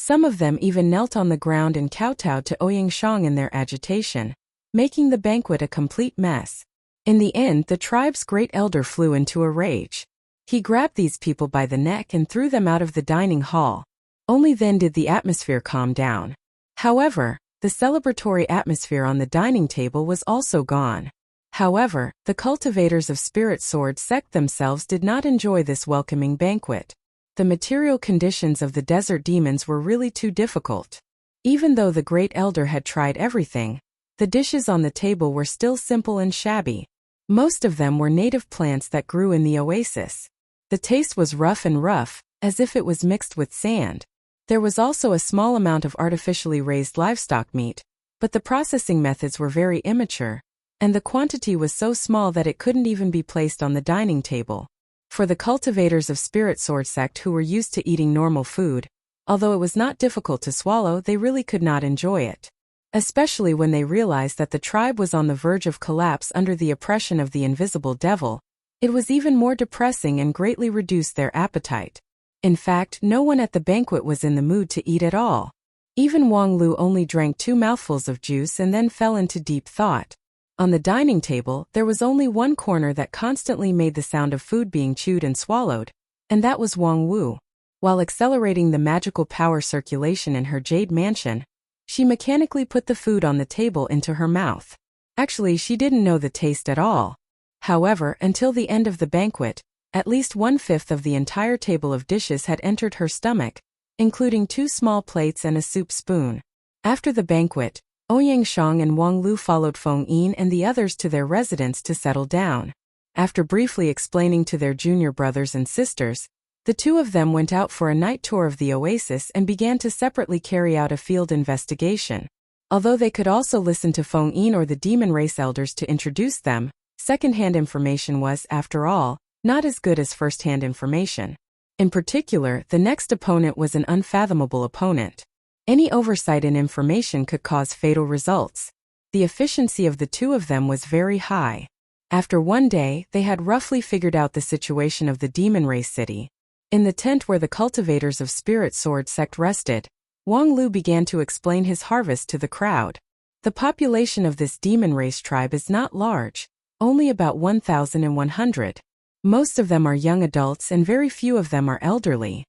Some of them even knelt on the ground and kowtowed to Ouyang Shang in their agitation, making the banquet a complete mess. In the end, the tribe's great elder flew into a rage. He grabbed these people by the neck and threw them out of the dining hall. Only then did the atmosphere calm down. However, the celebratory atmosphere on the dining table was also gone. However, the cultivators of Spirit Sword sect themselves did not enjoy this welcoming banquet. The material conditions of the desert demons were really too difficult. Even though the great elder had tried everything, the dishes on the table were still simple and shabby. Most of them were native plants that grew in the oasis. The taste was rough, as if it was mixed with sand. There was also a small amount of artificially raised livestock meat, but the processing methods were very immature, and the quantity was so small that it couldn't even be placed on the dining table. For the cultivators of Spirit Sword sect who were used to eating normal food, although it was not difficult to swallow, they really could not enjoy it. Especially when they realized that the tribe was on the verge of collapse under the oppression of the invisible devil. It was even more depressing and greatly reduced their appetite. In fact, no one at the banquet was in the mood to eat at all. Even Wang Lu only drank 2 mouthfuls of juice and then fell into deep thought. On the dining table, there was only one corner that constantly made the sound of food being chewed and swallowed, and that was Wang Wu. While accelerating the magical power circulation in her jade mansion, she mechanically put the food on the table into her mouth. Actually, she didn't know the taste at all. However, until the end of the banquet, at least 1/5 of the entire table of dishes had entered her stomach, including 2 small plates and a soup spoon. After the banquet, Ouyang Shang and Wang Lu followed Feng Yin and the others to their residence to settle down. After briefly explaining to their junior brothers and sisters, the two of them went out for a night tour of the oasis and began to separately carry out a field investigation. Although they could also listen to Feng Yin or the demon race elders to introduce them, second-hand information was, after all, not as good as first-hand information. In particular, the next opponent was an unfathomable opponent. Any oversight in information could cause fatal results. The efficiency of the two of them was very high. After one day, they had roughly figured out the situation of the demon race city. In the tent where the cultivators of Spirit Sword sect rested, Wang Lu began to explain his harvest to the crowd. The population of this demon race tribe is not large, only about 1,100. Most of them are young adults and very few of them are elderly.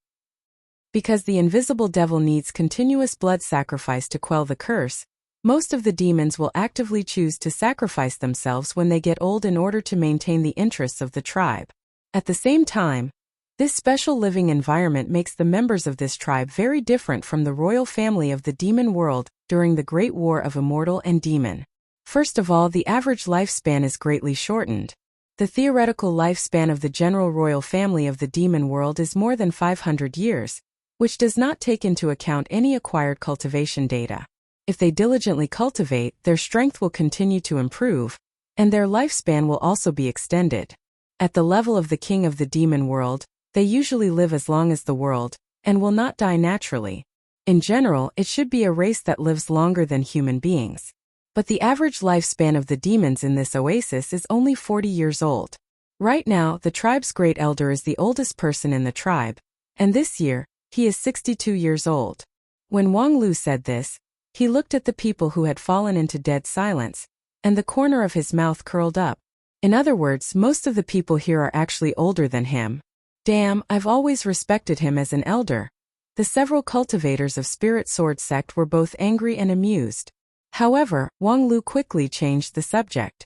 Because the invisible devil needs continuous blood sacrifice to quell the curse, most of the demons will actively choose to sacrifice themselves when they get old in order to maintain the interests of the tribe. At the same time, this special living environment makes the members of this tribe very different from the royal family of the demon world during the Great War of Immortal and Demon. First of all, the average lifespan is greatly shortened. The theoretical lifespan of the general royal family of the demon world is more than 500 years, which does not take into account any acquired cultivation data. If they diligently cultivate, their strength will continue to improve, and their lifespan will also be extended. At the level of the king of the demon world, they usually live as long as the world, and will not die naturally. In general, it should be a race that lives longer than human beings. But the average lifespan of the demons in this oasis is only 40 years old. Right now, the tribe's great elder is the oldest person in the tribe, and this year, he is 62 years old. When Wang Lu said this, he looked at the people who had fallen into dead silence, and the corner of his mouth curled up. In other words, most of the people here are actually older than him. Damn, I've always respected him as an elder. The several cultivators of Spirit Sword sect were both angry and amused. However, Wang Lu quickly changed the subject.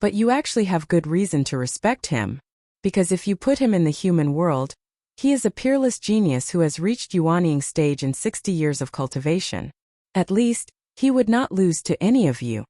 But you actually have good reason to respect him. Because if you put him in the human world, he is a peerless genius who has reached Yuanying stage in 60 years of cultivation. At least, he would not lose to any of you.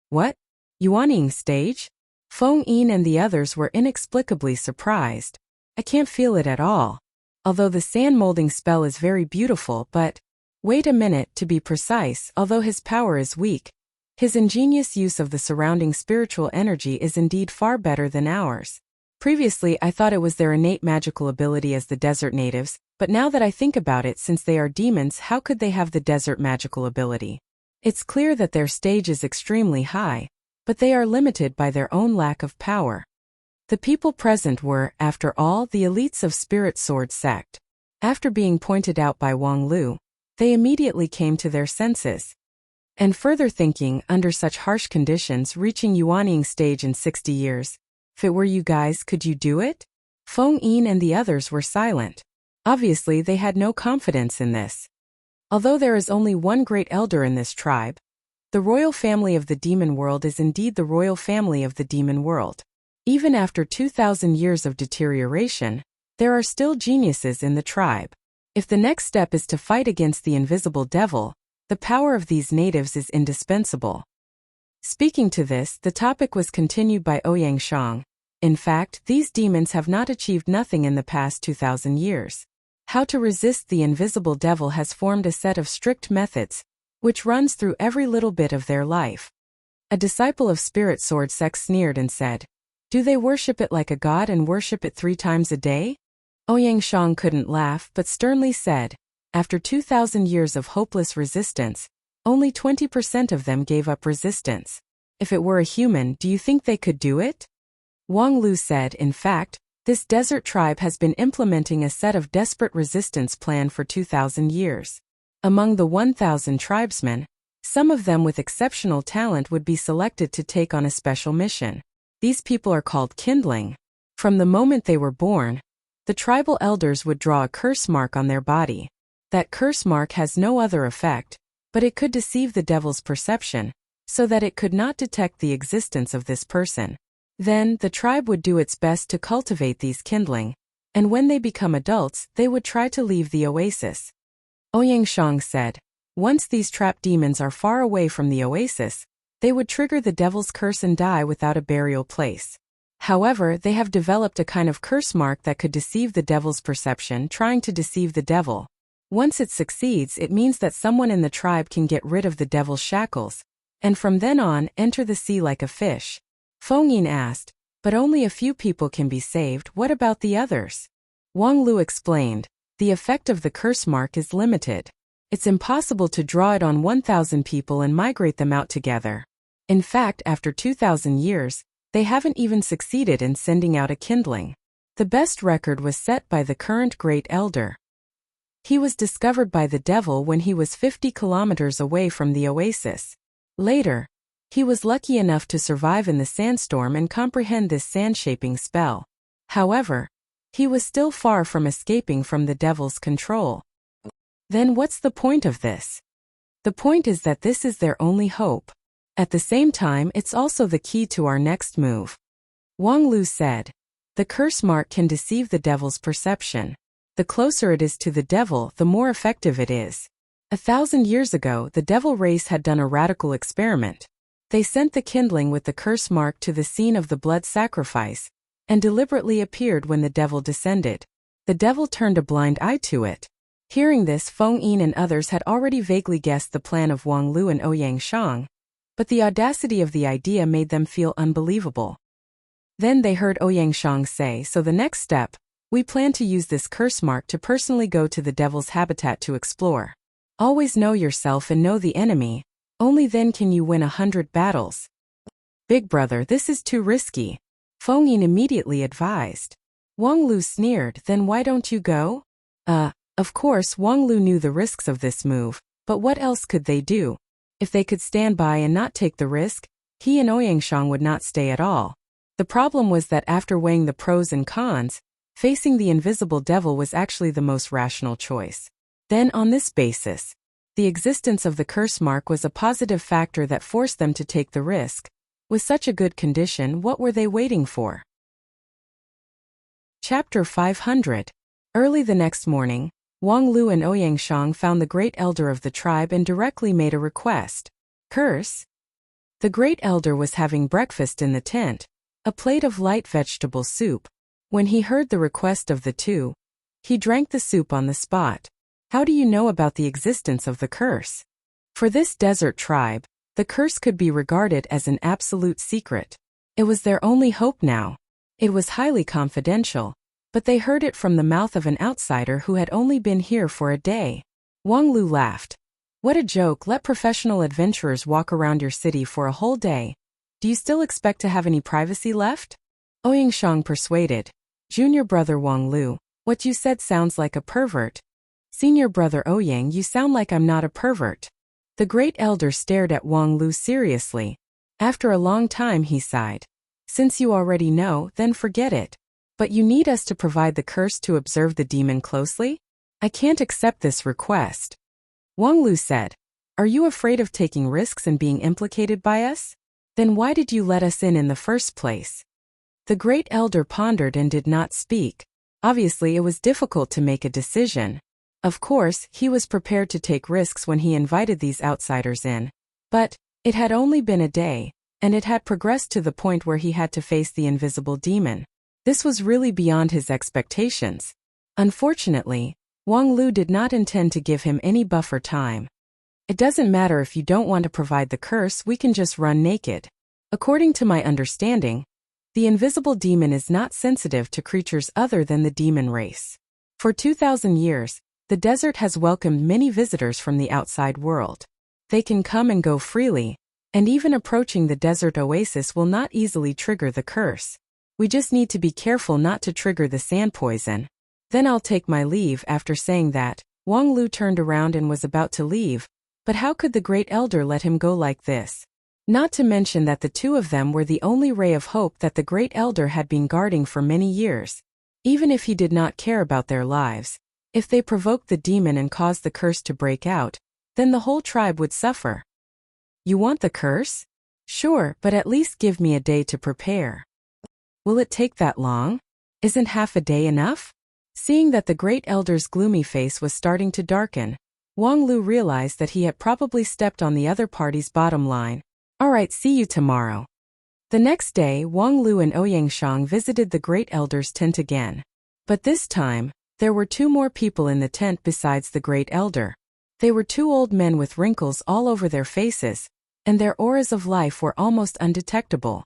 What? Yuanying stage? Feng Yin and the others were inexplicably surprised. I can't feel it at all. Although the sand molding spell is very beautiful, but wait a minute, to be precise, although his power is weak, his ingenious use of the surrounding spiritual energy is indeed far better than ours. Previously, I thought it was their innate magical ability as the desert natives, but now that I think about it, since they are demons, how could they have the desert magical ability? It's clear that their stage is extremely high, but they are limited by their own lack of power. The people present were, after all, the elites of Spirit Sword sect. After being pointed out by Wang Lu, They immediately came to their senses. And further thinking, under such harsh conditions, reaching Yuanying stage in 60 years. If it were you guys, could you do it? Feng Yin and the others were silent. Obviously, they had no confidence in this. Although there is only one great elder in this tribe, the royal family of the demon world is indeed the royal family of the demon world. Even after 2,000 years of deterioration, there are still geniuses in the tribe. If the next step is to fight against the invisible devil, the power of these natives is indispensable. Speaking to this, the topic was continued by Ouyang Shang. In fact, these demons have not achieved nothing in the past 2,000 years. How to resist the invisible devil has formed a set of strict methods, which runs through every little bit of their life. A disciple of Spirit Sword Sect sneered and said, "Do they worship it like a god and worship it 3 times a day?" Ouyang Shang couldn't laugh but sternly said, "After 2,000 years of hopeless resistance, only 20% of them gave up resistance. If it were a human, do you think they could do it?" Wang Lu said, "In fact, this desert tribe has been implementing a set of desperate resistance plan for 2,000 years. Among the 1,000 tribesmen, some of them with exceptional talent would be selected to take on a special mission. These people are called kindling. From the moment they were born, the tribal elders would draw a curse mark on their body. That curse mark has no other effect, but it could deceive the devil's perception, so that it could not detect the existence of this person. Then, the tribe would do its best to cultivate these kindling, and when they become adults, they would try to leave the oasis." Ouyang Shang said, "Once these trapped demons are far away from the oasis, they would trigger the devil's curse and die without a burial place. However, they have developed a kind of curse mark that could deceive the devil's perception, trying to deceive the devil. Once it succeeds, it means that someone in the tribe can get rid of the devil's shackles, and from then on, enter the sea like a fish." Feng Yin asked, "But only a few people can be saved, what about the others?" Wang Lu explained, "The effect of the curse mark is limited. It's impossible to draw it on 1,000 people and migrate them out together. In fact, after 2,000 years, they haven't even succeeded in sending out a kindling. The best record was set by the current Great Elder. He was discovered by the devil when he was 50 kilometers away from the oasis. Later, he was lucky enough to survive in the sandstorm and comprehend this sand-shaping spell. However, he was still far from escaping from the devil's control." Then what's the point of this? The point is that this is their only hope. At the same time, it's also the key to our next move. Wang Lu said, "The curse mark can deceive the devil's perception. The closer it is to the devil, the more effective it is. 1,000 years ago, the devil race had done a radical experiment. They sent the kindling with the curse mark to the scene of the blood sacrifice, and deliberately appeared when the devil descended. The devil turned a blind eye to it." Hearing this, Feng Yin and others had already vaguely guessed the plan of Wang Lu and Ouyang Shang, but the audacity of the idea made them feel unbelievable. Then they heard Ouyang Shang say, "So the next step, we plan to use this curse mark to personally go to the devil's habitat to explore. Always know yourself and know the enemy, only then can you win 100 battles." "Big brother, this is too risky," Feng Yin immediately advised. Wang Lu sneered, "Then why don't you go?" Of course Wang Lu knew the risks of this move, but what else could they do? If they could stand by and not take the risk, he and Ouyang Shang would not stay at all. The problem was that after weighing the pros and cons, facing the invisible devil was actually the most rational choice. Then on this basis, the existence of the curse mark was a positive factor that forced them to take the risk. With such a good condition, what were they waiting for? Chapter 500. Early the next morning, Wang Lu and Ouyang Shang found the great elder of the tribe and directly made a request. "Curse?" The great elder was having breakfast in the tent, a plate of light vegetable soup. When he heard the request of the two, he drank the soup on the spot. "How do you know about the existence of the curse?" For this desert tribe, the curse could be regarded as an absolute secret. It was their only hope now. It was highly confidential, but they heard it from the mouth of an outsider who had only been here for a day. Wang Lu laughed. "What a joke, let professional adventurers walk around your city for a whole day. Do you still expect to have any privacy left?" Ouyang Shang persuaded. "Junior brother Wang Lu, what you said sounds like a pervert." Senior brother Ouyang, you sound like I'm not a pervert. The great elder stared at Wang Lu seriously. After a long time he sighed. Since you already know, then forget it. But you need us to provide the curse to observe the demon closely? I can't accept this request. Wang Lu said. Are you afraid of taking risks and being implicated by us? Then why did you let us in the first place? The great elder pondered and did not speak. Obviously it was difficult to make a decision. Of course, he was prepared to take risks when he invited these outsiders in. But it had only been a day, and it had progressed to the point where he had to face the invisible demon. This was really beyond his expectations. Unfortunately, Wang Lu did not intend to give him any buffer time. It doesn't matter if you don't want to provide the curse, we can just run naked. According to my understanding, the invisible demon is not sensitive to creatures other than the demon race. For 2,000 years, the desert has welcomed many visitors from the outside world. They can come and go freely, and even approaching the desert oasis will not easily trigger the curse. We just need to be careful not to trigger the sand poison. Then I'll take my leave. After saying that, Wang Lu turned around and was about to leave, but how could the great elder let him go like this? Not to mention that the two of them were the only ray of hope that the great elder had been guarding for many years. Even if he did not care about their lives, if they provoked the demon and caused the curse to break out, then the whole tribe would suffer. You want the curse? Sure, but at least give me a day to prepare. Will it take that long? Isn't half a day enough? Seeing that the great elder's gloomy face was starting to darken, Wang Lu realized that he had probably stepped on the other party's bottom line. Alright, see you tomorrow. The next day, Wang Lu and Ouyang Shang visited the great elder's tent again. But this time, there were two more people in the tent besides the great elder. They were two old men with wrinkles all over their faces, and their auras of life were almost undetectable.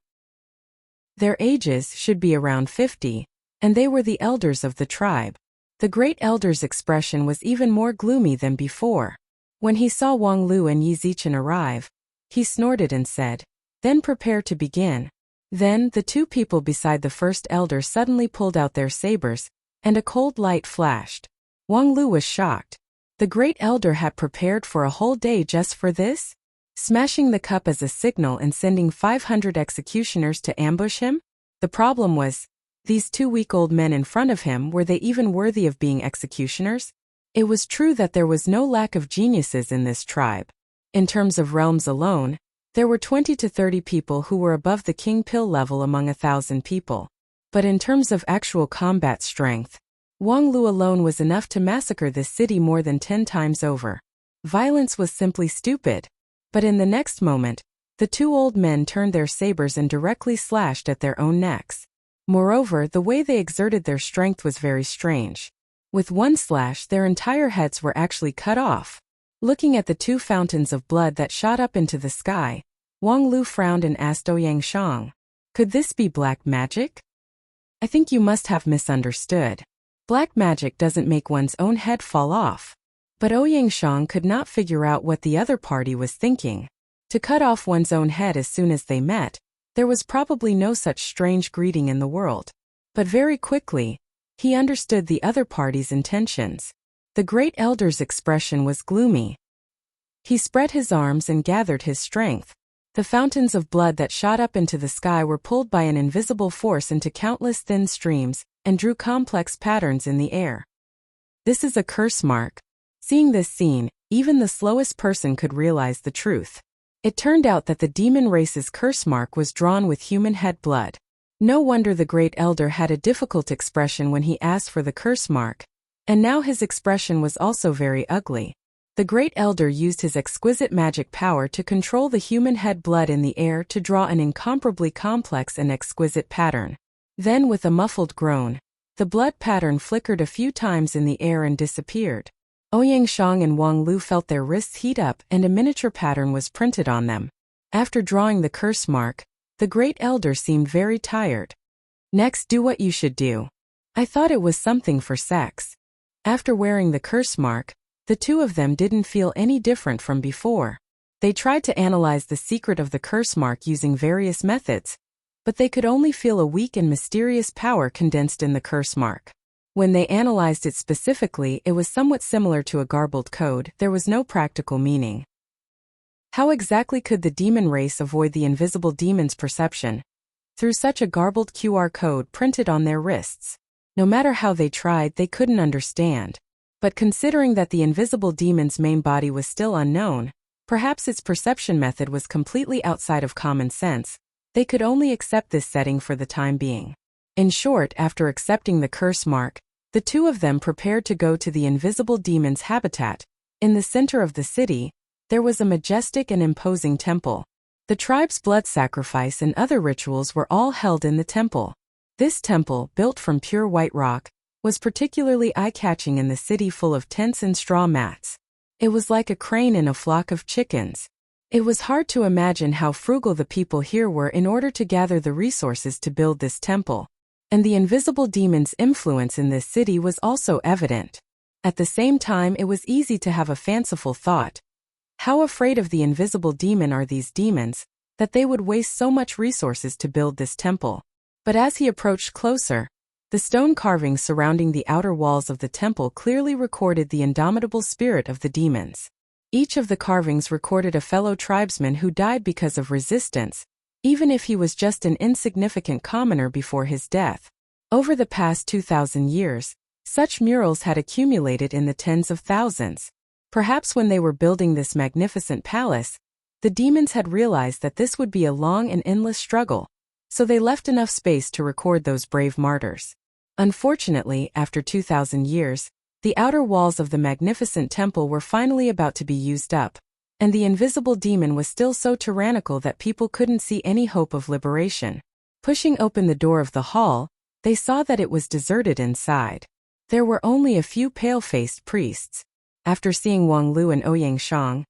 Their ages should be around 50, and they were the elders of the tribe. The great elder's expression was even more gloomy than before. When he saw Wang Lu and Yi Zichen arrive, he snorted and said, "Then prepare to begin." Then the two people beside the first elder suddenly pulled out their sabers, and a cold light flashed. Wang Lu was shocked. The great elder had prepared for a whole day just for this? Smashing the cup as a signal and sending 500 executioners to ambush him? The problem was, these two weak old men in front of him, were they even worthy of being executioners? It was true that there was no lack of geniuses in this tribe. In terms of realms alone, there were 20 to 30 people who were above the king pill level among 1,000 people. But in terms of actual combat strength, Wang Lu alone was enough to massacre this city more than 10 times over. Violence was simply stupid. But in the next moment, the two old men turned their sabers and directly slashed at their own necks. Moreover, the way they exerted their strength was very strange. With one slash, their entire heads were actually cut off. Looking at the two fountains of blood that shot up into the sky, Wang Lu frowned and asked Ouyang Shang, "Could this be black magic?" "I think you must have misunderstood. Black magic doesn't make one's own head fall off." But Ouyang Shang could not figure out what the other party was thinking. To cut off one's own head as soon as they met, there was probably no such strange greeting in the world. But very quickly, he understood the other party's intentions. The great elder's expression was gloomy. He spread his arms and gathered his strength. The fountains of blood that shot up into the sky were pulled by an invisible force into countless thin streams, and drew complex patterns in the air. This is a curse mark. Seeing this scene, even the slowest person could realize the truth. It turned out that the demon race's curse mark was drawn with human head blood. No wonder the great elder had a difficult expression when he asked for the curse mark. And now his expression was also very ugly. The great elder used his exquisite magic power to control the human head blood in the air to draw an incomparably complex and exquisite pattern. Then with a muffled groan, the blood pattern flickered a few times in the air and disappeared. Ouyang Shang and Wang Lu felt their wrists heat up and a miniature pattern was printed on them. After drawing the curse mark, the great elder seemed very tired. "Next, do what you should do." "I thought it was something for sex." After wearing the curse mark, the two of them didn't feel any different from before. They tried to analyze the secret of the curse mark using various methods, but they could only feel a weak and mysterious power condensed in the curse mark. When they analyzed it specifically, it was somewhat similar to a garbled code. There was no practical meaning. How exactly could the demon race avoid the invisible demon's perception? Through such a garbled QR code printed on their wrists. No matter how they tried, they couldn't understand. But considering that the invisible demon's main body was still unknown, perhaps its perception method was completely outside of common sense, they could only accept this setting for the time being. In short, after accepting the curse mark, the two of them prepared to go to the invisible demon's habitat. In the center of the city, there was a majestic and imposing temple. The tribe's blood sacrifice and other rituals were all held in the temple. This temple, built from pure white rock, was particularly eye-catching in the city full of tents and straw mats. It was like a crane in a flock of chickens. It was hard to imagine how frugal the people here were in order to gather the resources to build this temple. And the invisible demon's influence in this city was also evident. At the same time, it was easy to have a fanciful thought. How afraid of the invisible demon are these demons, that they would waste so much resources to build this temple? But as he approached closer, the stone carvings surrounding the outer walls of the temple clearly recorded the indomitable spirit of the demons. Each of the carvings recorded a fellow tribesman who died because of resistance, even if he was just an insignificant commoner before his death. Over the past 2,000 years, such murals had accumulated in the tens of thousands. Perhaps when they were building this magnificent palace, the demons had realized that this would be a long and endless struggle, so they left enough space to record those brave martyrs. Unfortunately, after 2,000 years, the outer walls of the magnificent temple were finally about to be used up, and the invisible demon was still so tyrannical that people couldn't see any hope of liberation. Pushing open the door of the hall, they saw that it was deserted inside. There were only a few pale-faced priests. After seeing Wang Lu and Ouyang Shang,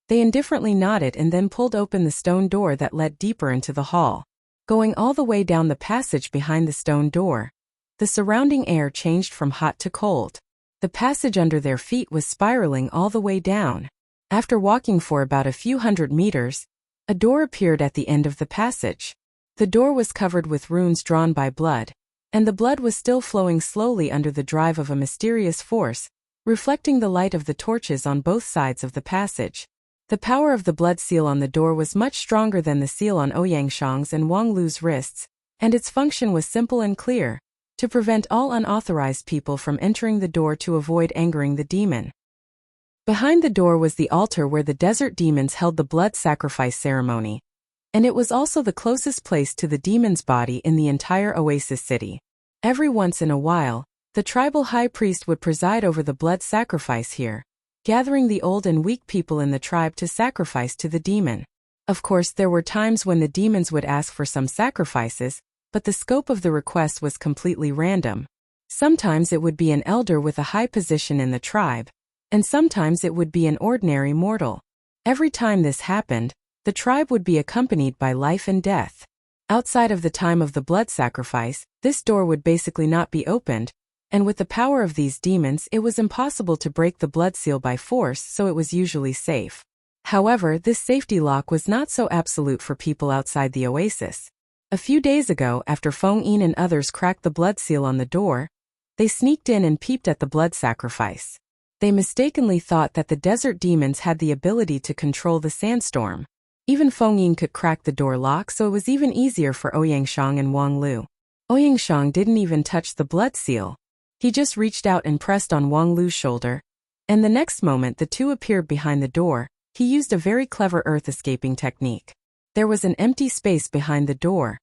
they indifferently nodded and then pulled open the stone door that led deeper into the hall. Going all the way down the passage behind the stone door, the surrounding air changed from hot to cold. The passage under their feet was spiraling all the way down. After walking for about a few hundred meters, a door appeared at the end of the passage. The door was covered with runes drawn by blood, and the blood was still flowing slowly under the drive of a mysterious force, reflecting the light of the torches on both sides of the passage. The power of the blood seal on the door was much stronger than the seal on Ouyang Shang's and Wang Lu's wrists, and its function was simple and clear: to prevent all unauthorized people from entering the door to avoid angering the demon. Behind the door was the altar where the desert demons held the blood sacrifice ceremony, and it was also the closest place to the demon's body in the entire oasis city. Every once in a while, the tribal high priest would preside over the blood sacrifice here, gathering the old and weak people in the tribe to sacrifice to the demon. Of course, there were times when the demons would ask for some sacrifices, but the scope of the request was completely random. Sometimes it would be an elder with a high position in the tribe, and sometimes it would be an ordinary mortal. Every time this happened, the tribe would be accompanied by life and death. Outside of the time of the blood sacrifice, this door would basically not be opened, and with the power of these demons, it was impossible to break the blood seal by force, so it was usually safe. However, this safety lock was not so absolute for people outside the oasis. A few days ago, after Feng Yin and others cracked the blood seal on the door, they sneaked in and peeped at the blood sacrifice. They mistakenly thought that the desert demons had the ability to control the sandstorm. Even Feng Yin could crack the door lock, so it was even easier for Ouyang Shang and Wang Lu. Ouyang Shang didn't even touch the blood seal. He just reached out and pressed on Wang Lu's shoulder, and the next moment the two appeared behind the door. He used a very clever earth-escaping technique. There was an empty space behind the door,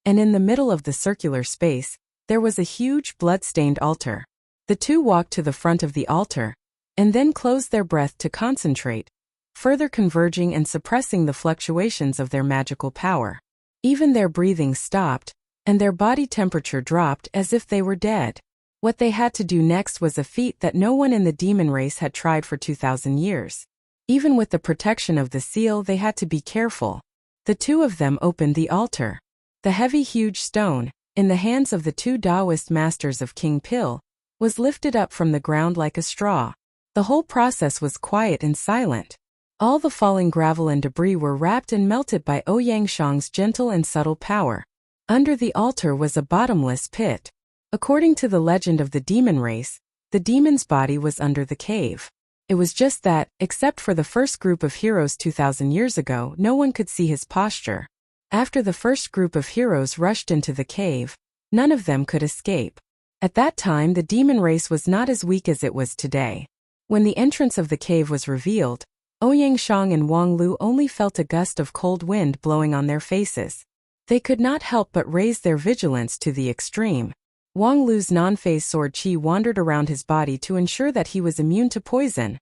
and in the middle of the circular space, there was a huge blood-stained altar. The two walked to the front of the altar, and then closed their breath to concentrate, further converging and suppressing the fluctuations of their magical power. Even their breathing stopped, and their body temperature dropped as if they were dead. What they had to do next was a feat that no one in the demon race had tried for 2,000 years. Even with the protection of the seal, they had to be careful. The two of them opened the altar. The heavy, huge stone, in the hands of the two Taoist masters of King Pil, was lifted up from the ground like a straw. The whole process was quiet and silent. All the falling gravel and debris were wrapped and melted by Ouyang Shang's gentle and subtle power. Under the altar was a bottomless pit. According to the legend of the demon race, the demon's body was under the cave. It was just that, except for the first group of heroes 2,000 years ago, no one could see his posture. After the first group of heroes rushed into the cave, none of them could escape. At that time, the demon race was not as weak as it was today. When the entrance of the cave was revealed, Ouyang Shang and Wang Lu only felt a gust of cold wind blowing on their faces. They could not help but raise their vigilance to the extreme. Wang Lu's non-phase sword qi wandered around his body to ensure that he was immune to poison.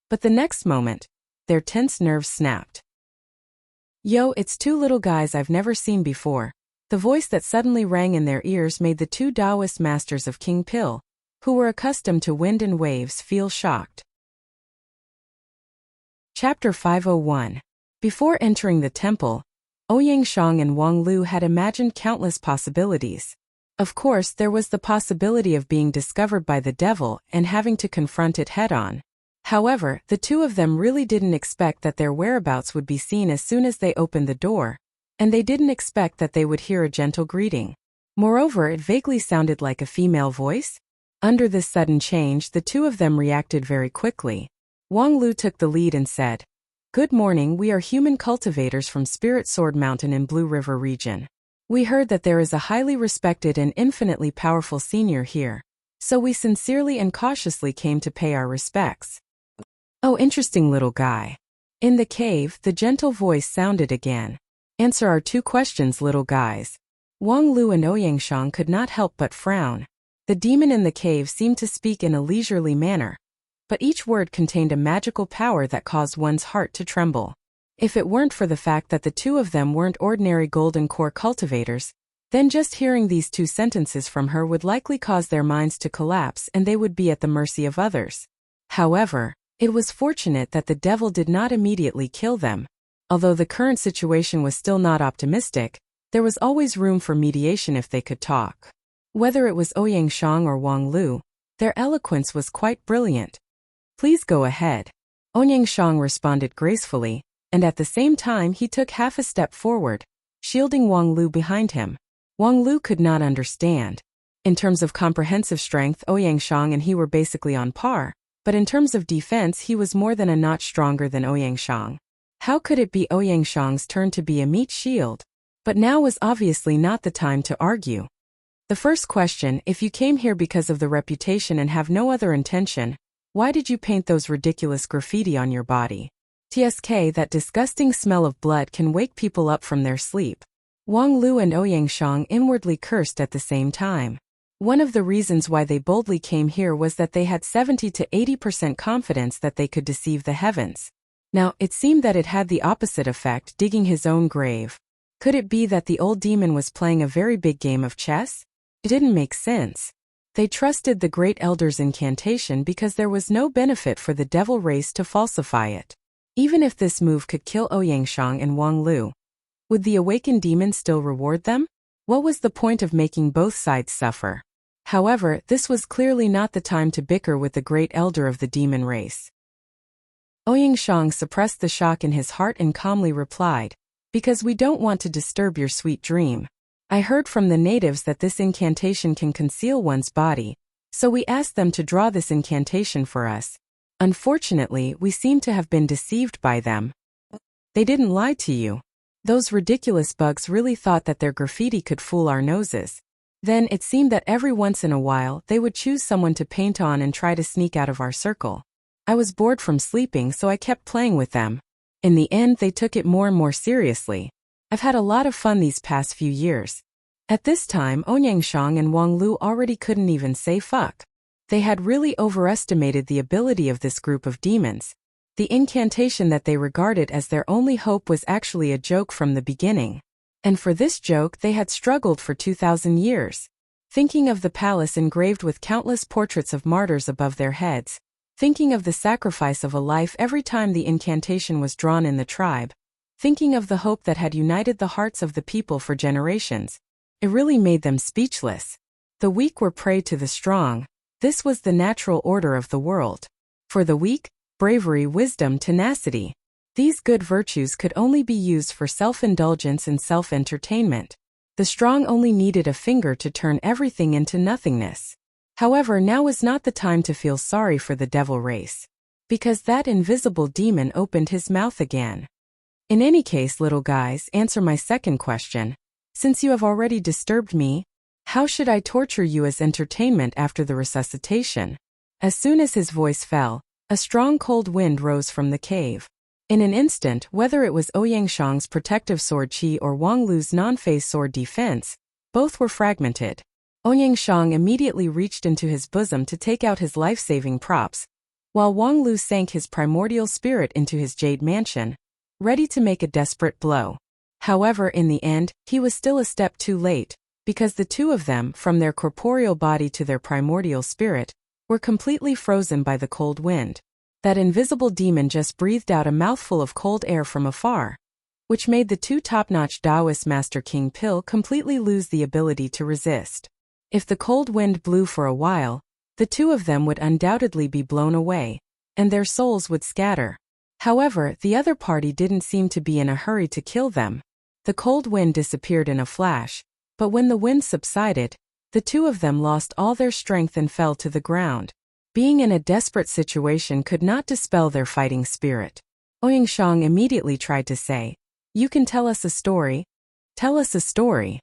But the next moment, their tense nerves snapped. "Yo, it's two little guys I've never seen before." The voice that suddenly rang in their ears made the two Taoist masters of King Pil, who were accustomed to wind and waves, feel shocked. Chapter 501. Before entering the temple, Ouyang Shang and Wang Lu had imagined countless possibilities. Of course, there was the possibility of being discovered by the devil and having to confront it head-on. However, the two of them really didn't expect that their whereabouts would be seen as soon as they opened the door, and they didn't expect that they would hear a gentle greeting. Moreover, it vaguely sounded like a female voice. Under this sudden change, the two of them reacted very quickly. Wang Lu took the lead and said, "Good morning, we are human cultivators from Spirit Sword Mountain in Blue River region. We heard that there is a highly respected and infinitely powerful senior here, so we sincerely and cautiously came to pay our respects." "Oh, interesting little guy." In the cave, the gentle voice sounded again. "Answer our two questions, little guys." Wang Lu and Ouyang Shang could not help but frown. The demon in the cave seemed to speak in a leisurely manner, but each word contained a magical power that caused one's heart to tremble. If it weren't for the fact that the two of them weren't ordinary golden core cultivators, then just hearing these two sentences from her would likely cause their minds to collapse and they would be at the mercy of others. However, it was fortunate that the devil did not immediately kill them. Although the current situation was still not optimistic, there was always room for mediation if they could talk. Whether it was Ouyang Shang or Wang Lu, their eloquence was quite brilliant. "Please go ahead." Ouyang Shang responded gracefully, and at the same time he took half a step forward, shielding Wang Lu behind him. Wang Lu could not understand. In terms of comprehensive strength, Ouyang Shang and he were basically on par, but in terms of defense he was more than a notch stronger than Ouyang Shang. How could it be Ouyang Shang's turn to be a meat shield? But now was obviously not the time to argue. The first question, if you came here because of the reputation and have no other intention, why did you paint those ridiculous graffiti on your body? TSK, that disgusting smell of blood can wake people up from their sleep. Wang Lu and Ouyang Shang inwardly cursed at the same time. One of the reasons why they boldly came here was that they had 70 to 80% confidence that they could deceive the heavens. Now, it seemed that it had the opposite effect, digging his own grave. Could it be that the old demon was playing a very big game of chess? It didn't make sense. They trusted the Great Elder's incantation because there was no benefit for the devil race to falsify it. Even if this move could kill Ouyang Shang and Wang Lu, would the awakened demon still reward them? What was the point of making both sides suffer? However, this was clearly not the time to bicker with the Great Elder of the demon race. Ouyang Shang suppressed the shock in his heart and calmly replied, "Because we don't want to disturb your sweet dream. I heard from the natives that this incantation can conceal one's body, so we asked them to draw this incantation for us. Unfortunately, we seem to have been deceived by them." "They didn't lie to you. Those ridiculous bugs really thought that their graffiti could fool our noses. Then it seemed that every once in a while they would choose someone to paint on and try to sneak out of our circle. I was bored from sleeping, so I kept playing with them. In the end, they took it more and more seriously. I've had a lot of fun these past few years." At this time, Ouyang Shang and Wang Lu already couldn't even say fuck. They had really overestimated the ability of this group of demons. The incantation that they regarded as their only hope was actually a joke from the beginning. And for this joke they had struggled for 2,000 years. Thinking of the palace engraved with countless portraits of martyrs above their heads, thinking of the sacrifice of a life every time the incantation was drawn in the tribe, thinking of the hope that had united the hearts of the people for generations, it really made them speechless. The weak were prey to the strong. This was the natural order of the world. For the weak, bravery, wisdom, tenacity. These good virtues could only be used for self-indulgence and self-entertainment. The strong only needed a finger to turn everything into nothingness. However, now was not the time to feel sorry for the devil race, because that invisible demon opened his mouth again. In any case, little guys, answer my second question. Since you have already disturbed me, how should I torture you as entertainment after the resuscitation? As soon as his voice fell, a strong cold wind rose from the cave. In an instant, whether it was Ouyang Shang's protective sword Qi or Wang Lu's non-phase sword defense, both were fragmented. Ouyang Shang immediately reached into his bosom to take out his life-saving props, while Wang Lu sank his primordial spirit into his jade mansion, ready to make a desperate blow. However, in the end, he was still a step too late, because the two of them, from their corporeal body to their primordial spirit, were completely frozen by the cold wind. That invisible demon just breathed out a mouthful of cold air from afar, which made the two top-notch Taoist Master King Pill completely lose the ability to resist. If the cold wind blew for a while, the two of them would undoubtedly be blown away, and their souls would scatter. However, the other party didn't seem to be in a hurry to kill them. The cold wind disappeared in a flash, but when the wind subsided, the two of them lost all their strength and fell to the ground. Being in a desperate situation could not dispel their fighting spirit. Ouyang Shang immediately tried to say, "You can tell us a story. Tell us a story."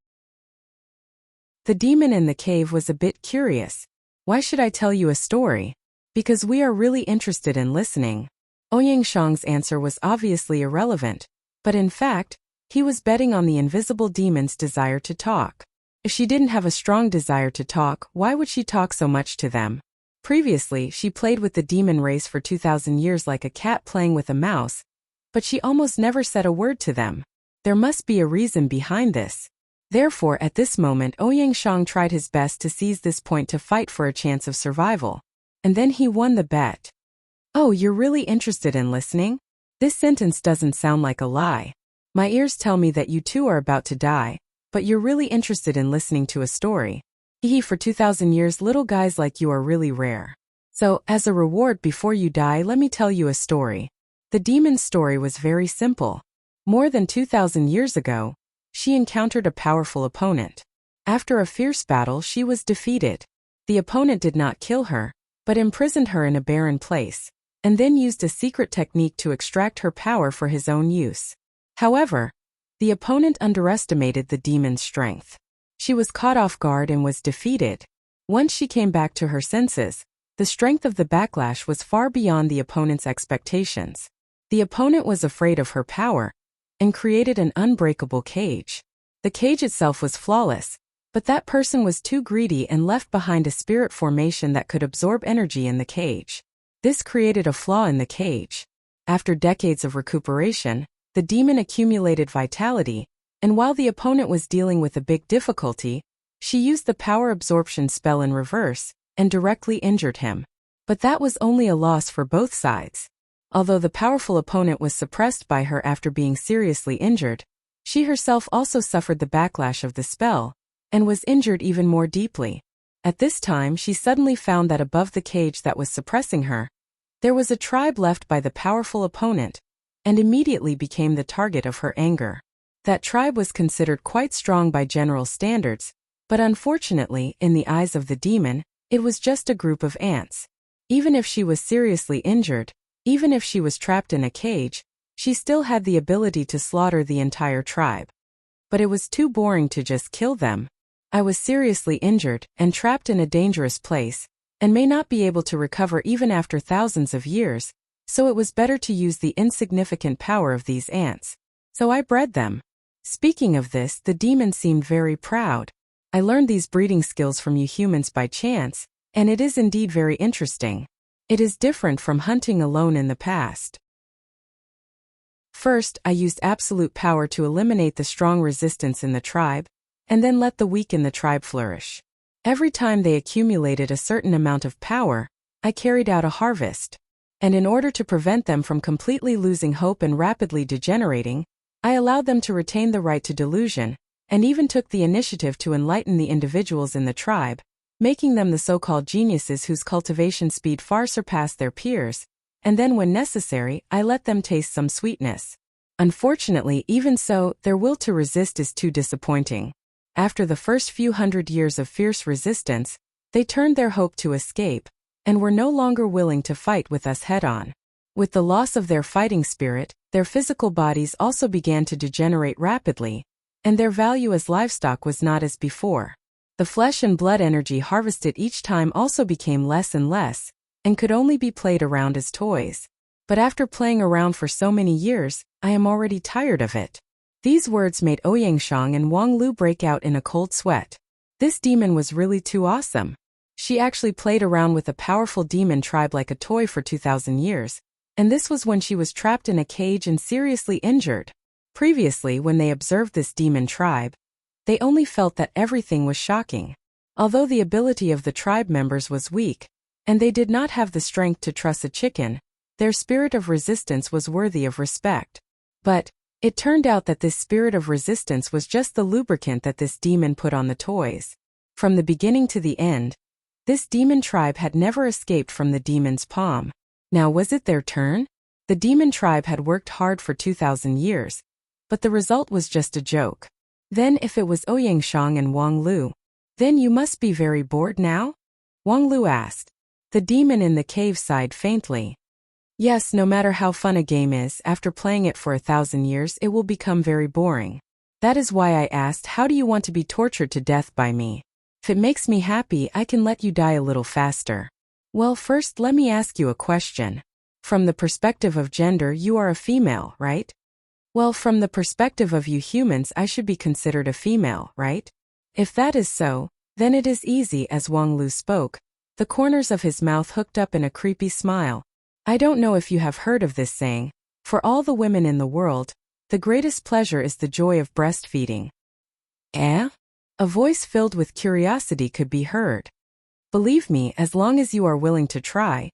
The demon in the cave was a bit curious. "Why should I tell you a story?" "Because we are really interested in listening." Ouyang Shang's answer was obviously irrelevant, but in fact, he was betting on the invisible demon's desire to talk. If she didn't have a strong desire to talk, why would she talk so much to them? Previously, she played with the demon race for 2,000 years like a cat playing with a mouse, but she almost never said a word to them. There must be a reason behind this. Therefore, at this moment, Ouyang Shang tried his best to seize this point to fight for a chance of survival. And then he won the bet. "Oh, you're really interested in listening?" This sentence doesn't sound like a lie. My ears tell me that you too are about to die, but you're really interested in listening to a story. For 2,000 years, little guys like you are really rare. So, as a reward before you die, let me tell you a story. The demon's story was very simple. More than 2,000 years ago, she encountered a powerful opponent. After a fierce battle, she was defeated. The opponent did not kill her, but imprisoned her in a barren place, and then used a secret technique to extract her power for his own use. However, the opponent underestimated the demon's strength. She was caught off guard and was defeated. Once she came back to her senses, the strength of the backlash was far beyond the opponent's expectations. The opponent was afraid of her power and created an unbreakable cage. The cage itself was flawless, but that person was too greedy and left behind a spirit formation that could absorb energy in the cage. This created a flaw in the cage. After decades of recuperation, the demon accumulated vitality, and while the opponent was dealing with a big difficulty, she used the power absorption spell in reverse and directly injured him. But that was only a loss for both sides. Although the powerful opponent was suppressed by her after being seriously injured, she herself also suffered the backlash of the spell and was injured even more deeply. At this time, she suddenly found that above the cage that was suppressing her, there was a tribe left by the powerful opponent, and immediately became the target of her anger. That tribe was considered quite strong by general standards, but unfortunately, in the eyes of the demon, it was just a group of ants. Even if she was seriously injured, even if she was trapped in a cage, she still had the ability to slaughter the entire tribe. But it was too boring to just kill them. I was seriously injured and trapped in a dangerous place, and may not be able to recover even after thousands of years, so it was better to use the insignificant power of these ants. So I bred them. Speaking of this, the demon seemed very proud. I learned these breeding skills from you humans by chance, and it is indeed very interesting. It is different from hunting alone in the past. First, I used absolute power to eliminate the strong resistance in the tribe, and then let the weak in the tribe flourish. Every time they accumulated a certain amount of power, I carried out a harvest. And in order to prevent them from completely losing hope and rapidly degenerating, I allowed them to retain the right to delusion, and even took the initiative to enlighten the individuals in the tribe, making them the so-called geniuses whose cultivation speed far surpassed their peers, and then when necessary, I let them taste some sweetness. Unfortunately, even so, their will to resist is too disappointing. After the first few hundred years of fierce resistance, they turned their hope to escape, and were no longer willing to fight with us head-on. With the loss of their fighting spirit, their physical bodies also began to degenerate rapidly, and their value as livestock was not as before. The flesh and blood energy harvested each time also became less and less, and could only be played around as toys. But after playing around for so many years, I am already tired of it. These words made Ouyangshang and Wang Lu break out in a cold sweat. This demon was really too awesome. She actually played around with a powerful demon tribe like a toy for 2,000 years, and this was when she was trapped in a cage and seriously injured. Previously, when they observed this demon tribe, they only felt that everything was shocking. Although the ability of the tribe members was weak, and they did not have the strength to truss a chicken, their spirit of resistance was worthy of respect. But it turned out that this spirit of resistance was just the lubricant that this demon put on the toys. From the beginning to the end, this demon tribe had never escaped from the demon's palm. Now was it their turn? The demon tribe had worked hard for 2,000 years, but the result was just a joke. Then if it was Ouyangshang and Wang Lu, then you must be very bored now? Wang Lu asked. The demon in the cave sighed faintly. Yes, no matter how fun a game is, after playing it for 1,000 years it will become very boring. That is why I asked, how do you want to be tortured to death by me? If it makes me happy, I can let you die a little faster. Well, first let me ask you a question. From the perspective of gender, you are a female, right? Well, from the perspective of you humans, I should be considered a female, right? If that is so, then it is easy. As Wang Lu spoke, the corners of his mouth hooked up in a creepy smile. I don't know if you have heard of this saying, for all the women in the world, the greatest pleasure is the joy of breastfeeding. Eh? A voice filled with curiosity could be heard. Believe me, as long as you are willing to try,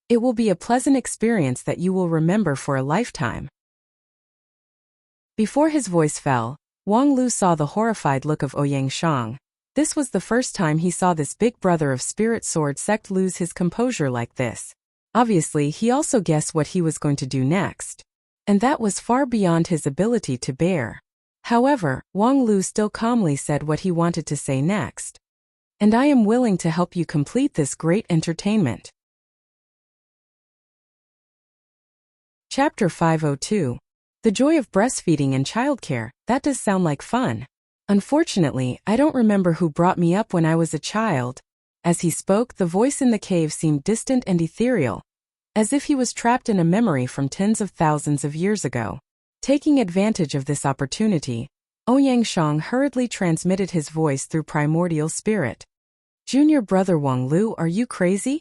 it will be a pleasant experience that you will remember for a lifetime. Before his voice fell, Wang Lu saw the horrified look of Ouyangshang. This was the first time he saw this big brother of Spirit Sword sect lose his composure like this. Obviously, he also guessed what he was going to do next, and that was far beyond his ability to bear. However, Wang Lu still calmly said what he wanted to say next. And I am willing to help you complete this great entertainment. Chapter 502. The Joy of Breastfeeding and Childcare. That does sound like fun. Unfortunately, I don't remember who brought me up when I was a child. As he spoke, the voice in the cave seemed distant and ethereal, as if he was trapped in a memory from tens of thousands of years ago. Taking advantage of this opportunity, Ouyangshang hurriedly transmitted his voice through primordial spirit. Junior brother Wang Lu, are you crazy?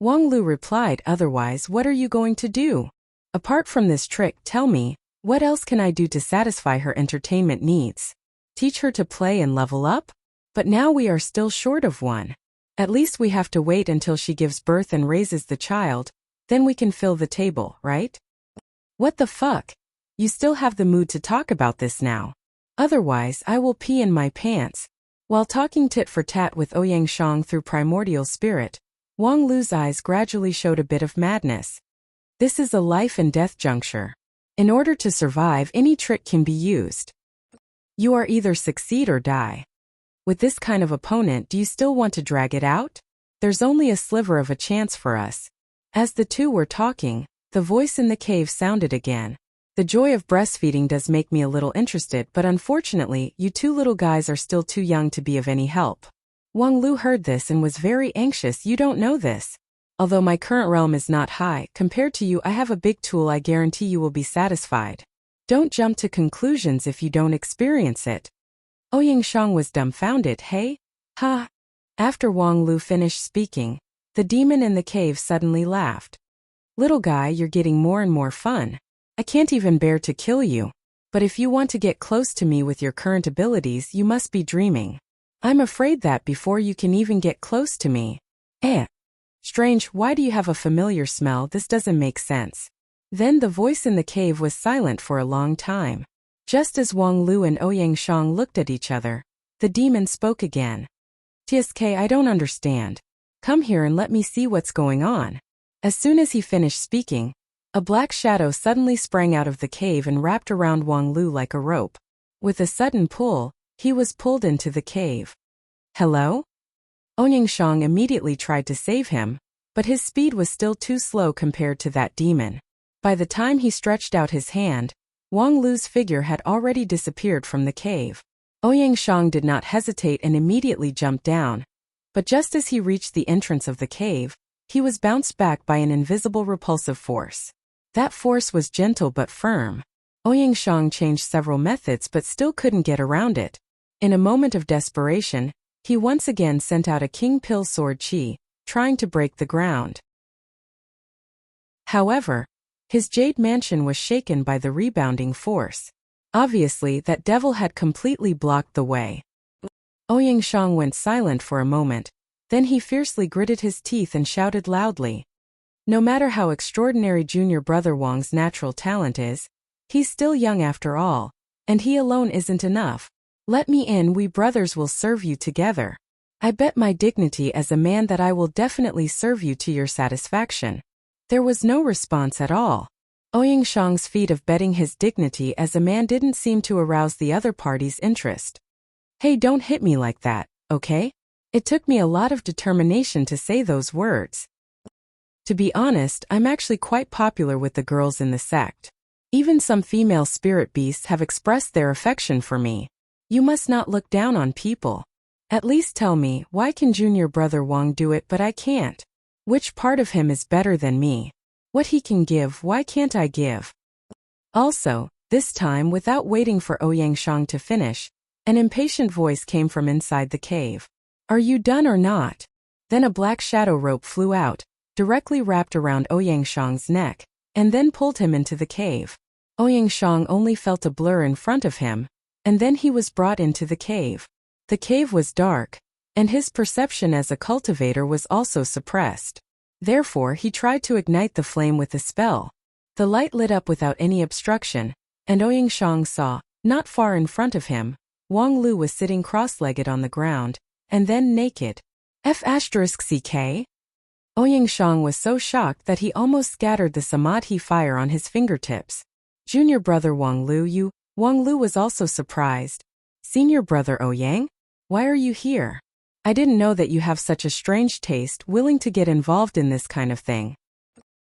Wang Lu replied, otherwise what are you going to do? Apart from this trick, tell me, what else can I do to satisfy her entertainment needs? Teach her to play and level up? But now we are still short of one. At least we have to wait until she gives birth and raises the child, then we can fill the table, right? What the fuck? You still have the mood to talk about this now. Otherwise, I will pee in my pants. While talking tit for tat with Ouyangshang through primordial spirit, Wang Lu's eyes gradually showed a bit of madness. This is a life and death juncture. In order to survive, any trick can be used. You are either succeed or die. With this kind of opponent, do you still want to drag it out? There's only a sliver of a chance for us. As the two were talking, the voice in the cave sounded again. The joy of breastfeeding does make me a little interested, but unfortunately, you two little guys are still too young to be of any help. Wang Lu heard this and was very anxious. You don't know this. Although my current realm is not high, compared to you I have a big tool. I guarantee you will be satisfied. Don't jump to conclusions if you don't experience it. Ouyangshang was dumbfounded. Hey? Ha! After Wang Lu finished speaking, the demon in the cave suddenly laughed. Little guy, you're getting more and more fun. I can't even bear to kill you. But if you want to get close to me with your current abilities, you must be dreaming. I'm afraid that before you can even get close to me. Strange, why do you have a familiar smell? This doesn't make sense. Then the voice in the cave was silent for a long time. Just as Wang Lu and Ouyangshang looked at each other, the demon spoke again. TSK, I don't understand. Come here and let me see what's going on. As soon as he finished speaking, a black shadow suddenly sprang out of the cave and wrapped around Wang Lu like a rope. With a sudden pull, He was pulled into the cave. Hello? Onyingshang immediately tried to save him, but his speed was still too slow compared to that demon. By the time he stretched out his hand, Wang Lu's figure had already disappeared from the cave. Onyingshang did not hesitate and immediately jumped down. But just as he reached the entrance of the cave, he was bounced back by an invisible repulsive force. That force was gentle but firm. Onyingshang changed several methods but still couldn't get around it. In a moment of desperation, he once again sent out a king pill sword chi, trying to break the ground. However, his jade mansion was shaken by the rebounding force. Obviously, that devil had completely blocked the way. Onyingshang went silent for a moment, then he fiercely gritted his teeth and shouted loudly. No matter how extraordinary junior brother Wang's natural talent is, he's still young after all, and he alone isn't enough. Let me in, we brothers will serve you together. I bet my dignity as a man that I will definitely serve you to your satisfaction. There was no response at all. Onyingshang's feat of betting his dignity as a man didn't seem to arouse the other party's interest. Hey, don't hit me like that, okay? It took me a lot of determination to say those words. To be honest, I'm actually quite popular with the girls in the sect. Even some female spirit beasts have expressed their affection for me. You must not look down on people. At least tell me, why can junior brother Wang do it but I can't? Which part of him is better than me? What he can give, why can't I give? Also, this time without waiting for Onyingshang to finish, an impatient voice came from inside the cave. Are you done or not? Then a black shadow rope flew out, directly wrapped around Onyingshang's neck, and then pulled him into the cave. Onyingshang only felt a blur in front of him, and then he was brought into the cave. The cave was dark, and his perception as a cultivator was also suppressed. Therefore, he tried to ignite the flame with a spell. The light lit up without any obstruction, and Onyingshang saw, not far in front of him, Wang Lu was sitting cross-legged on the ground, and then naked. F***ck? Onyingshang was so shocked that he almost scattered the samadhi fire on his fingertips. Junior brother Wang Lu, Wang Lu was also surprised. Senior brother Ouyang? Why are you here? I didn't know that you have such a strange taste, willing to get involved in this kind of thing.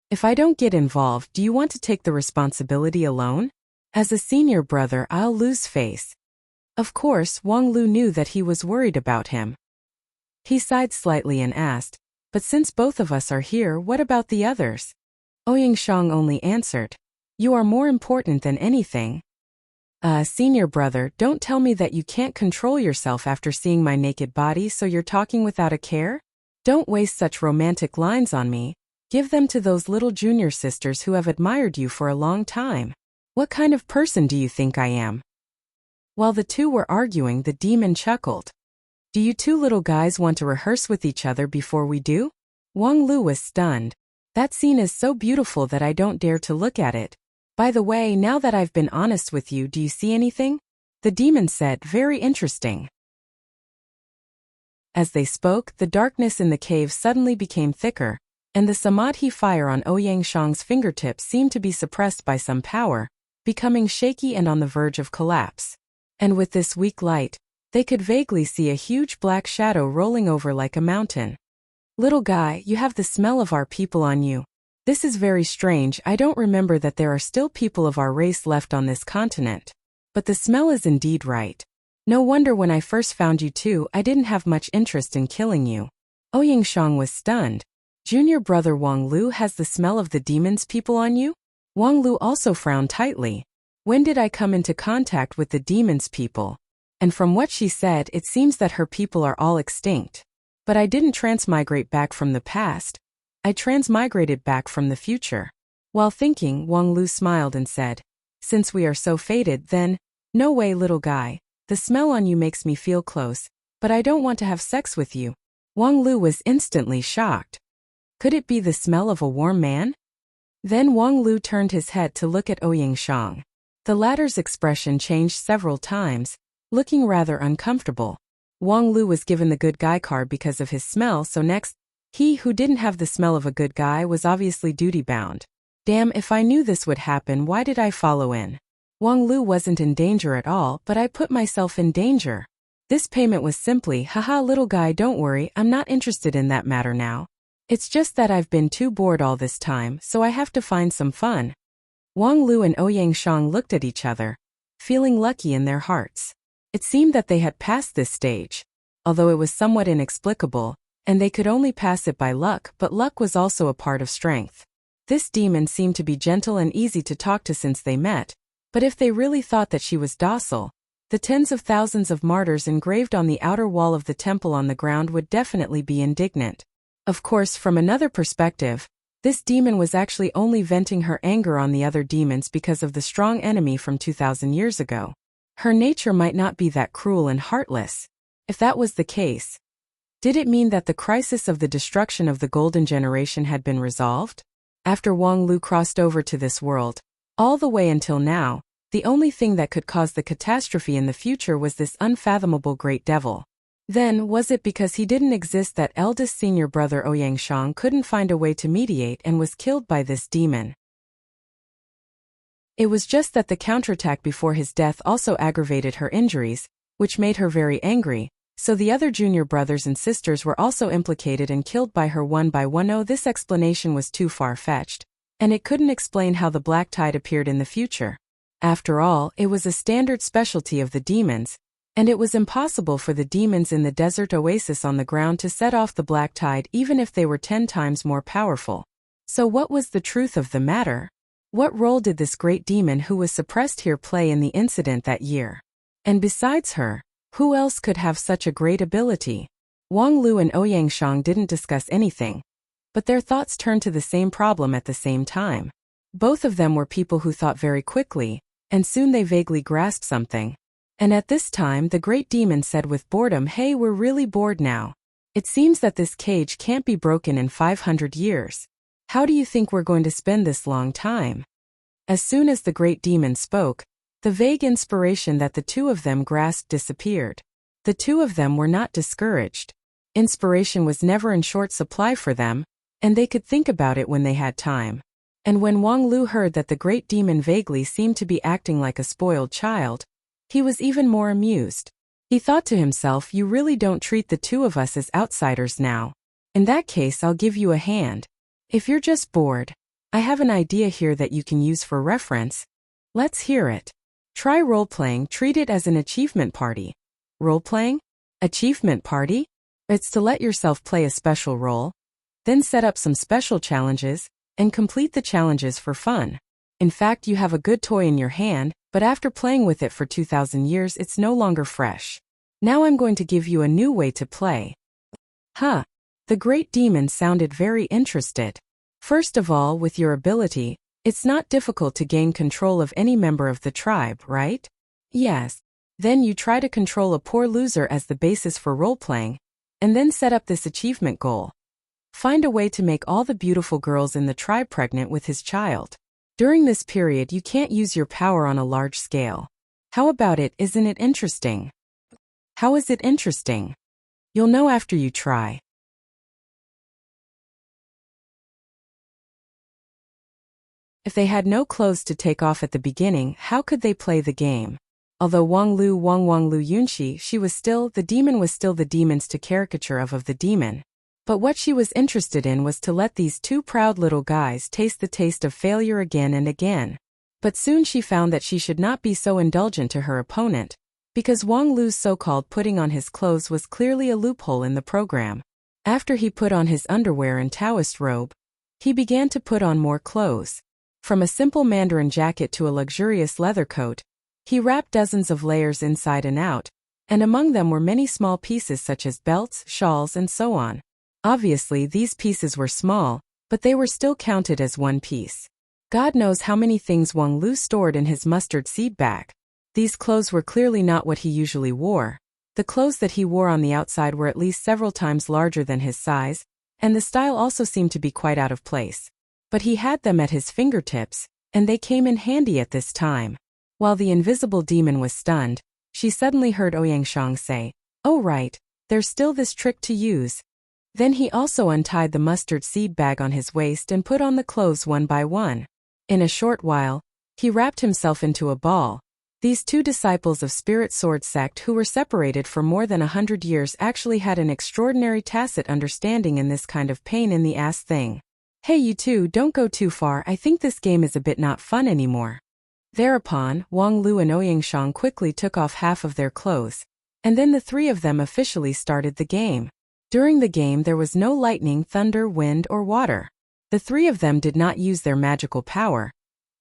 If I don't get involved, do you want to take the responsibility alone? As a senior brother, I'll lose face. Of course, Wang Lu knew that he was worried about him. He sighed slightly and asked, but since both of us are here, what about the others? Onyingshang only answered, you are more important than anything. Senior brother, don't tell me that you can't control yourself after seeing my naked body, so you're talking without a care? Don't waste such romantic lines on me. Give them to those little junior sisters who have admired you for a long time. What kind of person do you think I am? While the two were arguing, the demon chuckled. Do you two little guys want to rehearse with each other before we do? Wang Lu was stunned. That scene is so beautiful that I don't dare to look at it. By the way, now that I've been honest with you, do you see anything? The demon said, very interesting. As they spoke, the darkness in the cave suddenly became thicker, and the samadhi fire on Onyingshang's fingertips seemed to be suppressed by some power, becoming shaky and on the verge of collapse. And with this weak light, they could vaguely see a huge black shadow rolling over like a mountain. Little guy, you have the smell of our people on you. This is very strange. I don't remember that there are still people of our race left on this continent. But the smell is indeed right. No wonder when I first found you two, I didn't have much interest in killing you. Onyingshang was stunned. Junior brother Wang Lu has the smell of the demon's people on you? Wang Lu also frowned tightly. When did I come into contact with the demon's people? And from what she said, it seems that her people are all extinct. But I didn't transmigrate back from the past. I transmigrated back from the future. While thinking, Wang Lu smiled and said, since we are so fated, then, no way, little guy. The smell on you makes me feel close, but I don't want to have sex with you. Wang Lu was instantly shocked. Could it be the smell of a warm man? Then Wang Lu turned his head to look at Onyingshang. The latter's expression changed several times, looking rather uncomfortable. Wang Lu was given the good guy card because of his smell, so next, he who didn't have the smell of a good guy was obviously duty-bound. Damn, if I knew this would happen, why did I follow in? Wang Lu wasn't in danger at all, but I put myself in danger. This payment was simply, haha little guy, don't worry, I'm not interested in that matter now. It's just that I've been too bored all this time, so I have to find some fun. Wang Lu and Ouyang Shang looked at each other, feeling lucky in their hearts. It seemed that they had passed this stage, although it was somewhat inexplicable, and they could only pass it by luck, but luck was also a part of strength. This demon seemed to be gentle and easy to talk to since they met, but if they really thought that she was docile, the tens of thousands of martyrs engraved on the outer wall of the temple on the ground would definitely be indignant. Of course, from another perspective, this demon was actually only venting her anger on the other demons because of the strong enemy from 2,000 years ago. Her nature might not be that cruel and heartless. If that was the case, did it mean that the crisis of the destruction of the Golden Generation had been resolved? After Wang Lu crossed over to this world, all the way until now, the only thing that could cause the catastrophe in the future was this unfathomable great devil. Then, was it because he didn't exist that eldest senior brother Ouyang Shang couldn't find a way to mediate and was killed by this demon? It was just that the counterattack before his death also aggravated her injuries, which made her very angry, so the other junior brothers and sisters were also implicated and killed by her one by one. Oh, this explanation was too far-fetched, and it couldn't explain how the black tide appeared in the future. After all, it was a standard specialty of the demons, and it was impossible for the demons in the desert oasis on the ground to set off the black tide even if they were 10 times more powerful. So what was the truth of the matter? What role did this great demon who was suppressed here play in the incident that year? And besides her, who else could have such a great ability? Wang Lu and Ouyang Shang didn't discuss anything, but their thoughts turned to the same problem at the same time. Both of them were people who thought very quickly, and soon they vaguely grasped something. And at this time the great demon said with boredom, hey, we're really bored now. It seems that this cage can't be broken in 500 years. How do you think we're going to spend this long time? As soon as the great demon spoke, the vague inspiration that the two of them grasped disappeared. The two of them were not discouraged. Inspiration was never in short supply for them, and they could think about it when they had time. And when Wang Lu heard that the great demon vaguely seemed to be acting like a spoiled child, he was even more amused. He thought to himself, you really don't treat the two of us as outsiders now. In that case, I'll give you a hand. If you're just bored, I have an idea here that you can use for reference. Let's hear it. Try role-playing, treat it as an achievement party. Role-playing? Achievement party? It's to let yourself play a special role, then set up some special challenges, and complete the challenges for fun. In fact, you have a good toy in your hand, but after playing with it for 2,000 years it's no longer fresh. Now I'm going to give you a new way to play. Huh. The great demon sounded very interested. First of all, with your ability, it's not difficult to gain control of any member of the tribe, right? Yes. Then you try to control a poor loser as the basis for role-playing, and then set up this achievement goal. Find a way to make all the beautiful girls in the tribe pregnant with his child. During this period you can't use your power on a large scale. How about it, isn't it interesting? How is it interesting? You'll know after you try. If they had no clothes to take off at the beginning, how could they play the game? Although Wang Lu Yunxi, the demon was still the demon's to caricature of the demon. But what she was interested in was to let these two proud little guys taste the taste of failure again and again. But soon she found that she should not be so indulgent to her opponent, because Wang Lu's so-called putting on his clothes was clearly a loophole in the program. After he put on his underwear and Taoist robe, he began to put on more clothes. From a simple mandarin jacket to a luxurious leather coat, he wrapped dozens of layers inside and out, and among them were many small pieces such as belts, shawls, and so on. Obviously, these pieces were small, but they were still counted as one piece. God knows how many things Wang Lu stored in his mustard seed bag. These clothes were clearly not what he usually wore. The clothes that he wore on the outside were at least several times larger than his size, and the style also seemed to be quite out of place. But he had them at his fingertips, and they came in handy at this time. While the invisible demon was stunned, she suddenly heard Ouyang Shang say, "Oh right, there's still this trick to use." Then he also untied the mustard seed bag on his waist and put on the clothes one by one. In a short while, He wrapped himself into a ball. These two disciples of Spirit Sword sect who were separated for more than 100 years actually had an extraordinary tacit understanding in this kind of pain in the ass thing. Hey you two, don't go too far, I think this game is a bit not fun anymore. Thereupon, Wang Lu and Ouyang Shang quickly took off half of their clothes. And then the three of them officially started the game. During the game there was no lightning, thunder, wind, or water. The three of them did not use their magical power.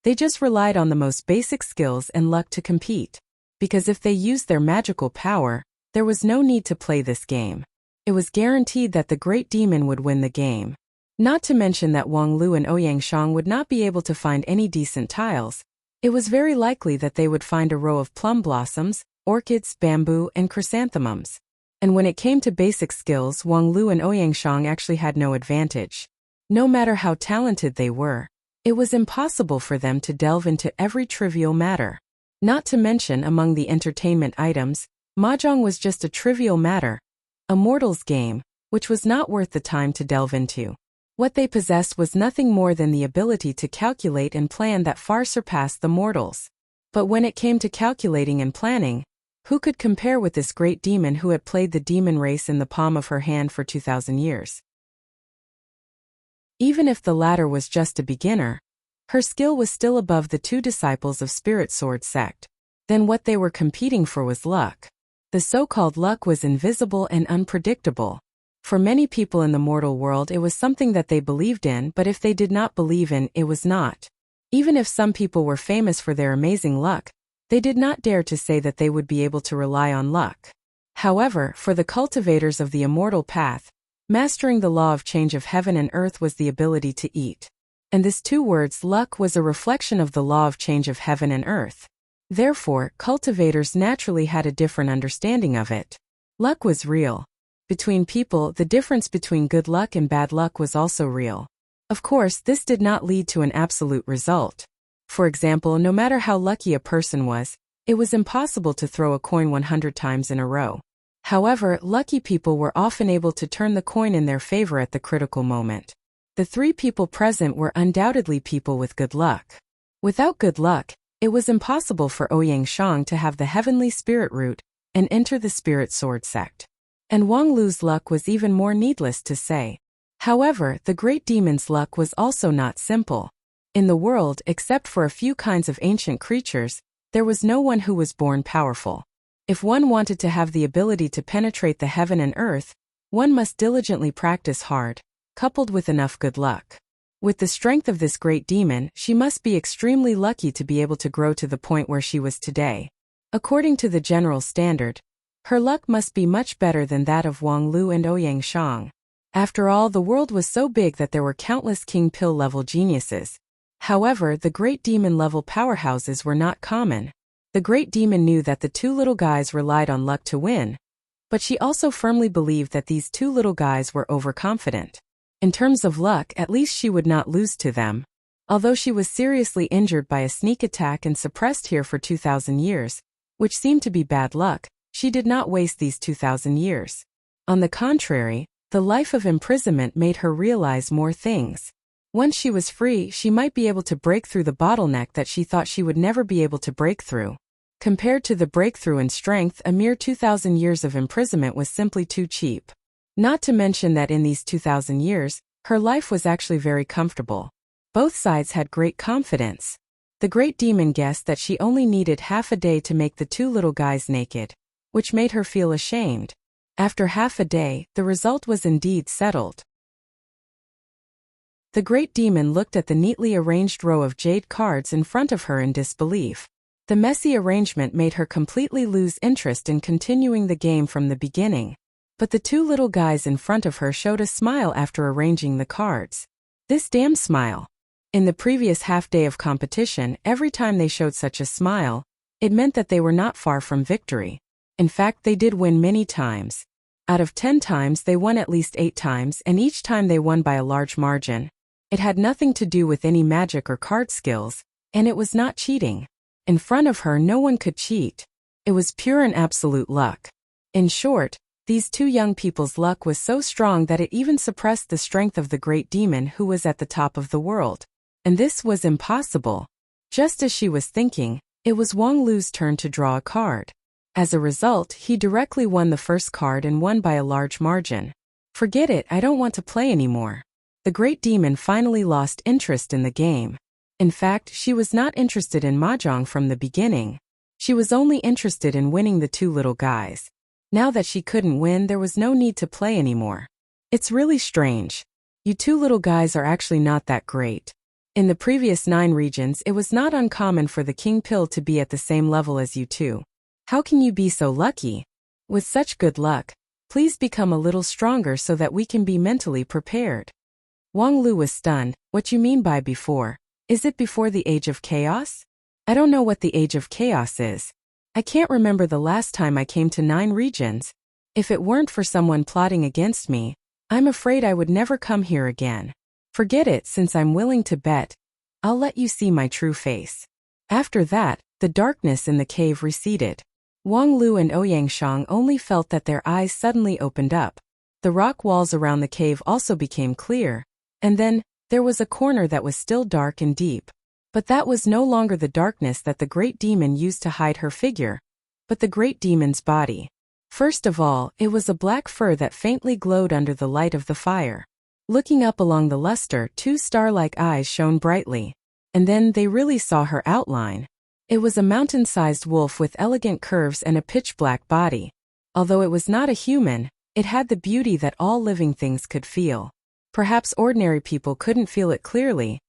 They just relied on the most basic skills and luck to compete. Because if they used their magical power, there was no need to play this game. It was guaranteed that the great demon would win the game. Not to mention that Wang Lu and Ouyang Shang would not be able to find any decent tiles. It was very likely that they would find a row of plum blossoms, orchids, bamboo, and chrysanthemums. And when it came to basic skills, Wang Lu and Ouyang Shang actually had no advantage. No matter how talented they were, it was impossible for them to delve into every trivial matter. Not to mention among the entertainment items, mahjong was just a trivial matter, a mortal's game, which was not worth the time to delve into. What they possessed was nothing more than the ability to calculate and plan that far surpassed the mortals. But when it came to calculating and planning, who could compare with this great demon who had played the demon race in the palm of her hand for 2,000 years? Even if the latter was just a beginner, her skill was still above the two disciples of Spirit Sword sect. Then what they were competing for was luck. The so-called luck was invisible and unpredictable. For many people in the mortal world it was something that they believed in, but if they did not believe in, it was not. Even if some people were famous for their amazing luck, they did not dare to say that they would be able to rely on luck. However, for the cultivators of the immortal path, mastering the law of change of heaven and earth was the ability to eat. And this two words luck was a reflection of the law of change of heaven and earth. Therefore, cultivators naturally had a different understanding of it. Luck was real. Between people, the difference between good luck and bad luck was also real. Of course, this did not lead to an absolute result. For example, no matter how lucky a person was, it was impossible to throw a coin 100 times in a row. However, lucky people were often able to turn the coin in their favor at the critical moment. The three people present were undoubtedly people with good luck. Without good luck, it was impossible for Ouyang Shang to have the heavenly spirit root and enter the Spirit Sword sect. And Wang Lu's luck was even more needless to say. However, the great demon's luck was also not simple. In the world, except for a few kinds of ancient creatures, there was no one who was born powerful. If one wanted to have the ability to penetrate the heaven and earth, one must diligently practice hard, coupled with enough good luck. With the strength of this great demon, she must be extremely lucky to be able to grow to the point where she was today. According to the general standard, her luck must be much better than that of Wang Lu and Ouyang Shang. After all, the world was so big that there were countless King Pill-level geniuses. However, the great demon-level powerhouses were not common. The great demon knew that the two little guys relied on luck to win, but she also firmly believed that these two little guys were overconfident. In terms of luck, at least she would not lose to them. Although she was seriously injured by a sneak attack and suppressed here for 2,000 years, which seemed to be bad luck, she did not waste these 2,000 years. On the contrary, the life of imprisonment made her realize more things. Once she was free, she might be able to break through the bottleneck that she thought she would never be able to break through. Compared to the breakthrough in strength, a mere 2,000 years of imprisonment was simply too cheap. Not to mention that in these 2,000 years, her life was actually very comfortable. Both sides had great confidence. The great demon guessed that she only needed half a day to make the two little guys naked, which made her feel ashamed. After half a day, the result was indeed settled. The great demon looked at the neatly arranged row of jade cards in front of her in disbelief. The messy arrangement made her completely lose interest in continuing the game from the beginning. But the two little guys in front of her showed a smile after arranging the cards. This damn smile. In the previous half-day of competition, every time they showed such a smile, it meant that they were not far from victory. In fact, they did win many times. Out of 10 times, they won at least 8 times, and each time they won by a large margin. It had nothing to do with any magic or card skills, and it was not cheating. In front of her, no one could cheat. It was pure and absolute luck. In short, these two young people's luck was so strong that it even suppressed the strength of the great demon who was at the top of the world. And this was impossible. Just as she was thinking, it was Wang Lu's turn to draw a card. As a result, he directly won the first card and won by a large margin. Forget it, I don't want to play anymore. The great demon finally lost interest in the game. In fact, she was not interested in mahjong from the beginning. She was only interested in winning the two little guys. Now that she couldn't win, there was no need to play anymore. It's really strange. You two little guys are actually not that great. In the previous 9 regions, it was not uncommon for the king pill to be at the same level as you two. How can you be so lucky? With such good luck, please become a little stronger so that we can be mentally prepared. Wang Lu was stunned. What you mean by before? Is it before the age of chaos? I don't know what the age of chaos is. I can't remember the last time I came to 9 regions. If it weren't for someone plotting against me, I'm afraid I would never come here again. Forget it, since I'm willing to bet. I'll let you see my true face. After that, the darkness in the cave receded. Wang Lu and Ouyang Shang only felt that their eyes suddenly opened up. The rock walls around the cave also became clear. And then, there was a corner that was still dark and deep. But that was no longer the darkness that the great demon used to hide her figure, but the great demon's body. First of all, it was a black fur that faintly glowed under the light of the fire. Looking up along the luster, 2 star-like eyes shone brightly. And then they really saw her outline. It was a mountain-sized wolf with elegant curves and a pitch-black body. Although it was not a human, it had the beauty that all living things could feel. Perhaps ordinary people couldn't feel it clearly,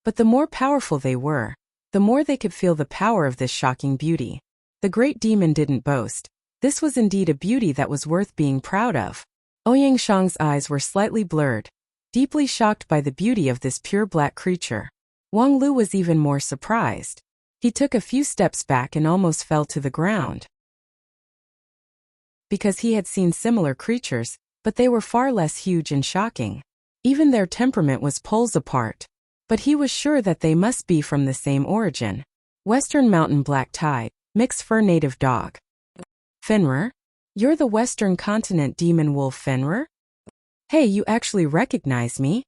but the more powerful they were, the more they could feel the power of this shocking beauty. The great demon didn't boast. This was indeed a beauty that was worth being proud of. Ouyang Shang's eyes were slightly blurred, deeply shocked by the beauty of this pure black creature. Wang Lu was even more surprised. He took a few steps back and almost fell to the ground. Because he had seen similar creatures, but they were far less huge and shocking. Even their temperament was poles apart. But he was sure that they must be from the same origin. Western Mountain Black Tide, Mixed Fur Native Dog. Fenrir? You're the Western Continent Demon Wolf Fenrir? Hey, you actually recognize me?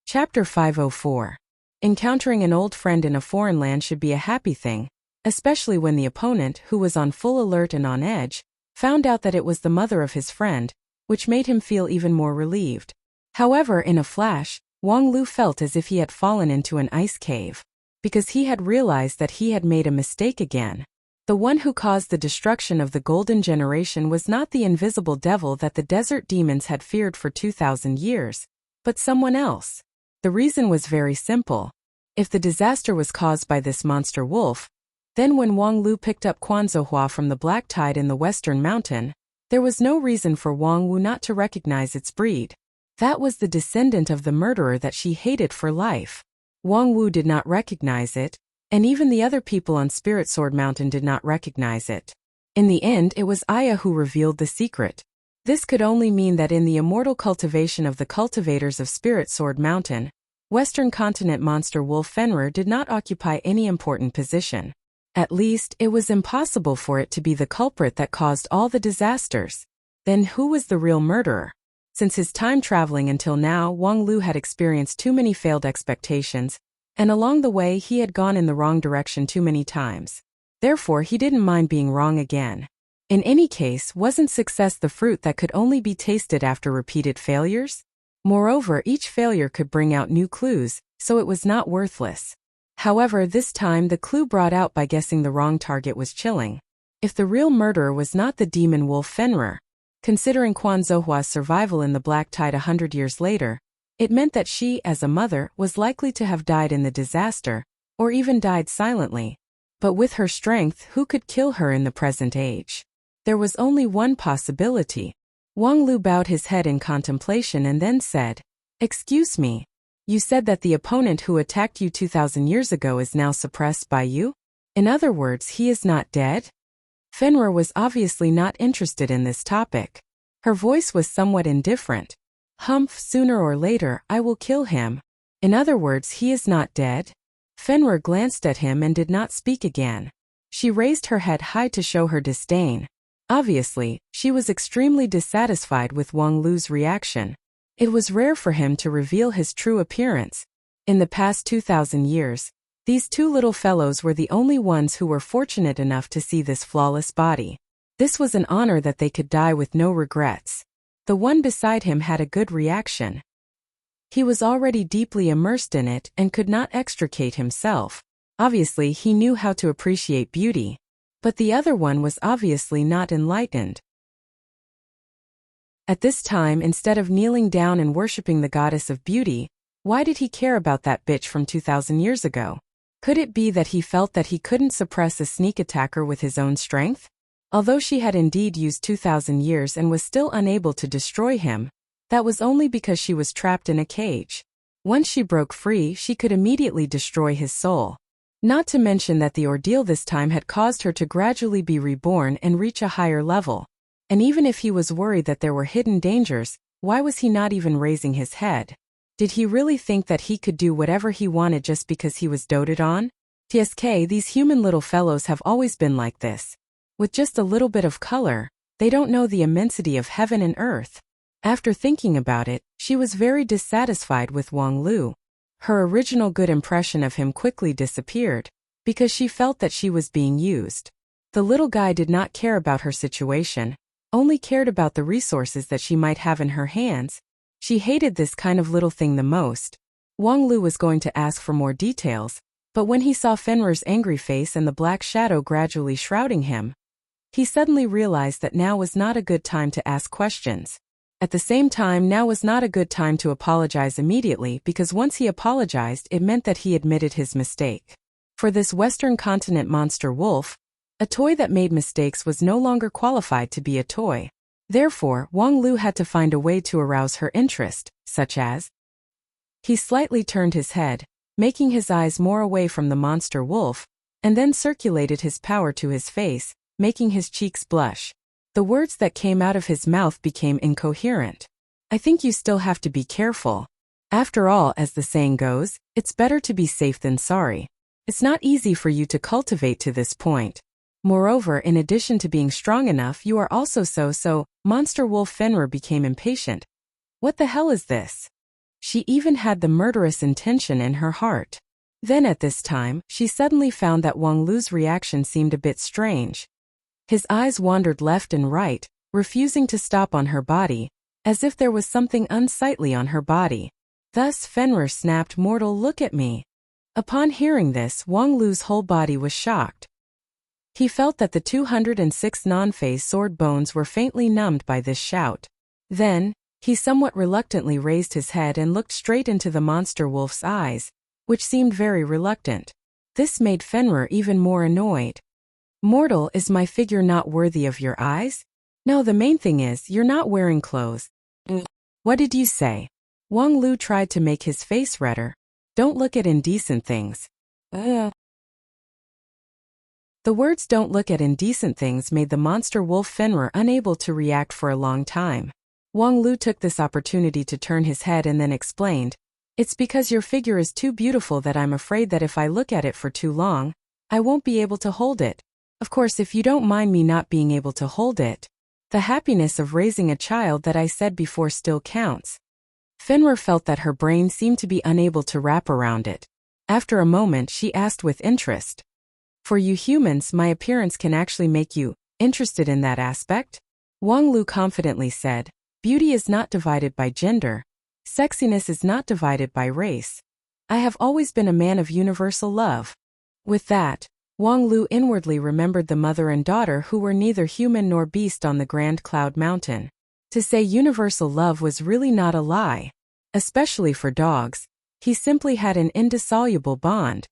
Chapter 504. Encountering an old friend in a foreign land should be a happy thing, especially when the opponent, who was on full alert and on edge, found out that it was the mother of his friend, which made him feel even more relieved. However, in a flash, Wang Lu felt as if he had fallen into an ice cave, because he had realized that he had made a mistake again. The one who caused the destruction of the Golden Generation was not the invisible devil that the desert demons had feared for 2,000 years, but someone else. The reason was very simple. If the disaster was caused by this monster wolf, then when Wang Lu picked up Quanzhou from the black tide in the Western Mountain, there was no reason for Wang Wu not to recognize its breed. That was the descendant of the murderer that she hated for life. Wang Wu did not recognize it, and even the other people on Spirit Sword Mountain did not recognize it. In the end, it was Aya who revealed the secret. This could only mean that in the immortal cultivation of the cultivators of Spirit Sword Mountain, Western Continent monster Wolf Fenrir did not occupy any important position. At least, it was impossible for it to be the culprit that caused all the disasters. Then who was the real murderer? Since his time traveling until now, Wang Lu had experienced too many failed expectations, and along the way he had gone in the wrong direction too many times. Therefore, he didn't mind being wrong again. In any case, wasn't success the fruit that could only be tasted after repeated failures? Moreover, each failure could bring out new clues, so it was not worthless. However, this time the clue brought out by guessing the wrong target was chilling. If the real murderer was not the demon wolf Fenrir, considering Quan Zouhua's survival in the Black Tide 100 years later, it meant that she, as a mother, was likely to have died in the disaster, or even died silently. But with her strength, who could kill her in the present age? There was only one possibility. Wang Lu bowed his head in contemplation and then said, "Excuse me. You said that the opponent who attacked you 2,000 years ago is now suppressed by you? In other words, he is not dead?" Fenrir was obviously not interested in this topic. Her voice was somewhat indifferent. "Humph, sooner or later, I will kill him. In other words, he is not dead?" Fenrir glanced at him and did not speak again. She raised her head high to show her disdain. Obviously, she was extremely dissatisfied with Wang Lu's reaction. It was rare for him to reveal his true appearance. In the past 2,000 years, these two little fellows were the only ones who were fortunate enough to see this flawless body. This was an honor that they could die with no regrets. The one beside him had a good reaction. He was already deeply immersed in it and could not extricate himself. Obviously, he knew how to appreciate beauty. But the other one was obviously not enlightened. At this time, instead of kneeling down and worshipping the goddess of beauty, why did he care about that bitch from 2,000 years ago? Could it be that he felt that he couldn't suppress a sneak attacker with his own strength? Although she had indeed used 2,000 years and was still unable to destroy him, that was only because she was trapped in a cage. Once she broke free, she could immediately destroy his soul. Not to mention that the ordeal this time had caused her to gradually be reborn and reach a higher level. And even if he was worried that there were hidden dangers, why was he not even raising his head? Did he really think that he could do whatever he wanted just because he was doted on? TSK, these human little fellows have always been like this. With just a little bit of color, they don't know the immensity of heaven and earth. After thinking about it, she was very dissatisfied with Wang Lu. Her original good impression of him quickly disappeared, because she felt that she was being used. The little guy did not care about her situation, only cared about the resources that she might have in her hands. She hated this kind of little thing the most. Wang Lu was going to ask for more details, but when he saw Fenrir's angry face and the black shadow gradually shrouding him, he suddenly realized that now was not a good time to ask questions. At the same time, now was not a good time to apologize immediately, because once he apologized, it meant that he admitted his mistake. For this Western continent monster wolf, a toy that made mistakes was no longer qualified to be a toy. Therefore, Wang Lu had to find a way to arouse her interest, such as... He slightly turned his head, making his eyes more away from the monster wolf, and then circulated his power to his face, making his cheeks blush. The words that came out of his mouth became incoherent. I think you still have to be careful. After all, as the saying goes, it's better to be safe than sorry. It's not easy for you to cultivate to this point. Moreover, in addition to being strong enough, you are also so. Monster Wolf Fenrir became impatient. What the hell is this? She even had the murderous intention in her heart. Then at this time, she suddenly found that Wang Lu's reaction seemed a bit strange. His eyes wandered left and right, refusing to stop on her body, as if there was something unsightly on her body. Thus Fenrir snapped, "Mortal, look at me." Upon hearing this, Wang Lu's whole body was shocked. He felt that the 206 non-phase sword bones were faintly numbed by this shout. Then, he somewhat reluctantly raised his head and looked straight into the monster wolf's eyes, which seemed very reluctant. This made Fenrir even more annoyed. "Mortal, is my figure not worthy of your eyes? No, the main thing is, you're not wearing clothes." "What did you say?" Wang Lu tried to make his face redder. "Don't look at indecent things." The words "don't look at indecent things" made the monster wolf Fenrir unable to react for a long time. Wang Lu took this opportunity to turn his head and then explained, "It's because your figure is too beautiful that I'm afraid that if I look at it for too long, I won't be able to hold it. Of course, if you don't mind me not being able to hold it, the happiness of raising a child that I said before still counts." Fenrir felt that her brain seemed to be unable to wrap around it. After a moment, she asked with interest, "For you humans, my appearance can actually make you interested in that aspect?" Wang Lu confidently said, "Beauty is not divided by gender. Sexiness is not divided by race. I have always been a man of universal love." With that, Wang Lu inwardly remembered the mother and daughter who were neither human nor beast on the Grand Cloud Mountain. To say universal love was really not a lie. Especially for dogs, he simply had an indissoluble bond.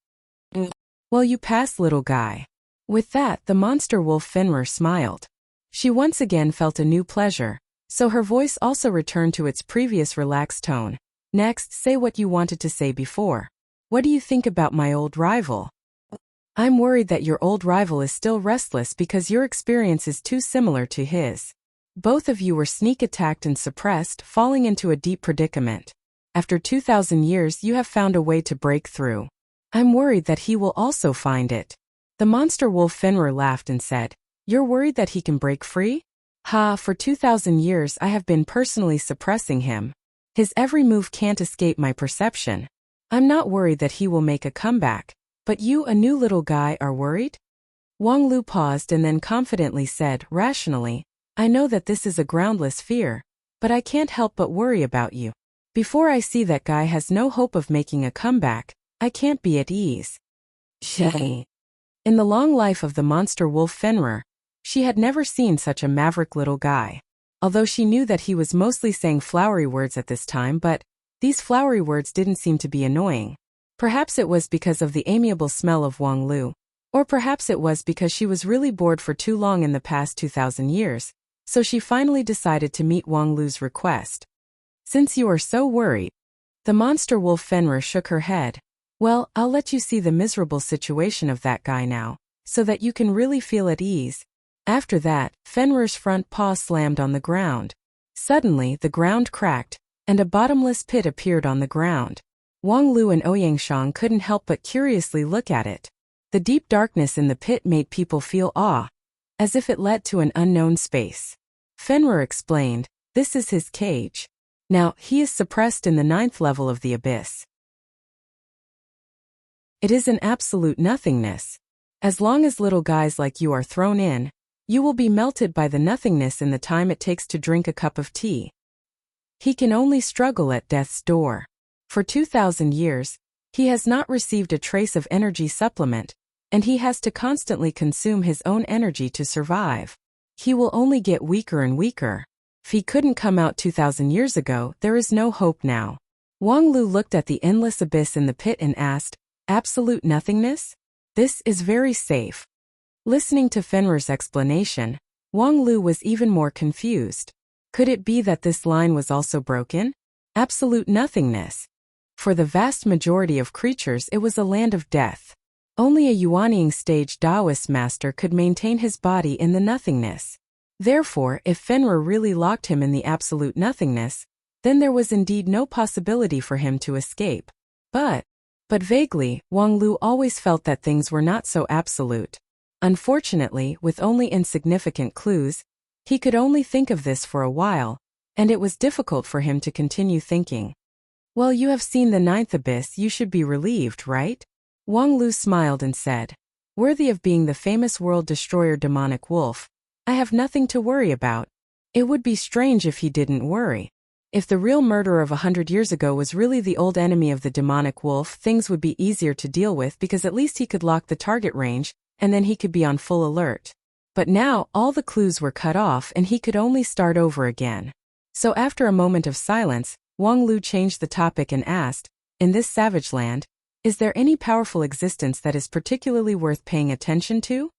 "Well, you pass, little guy." With that, the monster wolf Fenrir smiled. She once again felt a new pleasure, so her voice also returned to its previous relaxed tone. "Next, say what you wanted to say before. What do you think about my old rival?" "I'm worried that your old rival is still restless because your experience is too similar to his. Both of you were sneak attacked and suppressed, falling into a deep predicament. After 2,000 years, you have found a way to break through. I'm worried that he will also find it." The monster wolf Fenrir laughed and said, "You're worried that he can break free? Ha, for 2,000 years I have been personally suppressing him. His every move can't escape my perception. I'm not worried that he will make a comeback, but you, a new little guy, are worried? Wang Lu paused and then confidently said, rationally, I know that this is a groundless fear, but I can't help but worry about you. Before I see that guy has no hope of making a comeback, I can't be at ease. In the long life of the monster wolf Fenrir, she had never seen such a maverick little guy. Although she knew that he was mostly saying flowery words at this time, but these flowery words didn't seem to be annoying. Perhaps it was because of the amiable smell of Wang Lu, or perhaps it was because she was really bored for too long in the past 2,000 years, so she finally decided to meet Wang Lu's request. Since you are so worried, the monster wolf Fenrir shook her head. Well, I'll let you see the miserable situation of that guy now, so that you can really feel at ease. After that, Fenrir's front paw slammed on the ground. Suddenly, the ground cracked, and a bottomless pit appeared on the ground. Wang Lu and Ouyangshang couldn't help but curiously look at it. The deep darkness in the pit made people feel awe, as if it led to an unknown space. Fenrir explained, this is his cage. Now, he is suppressed in the 9th level of the abyss. It is an absolute nothingness. As long as little guys like you are thrown in, you will be melted by the nothingness in the time it takes to drink a cup of tea. He can only struggle at death's door. For 2,000 years, he has not received a trace of energy supplement, and he has to constantly consume his own energy to survive. He will only get weaker and weaker. If he couldn't come out 2,000 years ago, there is no hope now. Wang Lu looked at the endless abyss in the pit and asked, absolute nothingness? This is very safe. Listening to Fenrir's explanation, Wang Lu was even more confused. Could it be that this line was also broken? Absolute nothingness. For the vast majority of creatures, it was a land of death. Only a Yuanying stage Taoist master could maintain his body in the nothingness. Therefore, if Fenrir really locked him in the absolute nothingness, then there was indeed no possibility for him to escape. But vaguely, Wang Lu always felt that things were not so absolute. Unfortunately, with only insignificant clues, he could only think of this for a while, and it was difficult for him to continue thinking. Well, you have seen the 9th abyss, you should be relieved, right? Wang Lu smiled and said, worthy of being the famous world destroyer demonic wolf, I have nothing to worry about. It would be strange if he didn't worry. If the real murderer of 100 years ago was really the old enemy of the demonic wolf, things would be easier to deal with because at least he could lock the target range, and then he could be on full alert. But now, all the clues were cut off and he could only start over again. So after a moment of silence, Wang Lu changed the topic and asked, in this savage land, is there any powerful existence that is particularly worth paying attention to?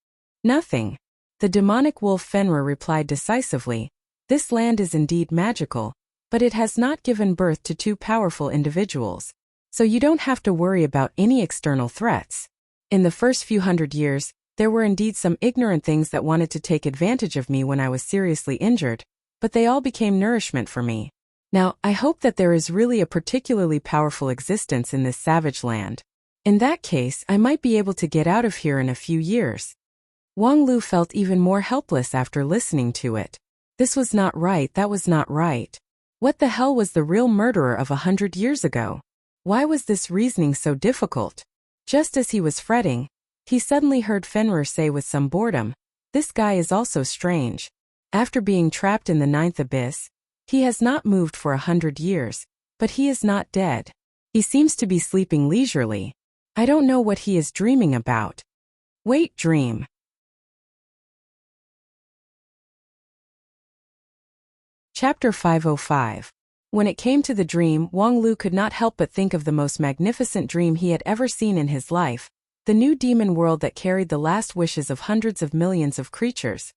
Nothing. The demonic wolf Fenrir replied decisively, this land is indeed magical, but it has not given birth to two powerful individuals. So you don't have to worry about any external threats. In the first few hundred years, there were indeed some ignorant things that wanted to take advantage of me when I was seriously injured, but they all became nourishment for me. Now, I hope that there is really a particularly powerful existence in this savage land. In that case, I might be able to get out of here in a few years. Wang Lu felt even more helpless after listening to it. This was not right, that was not right. What the hell was the real murderer of 100 years ago? Why was this reasoning so difficult? Just as he was fretting, he suddenly heard Fenrir say with some boredom, this guy is also strange. After being trapped in the 9th abyss, he has not moved for 100 years, but he is not dead. He seems to be sleeping leisurely. I don't know what he is dreaming about. Wait, dream. Chapter 505. When it came to the dream, Wang Lu could not help but think of the most magnificent dream he had ever seen in his life, the new demon world that carried the last wishes of hundreds of millions of creatures,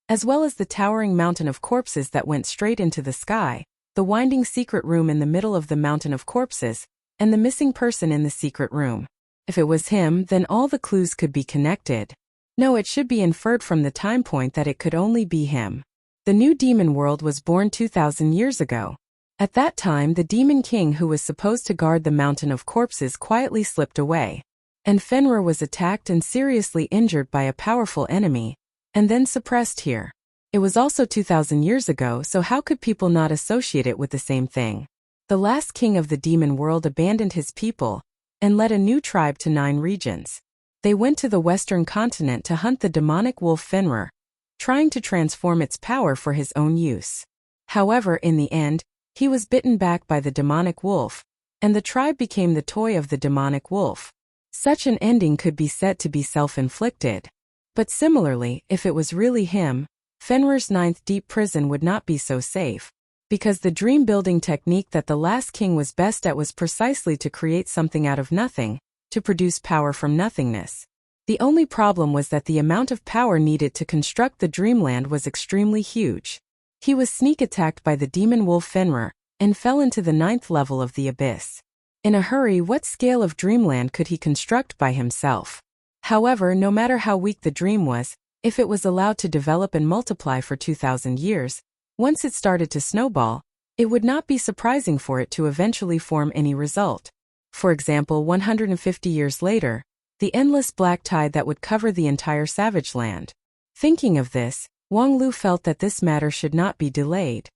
as well as the towering mountain of corpses that went straight into the sky, the winding secret room in the middle of the mountain of corpses, and the missing person in the secret room. If it was him, then all the clues could be connected. No, it should be inferred from the time point that it could only be him. The new demon world was born 2,000 years ago. At that time, the demon king who was supposed to guard the mountain of corpses quietly slipped away, and Fenrir was attacked and seriously injured by a powerful enemy, and then suppressed here. It was also 2,000 years ago, so how could people not associate it with the same thing? The last king of the demon world abandoned his people and led a new tribe to 9 regions. They went to the western continent to hunt the demonic wolf Fenrir, trying to transform its power for his own use. However, in the end, he was bitten back by the demonic wolf, and the tribe became the toy of the demonic wolf. Such an ending could be said to be self-inflicted. But similarly, if it was really him, Fenrir's 9th deep prison would not be so safe, because the dream-building technique that the last king was best at was precisely to create something out of nothing, to produce power from nothingness. The only problem was that the amount of power needed to construct the dreamland was extremely huge. He was sneak attacked by the demon wolf Fenrir, and fell into the 9th level of the abyss. In a hurry, what scale of dreamland could he construct by himself? However, no matter how weak the dream was, if it was allowed to develop and multiply for 2,000 years, once it started to snowball, it would not be surprising for it to eventually form any result. For example, 150 years later, the endless black tide that would cover the entire savage land. Thinking of this, Wang Lu felt that this matter should not be delayed.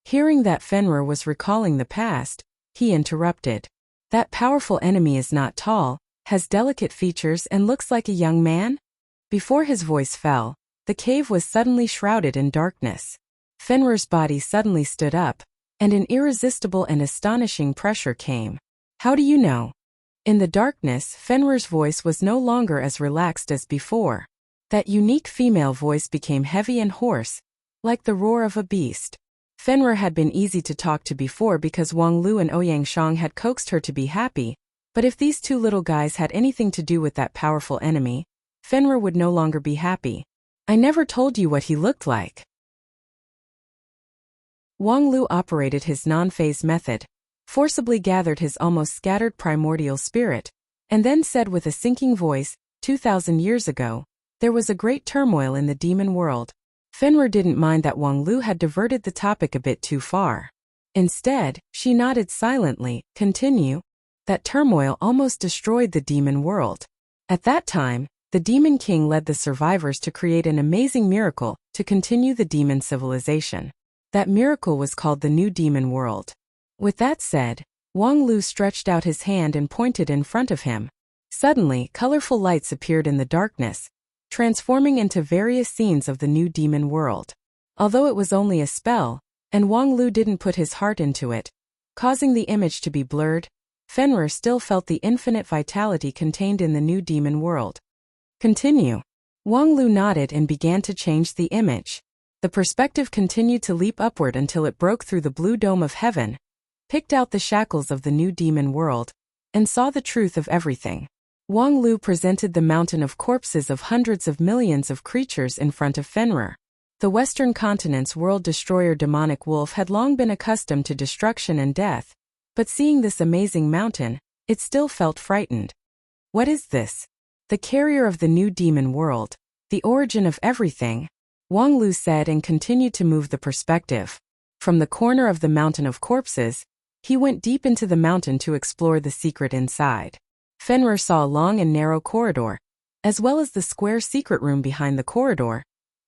Hearing that Fenrir was recalling the past, he interrupted. That powerful enemy is not tall, has delicate features and looks like a young man? Before his voice fell, the cave was suddenly shrouded in darkness. Fenrir's body suddenly stood up, and an irresistible and astonishing pressure came. How do you know? In the darkness, Fenrir's voice was no longer as relaxed as before. That unique female voice became heavy and hoarse, like the roar of a beast. Fenrir had been easy to talk to before because Wang Lu and Ouyang Shang had coaxed her to be happy, but if these 2 little guys had anything to do with that powerful enemy, Fenrir would no longer be happy. I never told you what he looked like. Wang Lu operated his non-phase method, forcibly gathered his almost scattered primordial spirit, and then said with a sinking voice, 2,000 years ago, there was a great turmoil in the demon world. Fenrir didn't mind that Wang Lu had diverted the topic a bit too far. Instead, she nodded silently. Continue. That turmoil almost destroyed the demon world. At that time, the demon king led the survivors to create an amazing miracle to continue the demon civilization. That miracle was called the New Demon World. With that said, Wang Lu stretched out his hand and pointed in front of him. Suddenly, colorful lights appeared in the darkness, transforming into various scenes of the new demon world. Although it was only a spell, and Wang Lu didn't put his heart into it, causing the image to be blurred, Fenrir still felt the infinite vitality contained in the new demon world. Continue. Wang Lu nodded and began to change the image. The perspective continued to leap upward until it broke through the blue dome of heaven, picked out the shackles of the new demon world, and saw the truth of everything. Wang Lu presented the mountain of corpses of hundreds of millions of creatures in front of Fenrir. The Western continent's world destroyer demonic wolf had long been accustomed to destruction and death, but seeing this amazing mountain, it still felt frightened. What is this? The carrier of the new demon world, the origin of everything, Wang Lu said and continued to move the perspective. From the corner of the mountain of corpses, he went deep into the mountain to explore the secret inside. Fenrir saw a long and narrow corridor, as well as the square secret room behind the corridor,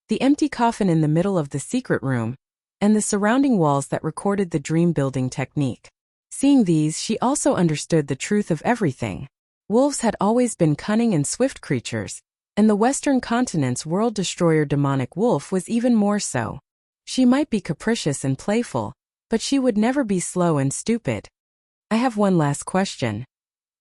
the empty coffin in the middle of the secret room, and the surrounding walls that recorded the dream-building technique. Seeing these, she also understood the truth of everything. Wolves had always been cunning and swift creatures, and the Western continent's world destroyer demonic wolf was even more so. She might be capricious and playful, but she would never be slow and stupid. I have one last question.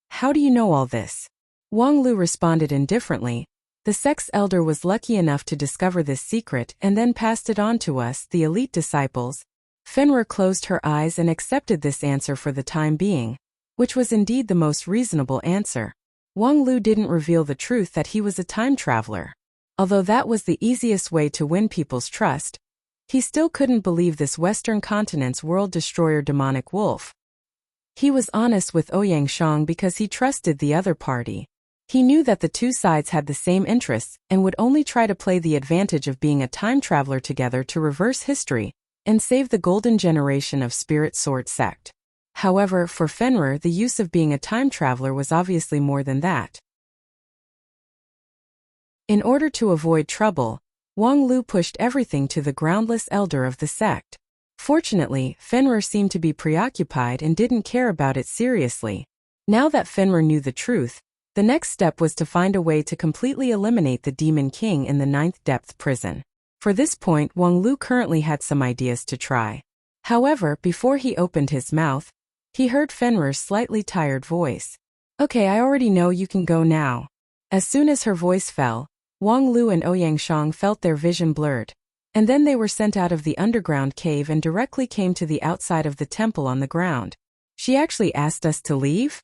How do you know all this? Wang Lu responded indifferently. The sex elder was lucky enough to discover this secret and then passed it on to us, the elite disciples. Fenrir closed her eyes and accepted this answer for the time being, which was indeed the most reasonable answer. Wang Lu didn't reveal the truth that he was a time traveler. Although that was the easiest way to win people's trust, he still couldn't believe this Western continent's world destroyer demonic wolf. He was honest with Ouyang Shang because he trusted the other party. He knew that the two sides had the same interests and would only try to play the advantage of being a time traveler together to reverse history and save the golden generation of Spirit Sword sect. However, for Fenrir, the use of being a time traveler was obviously more than that. In order to avoid trouble, Wang Lu pushed everything to the groundless elder of the sect. Fortunately, Fenrir seemed to be preoccupied and didn't care about it seriously. Now that Fenrir knew the truth, the next step was to find a way to completely eliminate the Demon King in the ninth depth prison. For this point, Wang Lu currently had some ideas to try. However, before he opened his mouth, he heard Fenrir's slightly tired voice. "Okay, I already know you can go now." As soon as her voice fell, Wang Lu and Ouyang Shang felt their vision blurred. And then they were sent out of the underground cave and directly came to the outside of the temple on the ground. "She actually asked us to leave?"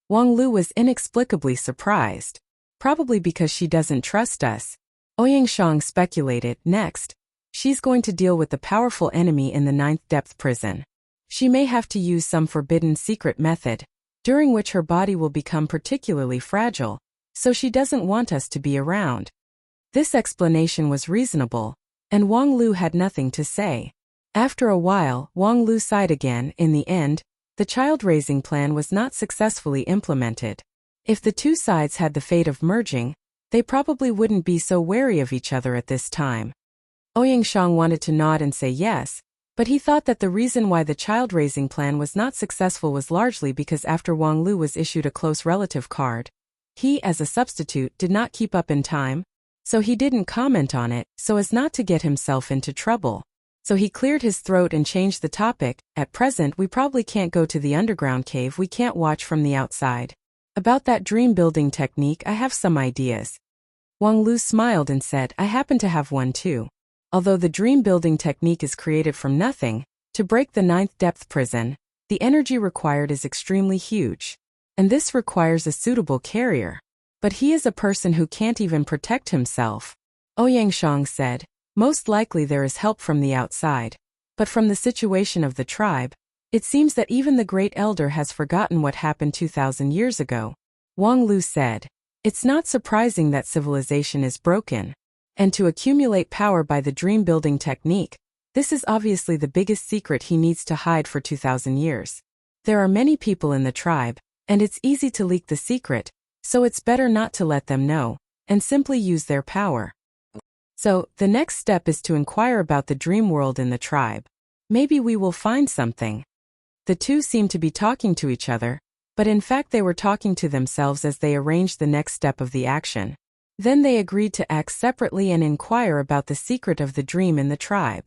Wang Lu was inexplicably surprised. "Probably because she doesn't trust us," Ouyang Shang speculated. "Next, she's going to deal with the powerful enemy in the ninth depth prison. She may have to use some forbidden secret method, during which her body will become particularly fragile, so she doesn't want us to be around." This explanation was reasonable, and Wang Lu had nothing to say. After a while, Wang Lu sighed again. In the end, the child-raising plan was not successfully implemented. If the two sides had the fate of merging, they probably wouldn't be so wary of each other at this time. Ouyang Shang wanted to nod and say yes, but he thought that the reason why the child-raising plan was not successful was largely because after Wang Lu was issued a close relative card, he, as a substitute, did not keep up in time, so he didn't comment on it, so as not to get himself into trouble. So he cleared his throat and changed the topic. "At present, we probably can't go to the underground cave. We can't watch from the outside. About that dream building technique, I have some ideas." Wang Lu smiled and said, "I happen to have one too. Although the dream building technique is created from nothing, to break the ninth depth prison, the energy required is extremely huge. And this requires a suitable carrier. But he is a person who can't even protect himself." Ouyang Shang said, "Most likely there is help from the outside. But from the situation of the tribe, it seems that even the Great Elder has forgotten what happened 2,000 years ago." Wang Lu said, "It's not surprising that civilization is broken. And to accumulate power by the dream-building technique, this is obviously the biggest secret he needs to hide for 2,000 years. There are many people in the tribe, and it's easy to leak the secret, so it's better not to let them know, and simply use their power. So, the next step is to inquire about the dream world in the tribe. Maybe we will find something." The two seemed to be talking to each other, but in fact they were talking to themselves as they arranged the next step of the action. Then they agreed to act separately and inquire about the secret of the dream in the tribe.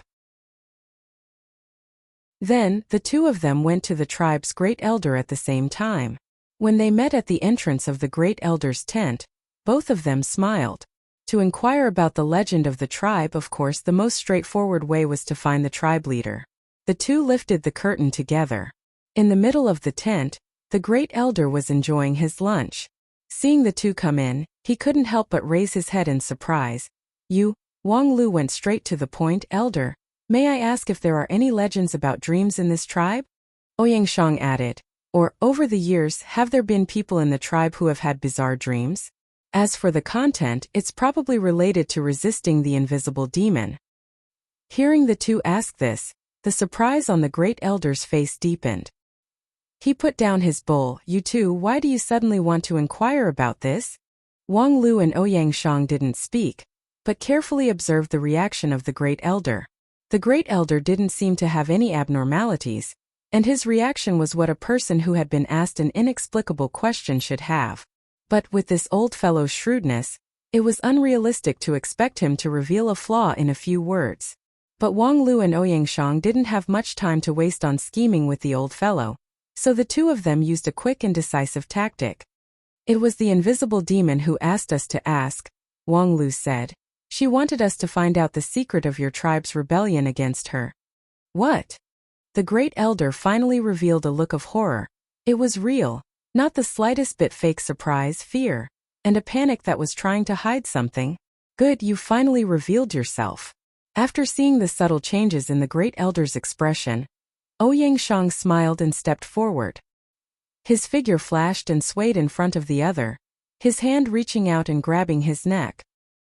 Then, the two of them went to the tribe's great elder at the same time. When they met at the entrance of the great elder's tent, both of them smiled. To inquire about the legend of the tribe, of course, the most straightforward way was to find the tribe leader. The two lifted the curtain together. In the middle of the tent, the great elder was enjoying his lunch. Seeing the two come in, he couldn't help but raise his head in surprise. "You?" Wang Lu went straight to the point. "Elder, may I ask if there are any legends about dreams in this tribe?" Ouyang Shang added, "Or, over the years, have there been people in the tribe who have had bizarre dreams? As for the content, it's probably related to resisting the invisible demon." Hearing the two ask this, the surprise on the great elder's face deepened. He put down his bowl. "You two, why do you suddenly want to inquire about this?" Wang Lu and Ouyang Shang didn't speak, but carefully observed the reaction of the great elder. The great elder didn't seem to have any abnormalities, and his reaction was what a person who had been asked an inexplicable question should have. But with this old fellow's shrewdness, it was unrealistic to expect him to reveal a flaw in a few words. But Wang Lu and Ouyang Shang didn't have much time to waste on scheming with the old fellow, so the two of them used a quick and decisive tactic. "It was the invisible demon who asked us to ask," Wang Lu said. "She wanted us to find out the secret of your tribe's rebellion against her." "What?" The great elder finally revealed a look of horror. It was real. Not the slightest bit fake surprise, fear, and a panic that was trying to hide something. "Good, you finally revealed yourself." After seeing the subtle changes in the great elder's expression, Ouyang Shang smiled and stepped forward. His figure flashed and swayed in front of the other, his hand reaching out and grabbing his neck.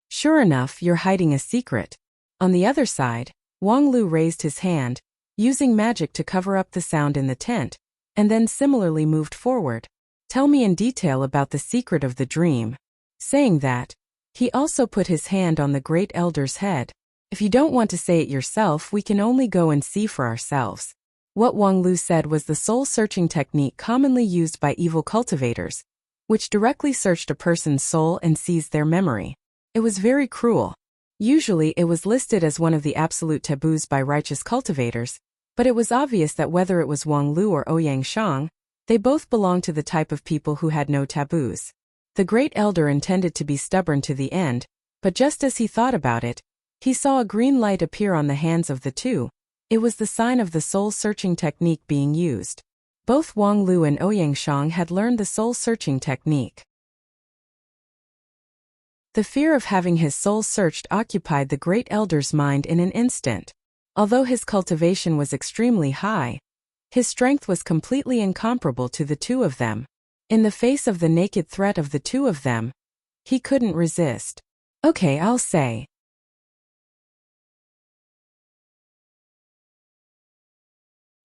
"Sure enough, you're hiding a secret." On the other side, Wang Lu raised his hand, using magic to cover up the sound in the tent, and then similarly moved forward. "Tell me in detail about the secret of the dream." Saying that, he also put his hand on the great elder's head. If you don't want to say it yourself, we can only go and see for ourselves. What Wang Lu said was the soul-searching technique commonly used by evil cultivators, which directly searched a person's soul and seized their memory. It was very cruel. Usually it was listed as one of the absolute taboos by righteous cultivators, but it was obvious that whether it was Wang Lu or Ouyang Shang, they both belonged to the type of people who had no taboos. The great elder intended to be stubborn to the end, but just as he thought about it, he saw a green light appear on the hands of the two. It was the sign of the soul-searching technique being used. Both Wang Lu and Ouyang Shang had learned the soul-searching technique. The fear of having his soul searched occupied the great elder's mind in an instant. Although his cultivation was extremely high, his strength was completely incomparable to the two of them. In the face of the naked threat of the two of them, he couldn't resist. Okay, I'll say.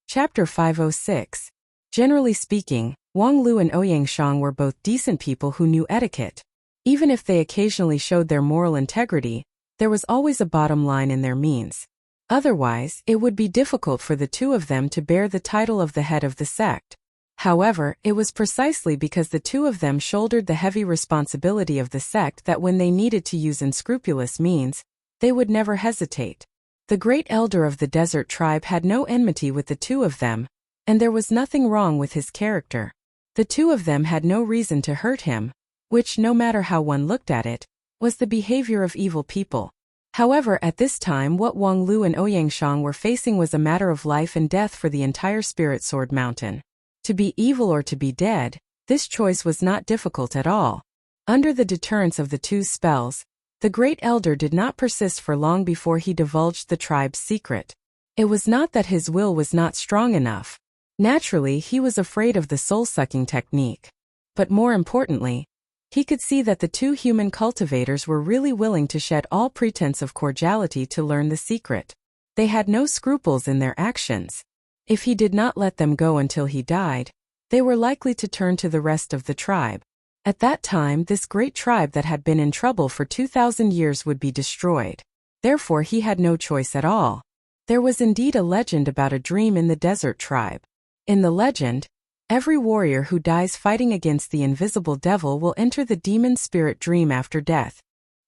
Chapter 506. Generally speaking, Wang Lu and Ouyang Shang were both decent people who knew etiquette. Even if they occasionally showed their moral integrity, there was always a bottom line in their means. Otherwise, it would be difficult for the two of them to bear the title of the head of the sect. However, it was precisely because the two of them shouldered the heavy responsibility of the sect that when they needed to use unscrupulous means, they would never hesitate. The great elder of the desert tribe had no enmity with the two of them, and there was nothing wrong with his character. The two of them had no reason to hurt him, which, no matter how one looked at it, was the behavior of evil people. However, at this time what Wang Lu and Ouyang Shang were facing was a matter of life and death for the entire Spirit Sword Mountain. To be evil or to be dead, this choice was not difficult at all. Under the deterrence of the two spells, the great elder did not persist for long before he divulged the tribe's secret. It was not that his will was not strong enough. Naturally, he was afraid of the soul-sucking technique. But more importantly, he could see that the two human cultivators were really willing to shed all pretense of cordiality to learn the secret. They had no scruples in their actions. If he did not let them go until he died, they were likely to turn to the rest of the tribe. At that time, this great tribe that had been in trouble for 2,000 years would be destroyed. Therefore, he had no choice at all. There was indeed a legend about a dream in the desert tribe. In the legend, every warrior who dies fighting against the invisible devil will enter the demon spirit dream after death.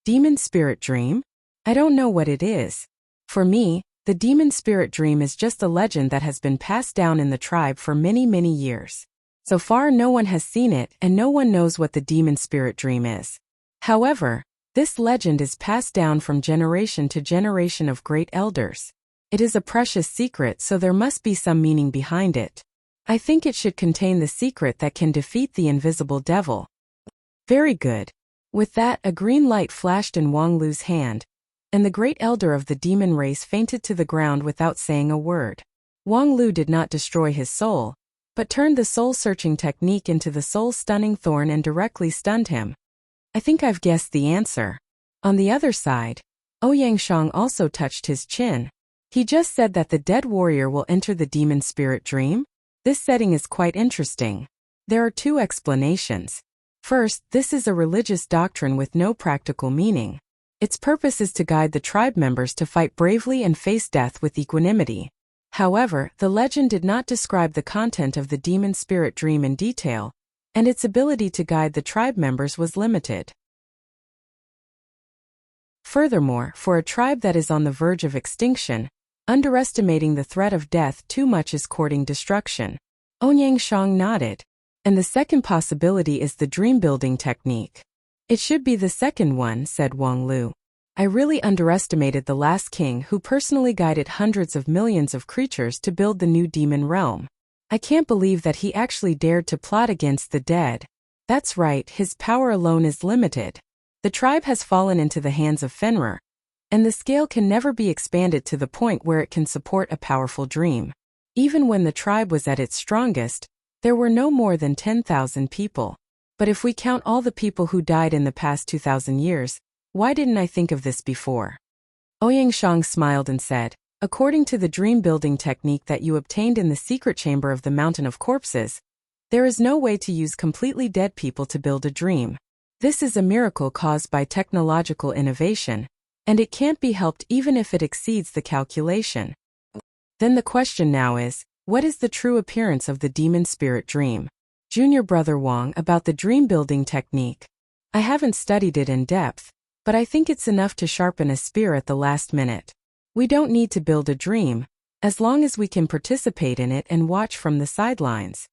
Demon spirit dream? I don't know what it is. For me, the demon spirit dream is just a legend that has been passed down in the tribe for many, many years. So far no one has seen it and no one knows what the demon spirit dream is. However, this legend is passed down from generation to generation of great elders. It is a precious secret, so there must be some meaning behind it. I think it should contain the secret that can defeat the invisible devil. Very good. With that, a green light flashed in Wang Lu's hand, and the great elder of the demon race fainted to the ground without saying a word. Wang Lu did not destroy his soul, but turned the soul-searching technique into the soul-stunning thorn and directly stunned him. I think I've guessed the answer. On the other side, Ouyang Shang also touched his chin. He just said that the dead warrior will enter the demon spirit dream? This setting is quite interesting. There are two explanations. First, this is a religious doctrine with no practical meaning. Its purpose is to guide the tribe members to fight bravely and face death with equanimity. However, the legend did not describe the content of the demon spirit dream in detail, and its ability to guide the tribe members was limited. Furthermore, for a tribe that is on the verge of extinction, underestimating the threat of death too much is courting destruction. Ouyang Shang nodded. And the second possibility is the dream-building technique. It should be the second one, said Wang Lu. I really underestimated the last king who personally guided hundreds of millions of creatures to build the new demon realm. I can't believe that he actually dared to plot against the dead. That's right, his power alone is limited. The tribe has fallen into the hands of Fenrir, and the scale can never be expanded to the point where it can support a powerful dream. Even when the tribe was at its strongest, there were no more than 10,000 people. But if we count all the people who died in the past 2,000 years, why didn't I think of this before? Ouyang Shang smiled and said, according to the dream-building technique that you obtained in the secret chamber of the Mountain of Corpses, there is no way to use completely dead people to build a dream. This is a miracle caused by technological innovation, and it can't be helped even if it exceeds the calculation. Then the question now is, what is the true appearance of the demon spirit dream? Junior Brother Wang about the dream building technique. I haven't studied it in depth, but I think it's enough to sharpen a spear at the last minute. We don't need to build a dream, as long as we can participate in it and watch from the sidelines.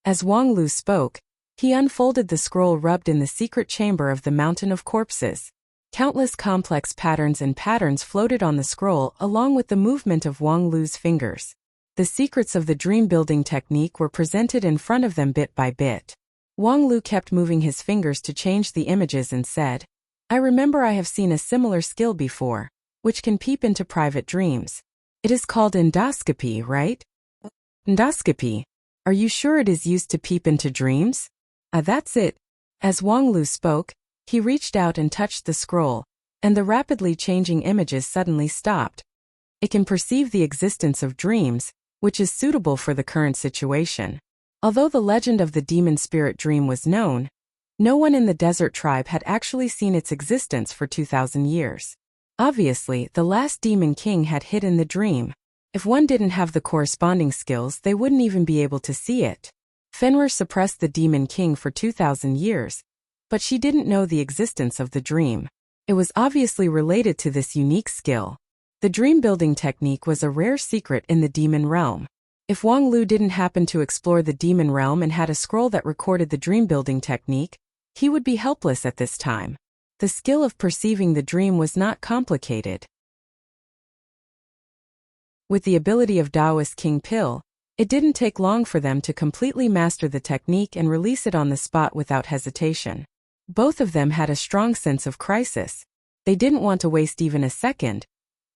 As Wang Lu spoke, he unfolded the scroll rubbed in the secret chamber of the Mountain of Corpses. Countless complex patterns and patterns floated on the scroll along with the movement of Wang Lu's fingers. The secrets of the dream-building technique were presented in front of them bit by bit. Wang Lu kept moving his fingers to change the images and said, I remember I have seen a similar skill before, which can peep into private dreams. It is called endoscopy, right? Endoscopy. Are you sure it is used to peep into dreams? That's it. As Wang Lu spoke, he reached out and touched the scroll, and the rapidly changing images suddenly stopped. It can perceive the existence of dreams, which is suitable for the current situation. Although the legend of the demon spirit dream was known, no one in the desert tribe had actually seen its existence for 2,000 years. Obviously, the last demon king had hidden the dream. If one didn't have the corresponding skills, they wouldn't even be able to see it. Fenrir suppressed the demon king for 2,000 years, but she didn't know the existence of the dream. It was obviously related to this unique skill. The dream-building technique was a rare secret in the demon realm. If Wang Lu didn't happen to explore the demon realm and had a scroll that recorded the dream-building technique, he would be helpless at this time. The skill of perceiving the dream was not complicated. With the ability of Taoist King Pil, it didn't take long for them to completely master the technique and release it on the spot without hesitation. Both of them had a strong sense of crisis. They didn't want to waste even a second,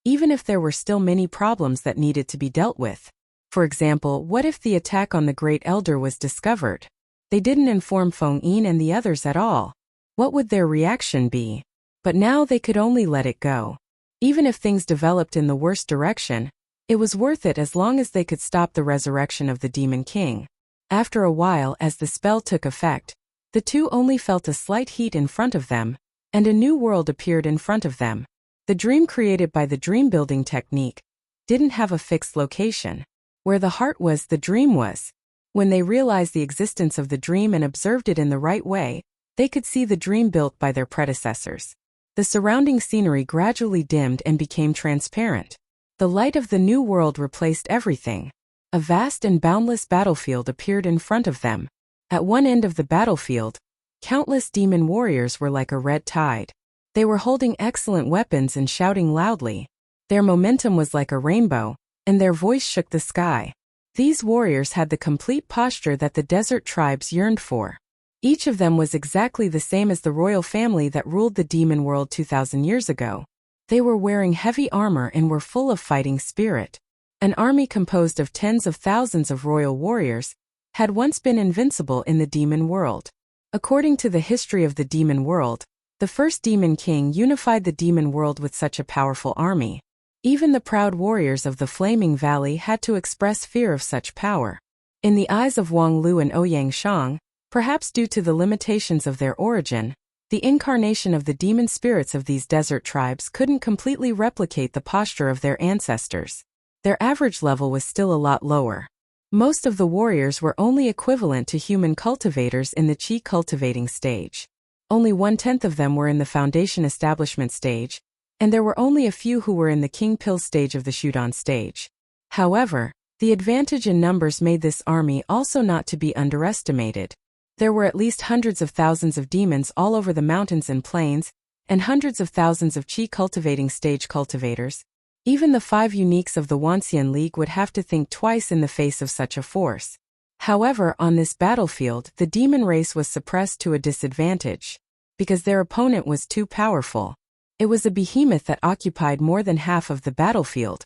even if there were still many problems that needed to be dealt with. For example, what if the attack on the Great Elder was discovered? They didn't inform Feng Yin and the others at all. What would their reaction be? But now they could only let it go. Even if things developed in the worst direction, it was worth it as long as they could stop the resurrection of the Demon King. After a while, as the spell took effect, the two only felt a slight heat in front of them, and a new world appeared in front of them. The dream created by the dream-building technique didn't have a fixed location. Where the heart was, the dream was. When they realized the existence of the dream and observed it in the right way, they could see the dream built by their predecessors. The surrounding scenery gradually dimmed and became transparent. The light of the new world replaced everything. A vast and boundless battlefield appeared in front of them. At one end of the battlefield, countless demon warriors were like a red tide. They were holding excellent weapons and shouting loudly. Their momentum was like a rainbow, and their voice shook the sky. These warriors had the complete posture that the desert tribes yearned for. Each of them was exactly the same as the royal family that ruled the demon world 2,000 years ago. They were wearing heavy armor and were full of fighting spirit. An army composed of tens of thousands of royal warriors had once been invincible in the demon world. According to the history of the demon world, the first demon king unified the demon world with such a powerful army. Even the proud warriors of the Flaming Valley had to express fear of such power. In the eyes of Wang Lu and Ouyang Shang, perhaps due to the limitations of their origin, the incarnation of the demon spirits of these desert tribes couldn't completely replicate the posture of their ancestors. Their average level was still a lot lower. Most of the warriors were only equivalent to human cultivators in the qi cultivating stage. Only 1/10 of them were in the foundation establishment stage, and there were only a few who were in the King Pil stage of the Shudan stage. However, the advantage in numbers made this army also not to be underestimated. There were at least hundreds of thousands of demons all over the mountains and plains, and hundreds of thousands of qi cultivating stage cultivators. Even the 5 uniques of the Wanxian League would have to think twice in the face of such a force. However, on this battlefield, the demon race was suppressed to a disadvantage, because their opponent was too powerful. It was a behemoth that occupied more than half of the battlefield,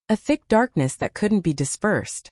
a thick darkness that couldn't be dispersed.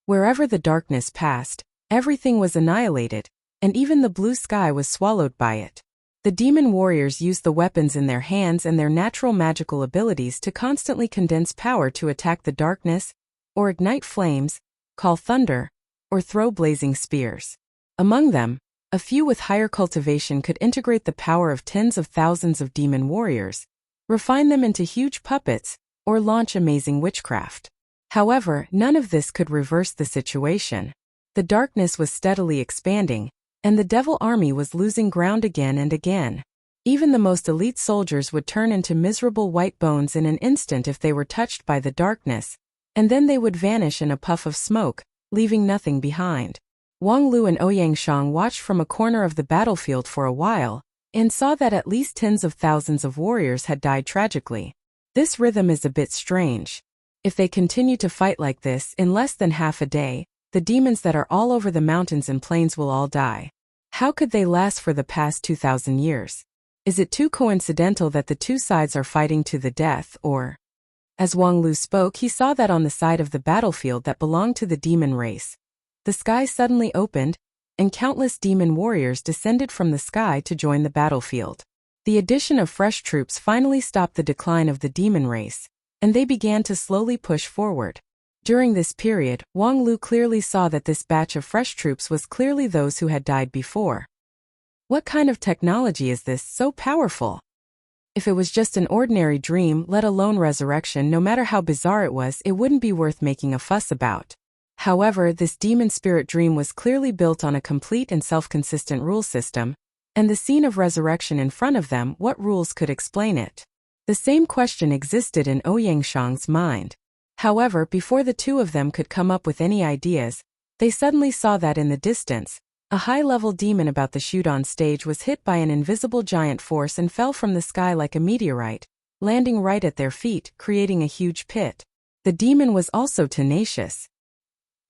Wherever the darkness passed, everything was annihilated, and even the blue sky was swallowed by it. The demon warriors used the weapons in their hands and their natural magical abilities to constantly condense power to attack the darkness, or ignite flames, call thunder, or throw blazing spears. Among them, A few with higher cultivation could integrate the power of tens of thousands of demon warriors, refine them into huge puppets, or launch amazing witchcraft. However, none of this could reverse the situation. The darkness was steadily expanding, and the devil army was losing ground again and again. Even the most elite soldiers would turn into miserable white bones in an instant if they were touched by the darkness, and then they would vanish in a puff of smoke, leaving nothing behind. Wang Lu and Ouyang Shang watched from a corner of the battlefield for a while, and saw that at least tens of thousands of warriors had died tragically. This rhythm is a bit strange. If they continue to fight like this in less than half a day, the demons that are all over the mountains and plains will all die. How could they last for the past 2,000 years? Is it too coincidental that the two sides are fighting to the death, or? As Wang Lu spoke, he saw that on the side of the battlefield that belonged to the demon race, the sky suddenly opened, and countless demon warriors descended from the sky to join the battlefield. The addition of fresh troops finally stopped the decline of the demon race, and they began to slowly push forward. During this period, Wang Lu clearly saw that this batch of fresh troops was clearly those who had died before. What kind of technology is this so powerful? If it was just an ordinary dream, let alone resurrection, no matter how bizarre it was, it wouldn't be worth making a fuss about. However, this demon spirit dream was clearly built on a complete and self-consistent rule system, and the scene of resurrection in front of them, what rules could explain it? The same question existed in Ouyang Shang's mind. However, before the two of them could come up with any ideas, they suddenly saw that in the distance, a high-level demon about to shoot on stage was hit by an invisible giant force and fell from the sky like a meteorite, landing right at their feet, creating a huge pit. The demon was also tenacious.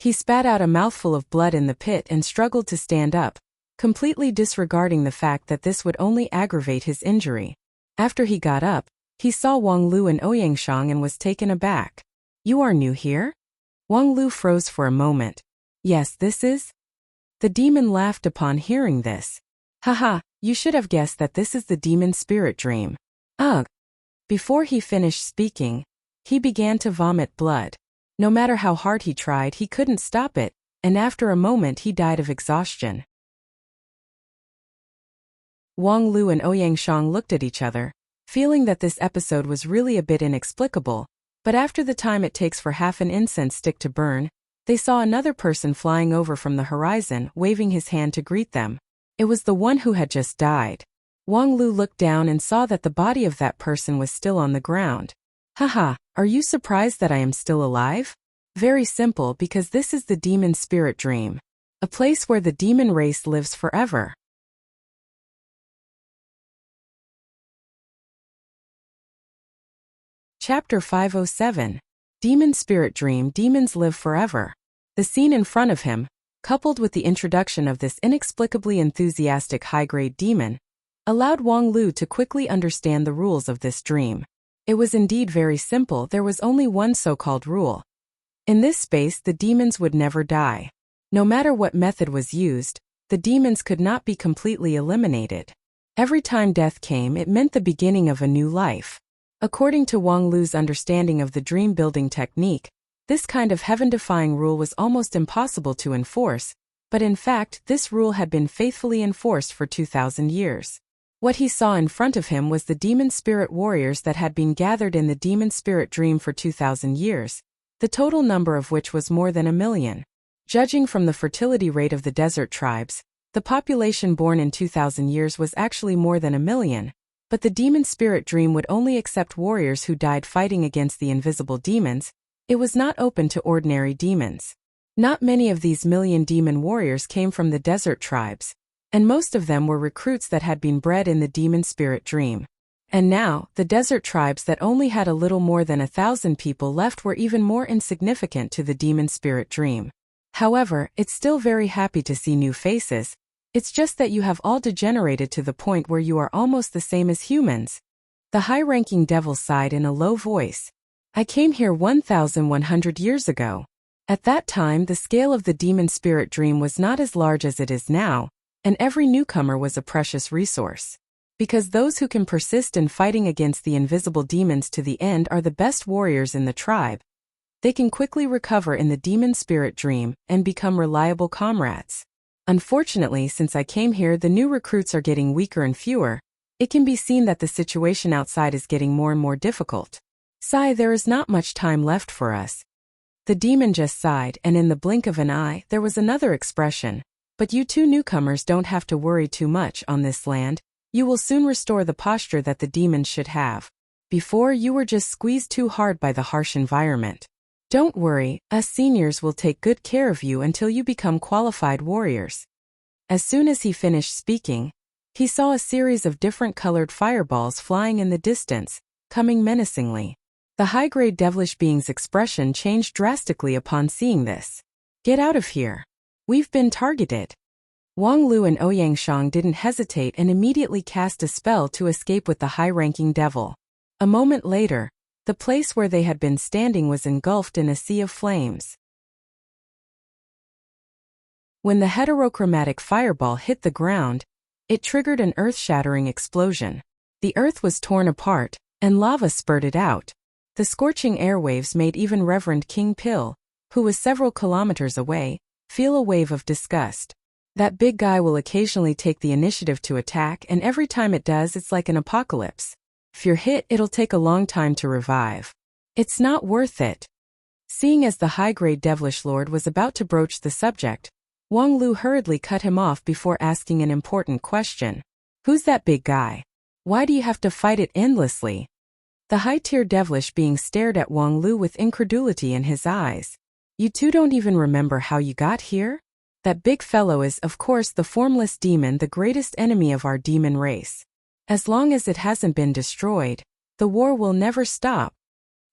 He spat out a mouthful of blood in the pit and struggled to stand up, completely disregarding the fact that this would only aggravate his injury. After he got up, he saw Wang Lu and Ouyang Shang and was taken aback. "You are new here?" Wang Lu froze for a moment. "Yes, this is?" The demon laughed upon hearing this. "Haha, you should have guessed that this is the demon spirit dream." Ugh! Before he finished speaking, he began to vomit blood. No matter how hard he tried, he couldn't stop it, and after a moment he died of exhaustion. Wang Lu and Ouyang Shang looked at each other, feeling that this episode was really a bit inexplicable, but after the time it takes for half an incense stick to burn, they saw another person flying over from the horizon, waving his hand to greet them. It was the one who had just died. Wang Lu looked down and saw that the body of that person was still on the ground. "Haha, are you surprised that I am still alive? Very simple, because this is the demon spirit dream, a place where the demon race lives forever." Chapter 507. Demon Spirit Dream. Demons live forever. The scene in front of him, coupled with the introduction of this inexplicably enthusiastic high-grade demon, allowed Wang Lu to quickly understand the rules of this dream. It was indeed very simple. There was only one so-called rule. In this space, the demons would never die. No matter what method was used, the demons could not be completely eliminated. Every time death came, it meant the beginning of a new life. According to Wang Lu's understanding of the dream-building technique, this kind of heaven-defying rule was almost impossible to enforce, but in fact, this rule had been faithfully enforced for 2,000 years. What he saw in front of him was the demon spirit warriors that had been gathered in the demon spirit dream for 2,000 years, the total number of which was more than 1 million. Judging from the fertility rate of the desert tribes, the population born in 2,000 years was actually more than 1 million. But the demon spirit dream would only accept warriors who died fighting against the invisible demons. It was not open to ordinary demons. Not many of these million demon warriors came from the desert tribes, and most of them were recruits that had been bred in the demon spirit dream. And now, the desert tribes that only had a little more than 1,000 people left were even more insignificant to the demon spirit dream. However, it's still very happy to see new faces. It's just that you have all degenerated to the point where you are almost the same as humans. The high-ranking devil sighed in a low voice. "I came here 1,100 years ago. At that time, the scale of the demon spirit dream was not as large as it is now, and every newcomer was a precious resource. Because those who can persist in fighting against the invisible demons to the end are the best warriors in the tribe. They can quickly recover in the demon spirit dream and become reliable comrades. Unfortunately, since I came here, the new recruits are getting weaker and fewer. It can be seen that the situation outside is getting more and more difficult. Sigh, there is not much time left for us. The demon just sighed, and in the blink of an eye, there was another expression. But you two newcomers don't have to worry too much on this land. You will soon restore the posture that the demons should have. Before, you were just squeezed too hard by the harsh environment. Don't worry, us seniors will take good care of you until you become qualified warriors. As soon as he finished speaking, he saw a series of different colored fireballs flying in the distance, coming menacingly. The high-grade devilish being's expression changed drastically upon seeing this. Get out of here. We've been targeted. Wang Lu and Ouyang Shang didn't hesitate and immediately cast a spell to escape with the high-ranking devil. A moment later, the place where they had been standing was engulfed in a sea of flames. When the heterochromatic fireball hit the ground, it triggered an earth-shattering explosion. The earth was torn apart, and lava spurted out. The scorching airwaves made even Reverend King Pill, who was several kilometers away, feel a wave of disgust. That big guy will occasionally take the initiative to attack, and every time it does, it's like an apocalypse. If you're hit, it'll take a long time to revive. It's not worth it. Seeing as the high-grade devilish lord was about to broach the subject, Wang Lu hurriedly cut him off before asking an important question. Who's that big guy? Why do you have to fight it endlessly? The high-tier devilish being stared at Wang Lu with incredulity in his eyes. You two don't even remember how you got here? That big fellow is, of course, the formless demon, the greatest enemy of our demon race. As long as it hasn't been destroyed, the war will never stop.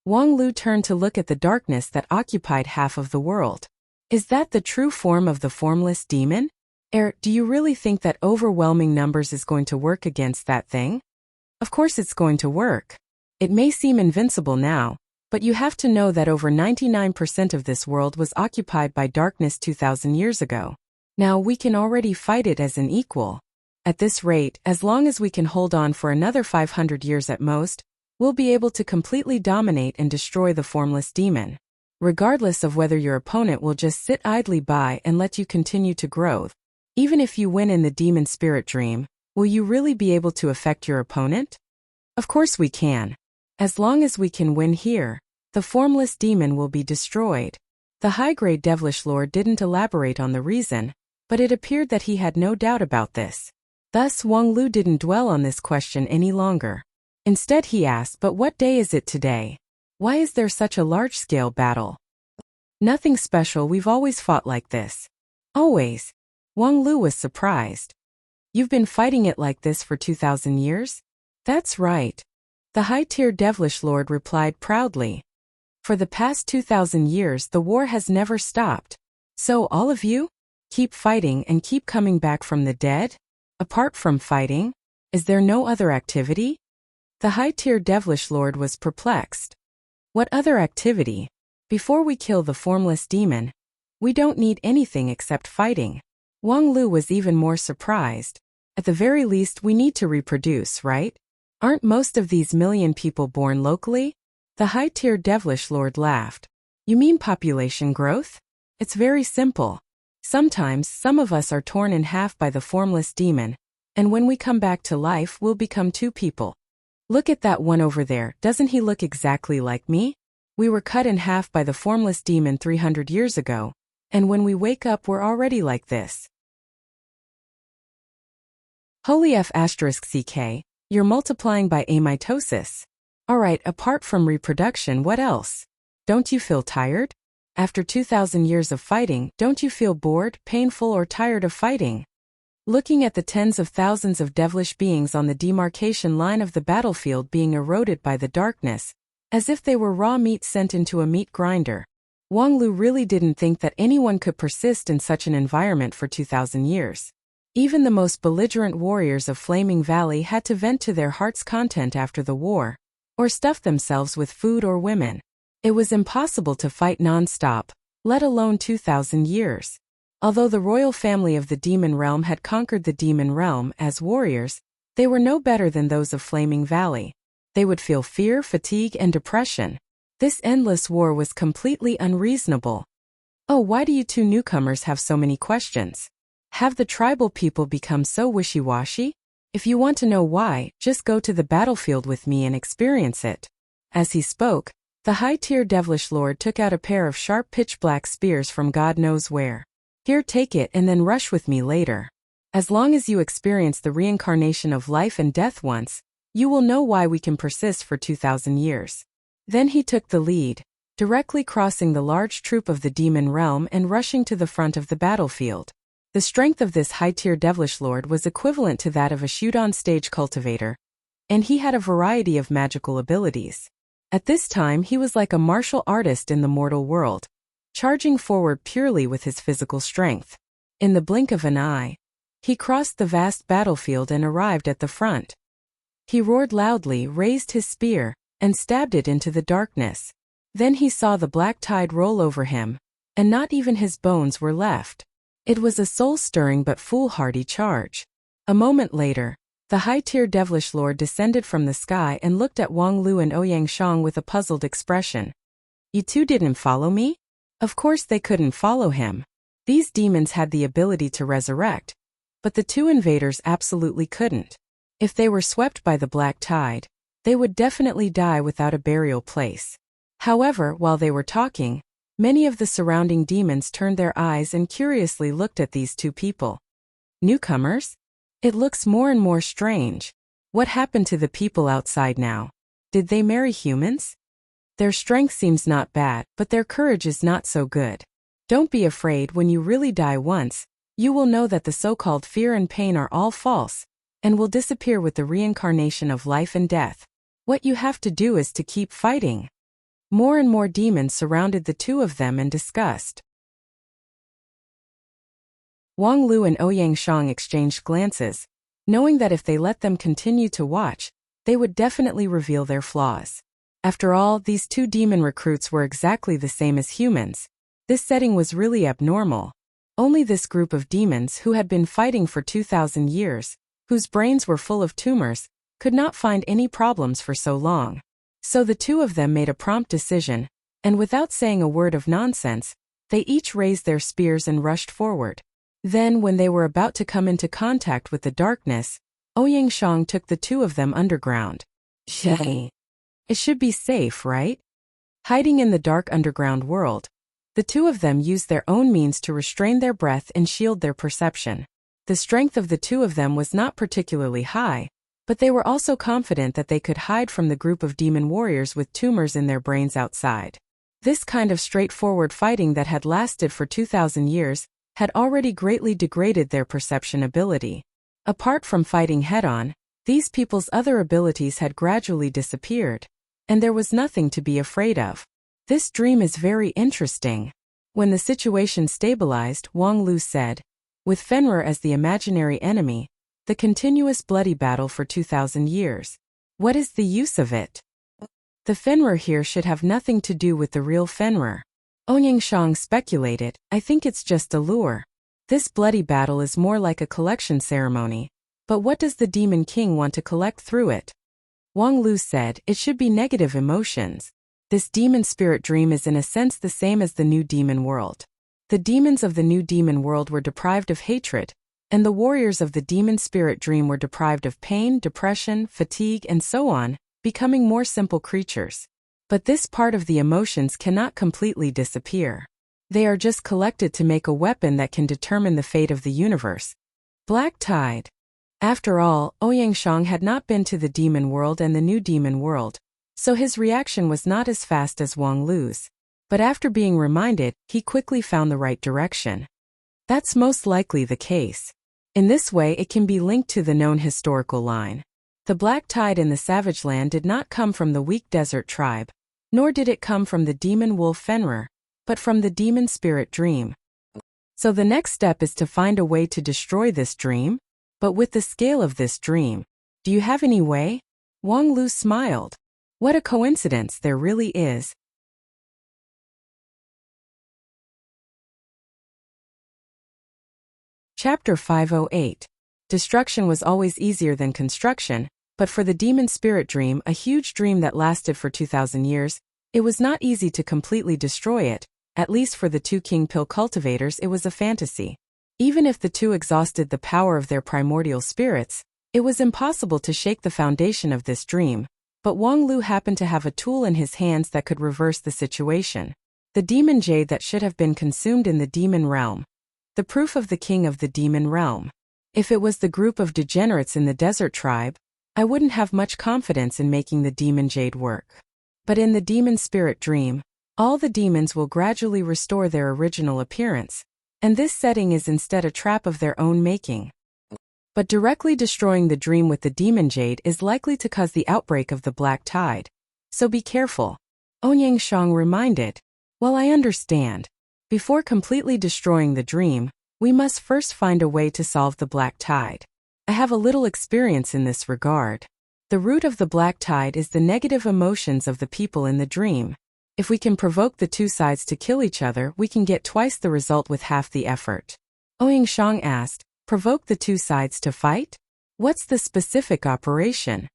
Wang Lu turned to look at the darkness that occupied half of the world. Is that the true form of the formless demon? Do you really think that overwhelming numbers is going to work against that thing? Of course it's going to work. It may seem invincible now, but you have to know that over 99% of this world was occupied by darkness 2,000 years ago. Now we can already fight it as an equal. At this rate, as long as we can hold on for another 500 years at most, we'll be able to completely dominate and destroy the formless demon. Regardless of whether your opponent will just sit idly by and let you continue to grow. Even if you win in the demon spirit dream, will you really be able to affect your opponent? Of course we can. As long as we can win here, the formless demon will be destroyed. The high-grade devilish lord didn't elaborate on the reason, but it appeared that he had no doubt about this. Thus Wang Lu didn't dwell on this question any longer. Instead he asked, but what day is it today? Why is there such a large-scale battle? Nothing special, we've always fought like this. Always. Wang Lu was surprised. You've been fighting it like this for 2,000 years? That's right. The high-tier devilish lord replied proudly. For the past 2,000 years the war has never stopped. So all of you? Keep fighting and keep coming back from the dead? Apart from fighting, is there no other activity? The high-tier devilish lord was perplexed. What other activity? Before we kill the formless demon, we don't need anything except fighting. Wang Lu was even more surprised. At the very least we need to reproduce, right? Aren't most of these million people born locally? The high-tier devilish lord laughed. You mean population growth? It's very simple. Sometimes some of us are torn in half by the formless demon, and when we come back to life we'll become two people. Look at that one over there, doesn't he look exactly like me? We were cut in half by the formless demon 300 years ago, and when we wake up we're already like this. Holy F***CK, you're multiplying by amitosis. Alright, apart from reproduction, what else? Don't you feel tired? After 2,000 years of fighting, don't you feel bored, painful, or tired of fighting? Looking at the tens of thousands of devilish beings on the demarcation line of the battlefield being eroded by the darkness, as if they were raw meat sent into a meat grinder, Wang Lu really didn't think that anyone could persist in such an environment for 2,000 years. Even the most belligerent warriors of Flaming Valley had to vent to their heart's content after the war, or stuff themselves with food or women. It was impossible to fight non-stop, let alone 2,000 years. Although the royal family of the demon realm had conquered the demon realm as warriors, they were no better than those of Flaming Valley. They would feel fear, fatigue, and depression. This endless war was completely unreasonable. Oh, why do you two newcomers have so many questions? Have the tribal people become so wishy-washy? If you want to know why, just go to the battlefield with me and experience it. As he spoke, the high-tier devilish lord took out a pair of sharp pitch-black spears from God knows where. Here, take it and then rush with me later. As long as you experience the reincarnation of life and death once, you will know why we can persist for 2,000 years. Then he took the lead, directly crossing the large troop of the demon realm and rushing to the front of the battlefield. The strength of this high-tier devilish lord was equivalent to that of a shoot-on-stage cultivator, and he had a variety of magical abilities. At this time he was like a martial artist in the mortal world, charging forward purely with his physical strength. In the blink of an eye, he crossed the vast battlefield and arrived at the front. He roared loudly, raised his spear, and stabbed it into the darkness. Then he saw the black tide roll over him, and not even his bones were left. It was a soul-stirring but foolhardy charge. A moment later, the high-tier devilish lord descended from the sky and looked at Wang Lu and Ouyang Shang with a puzzled expression. You two didn't follow me? Of course they couldn't follow him. These demons had the ability to resurrect, but the two invaders absolutely couldn't. If they were swept by the black tide, they would definitely die without a burial place. However, while they were talking, many of the surrounding demons turned their eyes and curiously looked at these two people. Newcomers? It looks more and more strange. What happened to the people outside now? Did they marry humans? Their strength seems not bad, but their courage is not so good. Don't be afraid. When you really die once, you will know that the so-called fear and pain are all false, and will disappear with the reincarnation of life and death. What you have to do is to keep fighting. More and more demons surrounded the two of them and discussed. Wang Lu and Ouyang Shang exchanged glances, knowing that if they let them continue to watch, they would definitely reveal their flaws. After all, these two demon recruits were exactly the same as humans. This setting was really abnormal. Only this group of demons who had been fighting for 2,000 years, whose brains were full of tumors, could not find any problems for so long. So the two of them made a prompt decision, and without saying a word of nonsense, they each raised their spears and rushed forward. Then, when they were about to come into contact with the darkness, Ouyang Shang took the two of them underground. It should be safe, right? Hiding in the dark underground world, the two of them used their own means to restrain their breath and shield their perception. The strength of the two of them was not particularly high, but they were also confident that they could hide from the group of demon warriors with tumors in their brains outside. This kind of straightforward fighting that had lasted for 2,000 years had already greatly degraded their perception ability. Apart from fighting head-on, these people's other abilities had gradually disappeared, and there was nothing to be afraid of. This dream is very interesting. When the situation stabilized, Wang Lu said, with Fenrir as the imaginary enemy, the continuous bloody battle for 2,000 years. What is the use of it? The Fenrir here should have nothing to do with the real Fenrir. Ouyang Shang speculated, I think it's just a lure. This bloody battle is more like a collection ceremony, but what does the Demon King want to collect through it? Wang Lu said, it should be negative emotions. This demon spirit dream is in a sense the same as the new demon world. The demons of the new demon world were deprived of hatred, and the warriors of the demon spirit dream were deprived of pain, depression, fatigue, and so on, becoming more simple creatures. But this part of the emotions cannot completely disappear. They are just collected to make a weapon that can determine the fate of the universe. Black Tide. After all, Ouyang Shang had not been to the demon world and the new demon world, so his reaction was not as fast as Wang Lu's. But after being reminded, he quickly found the right direction. That's most likely the case. In this way it can be linked to the known historical line. The black tide in the savage land did not come from the weak desert tribe, nor did it come from the demon wolf Fenrir, but from the demon spirit dream. So the next step is to find a way to destroy this dream? But with the scale of this dream, do you have any way? Wang Lu smiled. What a coincidence there really is. Chapter 508. Destruction was always easier than construction, but for the demon spirit dream, a huge dream that lasted for 2,000 years, it was not easy to completely destroy it. At least for the two king pill cultivators it was a fantasy. Even if the two exhausted the power of their primordial spirits, it was impossible to shake the foundation of this dream, but Wang Lu happened to have a tool in his hands that could reverse the situation. The demon jade that should have been consumed in the demon realm. The proof of the king of the demon realm. If it was the group of degenerates in the desert tribe, I wouldn't have much confidence in making the demon jade work. But in the demon spirit dream, all the demons will gradually restore their original appearance, and this setting is instead a trap of their own making. But directly destroying the dream with the demon jade is likely to cause the outbreak of the black tide. So be careful. Ouyang Shang reminded. Well, I understand. Before completely destroying the dream, we must first find a way to solve the black tide. I have a little experience in this regard. The root of the black tide is the negative emotions of the people in the dream. If we can provoke the two sides to kill each other, we can get twice the result with half the effort. Ouyang Shang asked, provoke the two sides to fight? What's the specific operation?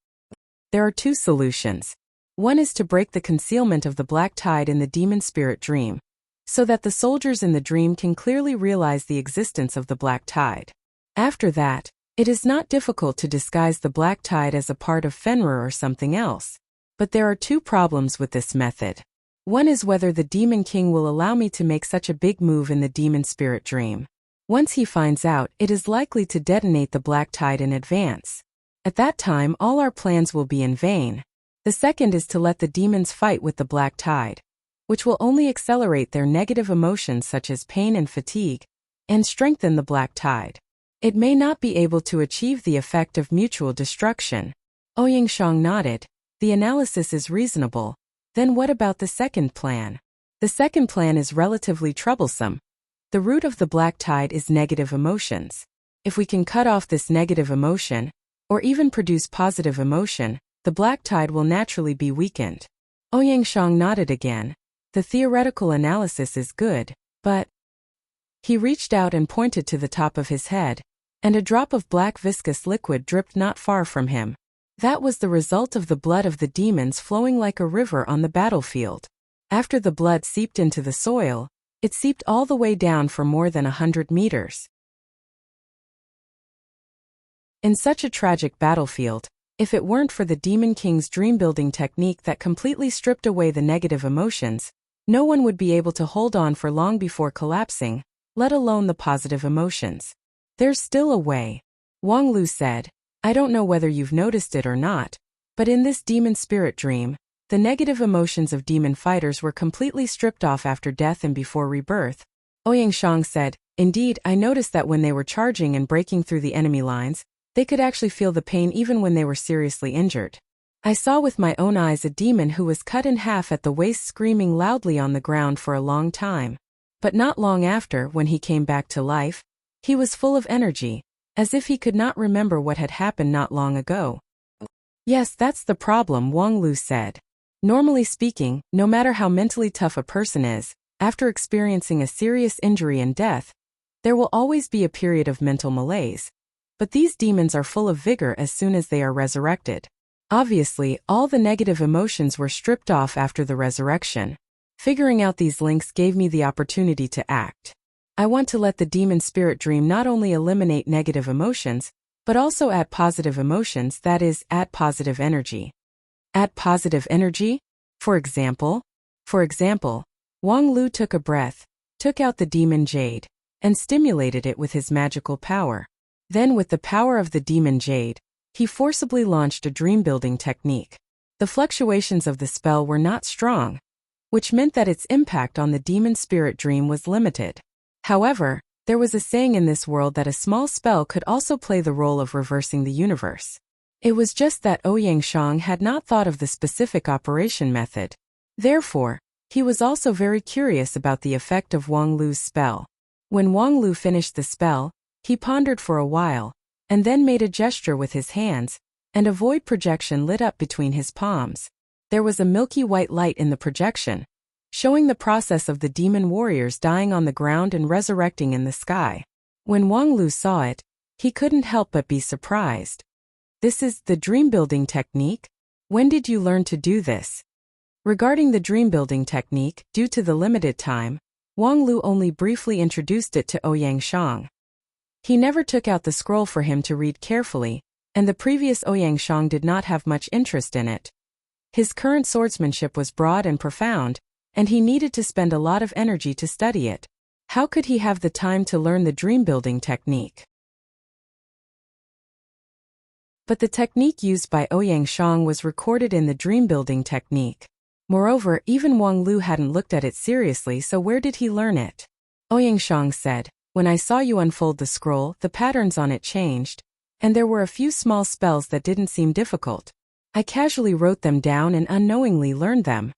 There are two solutions. One is to break the concealment of the black tide in the demon spirit dream, so that the soldiers in the dream can clearly realize the existence of the black tide. After that, it is not difficult to disguise the black tide as a part of Fenrir or something else. But there are two problems with this method. One is whether the demon king will allow me to make such a big move in the demon spirit dream. Once he finds out, it is likely to detonate the black tide in advance. At that time, all our plans will be in vain. The second is to let the demons fight with the black tide, which will only accelerate their negative emotions such as pain and fatigue, and strengthen the black tide. It may not be able to achieve the effect of mutual destruction. Ouyang Shang nodded. The analysis is reasonable. Then what about the second plan? The second plan is relatively troublesome. The root of the black tide is negative emotions. If we can cut off this negative emotion, or even produce positive emotion, the black tide will naturally be weakened. Ouyang Shang nodded again. The theoretical analysis is good, but... He reached out and pointed to the top of his head, and a drop of black viscous liquid dripped not far from him. That was the result of the blood of the demons flowing like a river on the battlefield. After the blood seeped into the soil, it seeped all the way down for more than 100 meters. In such a tragic battlefield, if it weren't for the Demon King's dream-building technique that completely stripped away the negative emotions, no one would be able to hold on for long before collapsing, let alone the positive emotions. There's still a way. Wang Lu said. I don't know whether you've noticed it or not, but in this demon spirit dream, the negative emotions of demon fighters were completely stripped off after death and before rebirth. Ouyang Shang said, indeed, I noticed that when they were charging and breaking through the enemy lines, they could actually feel the pain even when they were seriously injured. I saw with my own eyes a demon who was cut in half at the waist screaming loudly on the ground for a long time. But not long after, when he came back to life, he was full of energy, as if he could not remember what had happened not long ago. Yes, that's the problem, Wang Lu said. Normally speaking, no matter how mentally tough a person is, after experiencing a serious injury and death, there will always be a period of mental malaise. But these demons are full of vigor as soon as they are resurrected. Obviously, all the negative emotions were stripped off after the resurrection. Figuring out these links gave me the opportunity to act. I want to let the demon spirit dream not only eliminate negative emotions, but also add positive emotions, that is, add positive energy. Add positive energy? For example, Wang Lu took a breath, took out the demon jade, and stimulated it with his magical power. Then with the power of the demon jade, he forcibly launched a dream-building technique. The fluctuations of the spell were not strong, which meant that its impact on the demon spirit dream was limited. However, there was a saying in this world that a small spell could also play the role of reversing the universe. It was just that Ouyang Shang had not thought of the specific operation method. Therefore, he was also very curious about the effect of Wang Lu's spell. When Wang Lu finished the spell, he pondered for a while, and then made a gesture with his hands, and a void projection lit up between his palms. There was a milky white light in the projection, showing the process of the demon warriors dying on the ground and resurrecting in the sky. When Wang Lu saw it, he couldn't help but be surprised. This is the dream-building technique? When did you learn to do this? Regarding the dream-building technique, due to the limited time, Wang Lu only briefly introduced it to Ouyang Shang. He never took out the scroll for him to read carefully, and the previous Ouyang Shang did not have much interest in it. His current swordsmanship was broad and profound, and he needed to spend a lot of energy to study it. How could he have the time to learn the dream-building technique? But the technique used by Ouyang Shang was recorded in the dream-building technique. Moreover, even Wang Lu hadn't looked at it seriously, so where did he learn it? Ouyang Shang said, "When I saw you unfold the scroll, the patterns on it changed, and there were a few small spells that didn't seem difficult. I casually wrote them down and unknowingly learned them."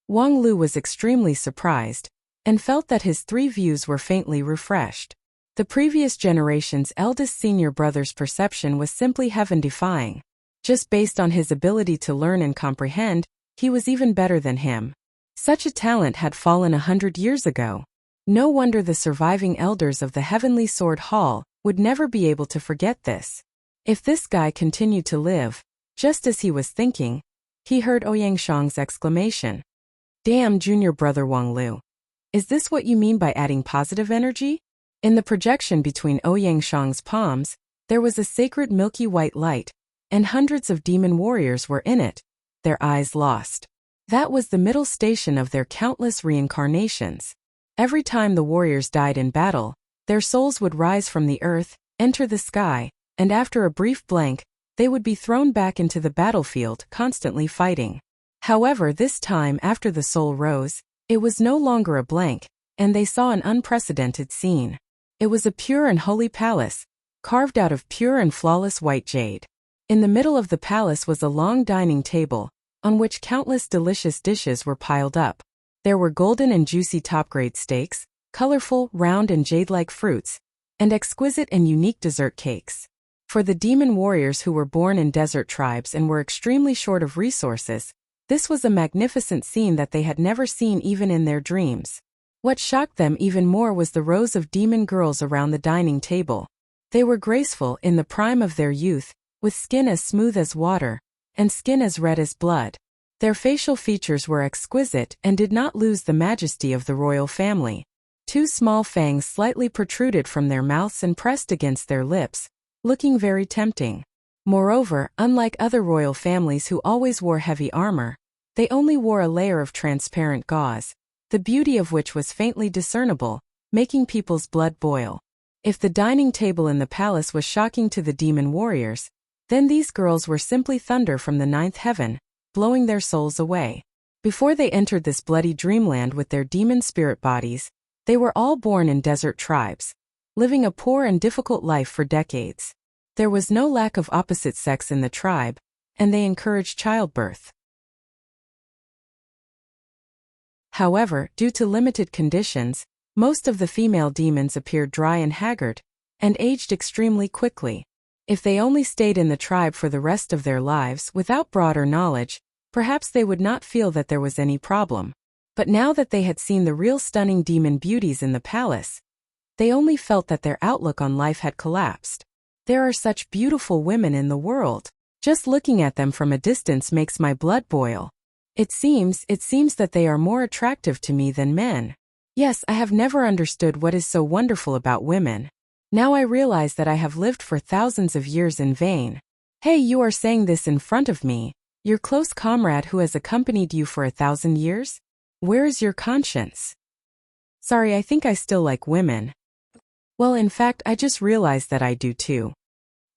Wang Lu was extremely surprised, and felt that his three views were faintly refreshed. The previous generation's eldest senior brother's perception was simply heaven-defying. Just based on his ability to learn and comprehend, he was even better than him. Such a talent had fallen 100 years ago. No wonder the surviving elders of the Heavenly Sword Hall would never be able to forget this. If this guy continued to live, just as he was thinking, he heard Ouyang Shang's exclamation. "Damn, junior brother Wang Lu. Is this what you mean by adding positive energy?" In the projection between Ouyang Shang's palms, there was a sacred milky white light, and hundreds of demon warriors were in it, their eyes lost. That was the middle station of their countless reincarnations. Every time the warriors died in battle, their souls would rise from the earth, enter the sky, and after a brief blank, they would be thrown back into the battlefield, constantly fighting. However, this time after the soul rose, it was no longer a blank, and they saw an unprecedented scene. It was a pure and holy palace, carved out of pure and flawless white jade. In the middle of the palace was a long dining table, on which countless delicious dishes were piled up. There were golden and juicy top-grade steaks, colorful, round and jade-like fruits, and exquisite and unique dessert cakes. For the demon warriors who were born in desert tribes and were extremely short of resources, this was a magnificent scene that they had never seen even in their dreams. What shocked them even more was the rows of demon girls around the dining table. They were graceful in the prime of their youth, with skin as smooth as water, and skin as red as blood. Their facial features were exquisite and did not lose the majesty of the royal family. Two small fangs slightly protruded from their mouths and pressed against their lips, looking very tempting. Moreover, unlike other royal families who always wore heavy armor, they only wore a layer of transparent gauze, the beauty of which was faintly discernible, making people's blood boil. If the dining table in the palace was shocking to the demon warriors, then these girls were simply thunder from the ninth heaven, blowing their souls away. Before they entered this bloody dreamland with their demon spirit bodies, they were all born in desert tribes, living a poor and difficult life for decades. There was no lack of opposite sex in the tribe, and they encouraged childbirth. However, due to limited conditions, most of the female demons appeared dry and haggard, and aged extremely quickly. If they only stayed in the tribe for the rest of their lives without broader knowledge, perhaps they would not feel that there was any problem. But now that they had seen the real stunning demon beauties in the palace, they only felt that their outlook on life had collapsed. There are such beautiful women in the world. Just looking at them from a distance makes my blood boil. It seems that they are more attractive to me than men. Yes, I have never understood what is so wonderful about women. Now I realize that I have lived for thousands of years in vain. Hey, you are saying this in front of me, your close comrade who has accompanied you for 1,000 years? Where is your conscience? Sorry, I think I still like women. Well, in fact, I just realized that I do too.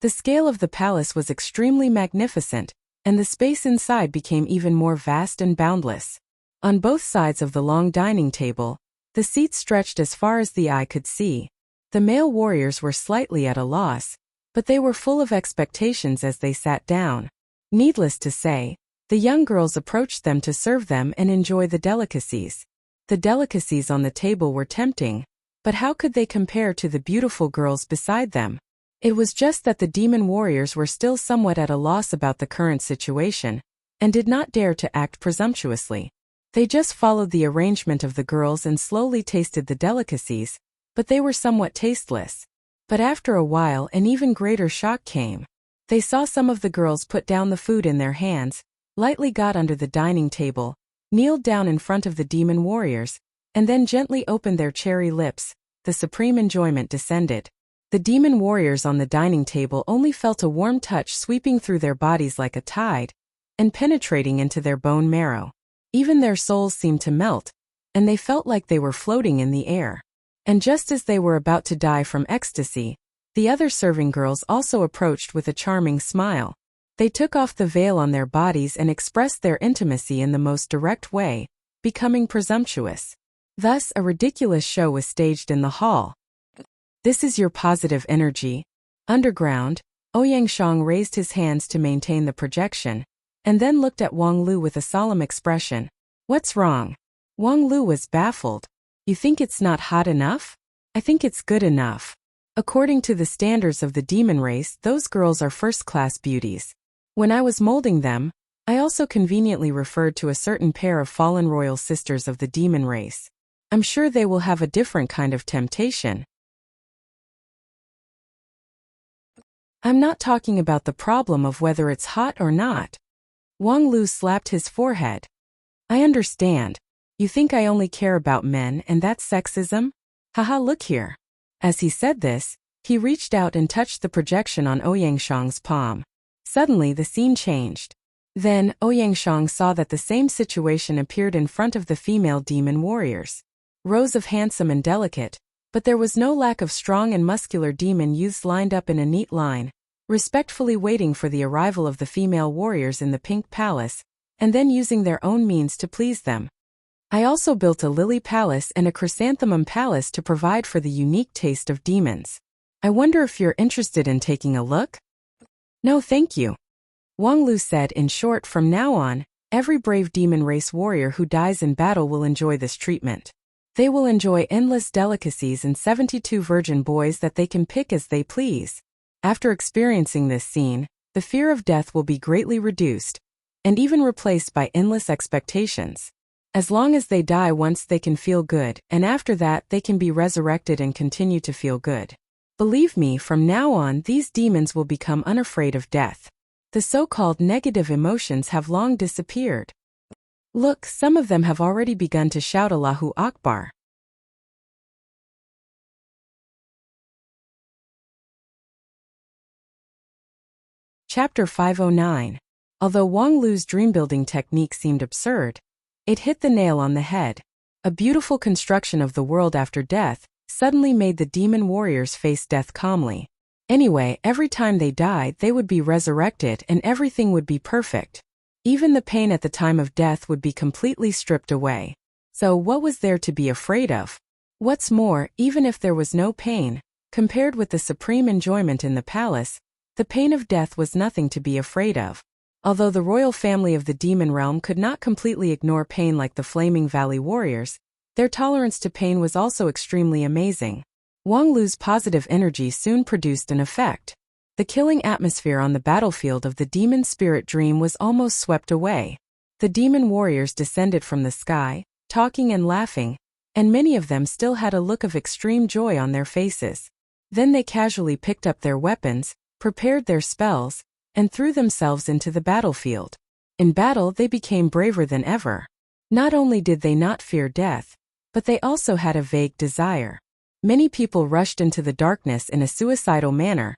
The scale of the palace was extremely magnificent, and the space inside became even more vast and boundless. On both sides of the long dining table, the seats stretched as far as the eye could see. The male warriors were slightly at a loss, but they were full of expectations as they sat down. Needless to say, the young girls approached them to serve them and enjoy the delicacies. The delicacies on the table were tempting, but how could they compare to the beautiful girls beside them? It was just that the demon warriors were still somewhat at a loss about the current situation, and did not dare to act presumptuously. They just followed the arrangement of the girls and slowly tasted the delicacies, but they were somewhat tasteless. But after a while an even greater shock came. They saw some of the girls put down the food in their hands, lightly got under the dining table, kneeled down in front of the demon warriors, and then gently opened their cherry lips. The supreme enjoyment descended. The demon warriors on the dining table only felt a warm touch sweeping through their bodies like a tide, and penetrating into their bone marrow. Even their souls seemed to melt, and they felt like they were floating in the air. And just as they were about to die from ecstasy, the other serving girls also approached with a charming smile. They took off the veil on their bodies and expressed their intimacy in the most direct way, becoming presumptuous. Thus, a ridiculous show was staged in the hall. This is your positive energy. Underground, Ouyang Shang raised his hands to maintain the projection, and then looked at Wang Lu with a solemn expression. What's wrong? Wang Lu was baffled. You think it's not hot enough? I think it's good enough. According to the standards of the demon race, those girls are first-class beauties. When I was molding them, I also conveniently referred to a certain pair of fallen royal sisters of the demon race. I'm sure they will have a different kind of temptation. I'm not talking about the problem of whether it's hot or not. Wang Lu slapped his forehead. I understand. You think I only care about men and that's sexism? Haha, look here. As he said this, he reached out and touched the projection on Ouyang Shang's palm. Suddenly the scene changed. Then, Ouyang Shang saw that the same situation appeared in front of the female demon warriors. Rows of handsome and delicate, but there was no lack of strong and muscular demon youths lined up in a neat line, respectfully waiting for the arrival of the female warriors in the pink palace, and then using their own means to please them. I also built a lily palace and a chrysanthemum palace to provide for the unique taste of demons. I wonder if you're interested in taking a look? No, thank you. Wang Lu said. In short, from now on, every brave demon race warrior who dies in battle will enjoy this treatment. They will enjoy endless delicacies and 72 virgin boys that they can pick as they please. After experiencing this scene, the fear of death will be greatly reduced, and even replaced by endless expectations. As long as they die once, they can feel good, and after that they can be resurrected and continue to feel good. Believe me, from now on these demons will become unafraid of death. The so-called negative emotions have long disappeared. Look, some of them have already begun to shout Allahu Akbar. Chapter 509. Although Wang Lu's dream-building technique seemed absurd, it hit the nail on the head. A beautiful construction of the world after death suddenly made the demon warriors face death calmly. Anyway, every time they died, they would be resurrected and everything would be perfect. Even the pain at the time of death would be completely stripped away. So what was there to be afraid of? What's more, even if there was no pain, compared with the supreme enjoyment in the palace, the pain of death was nothing to be afraid of. Although the royal family of the demon realm could not completely ignore pain like the Flaming Valley warriors, their tolerance to pain was also extremely amazing. Wang Lu's positive energy soon produced an effect. The killing atmosphere on the battlefield of the demon spirit dream was almost swept away. The demon warriors descended from the sky, talking and laughing, and many of them still had a look of extreme joy on their faces. Then they casually picked up their weapons, prepared their spells, and threw themselves into the battlefield. In battle, they became braver than ever. Not only did they not fear death, but they also had a vague desire. Many people rushed into the darkness in a suicidal manner,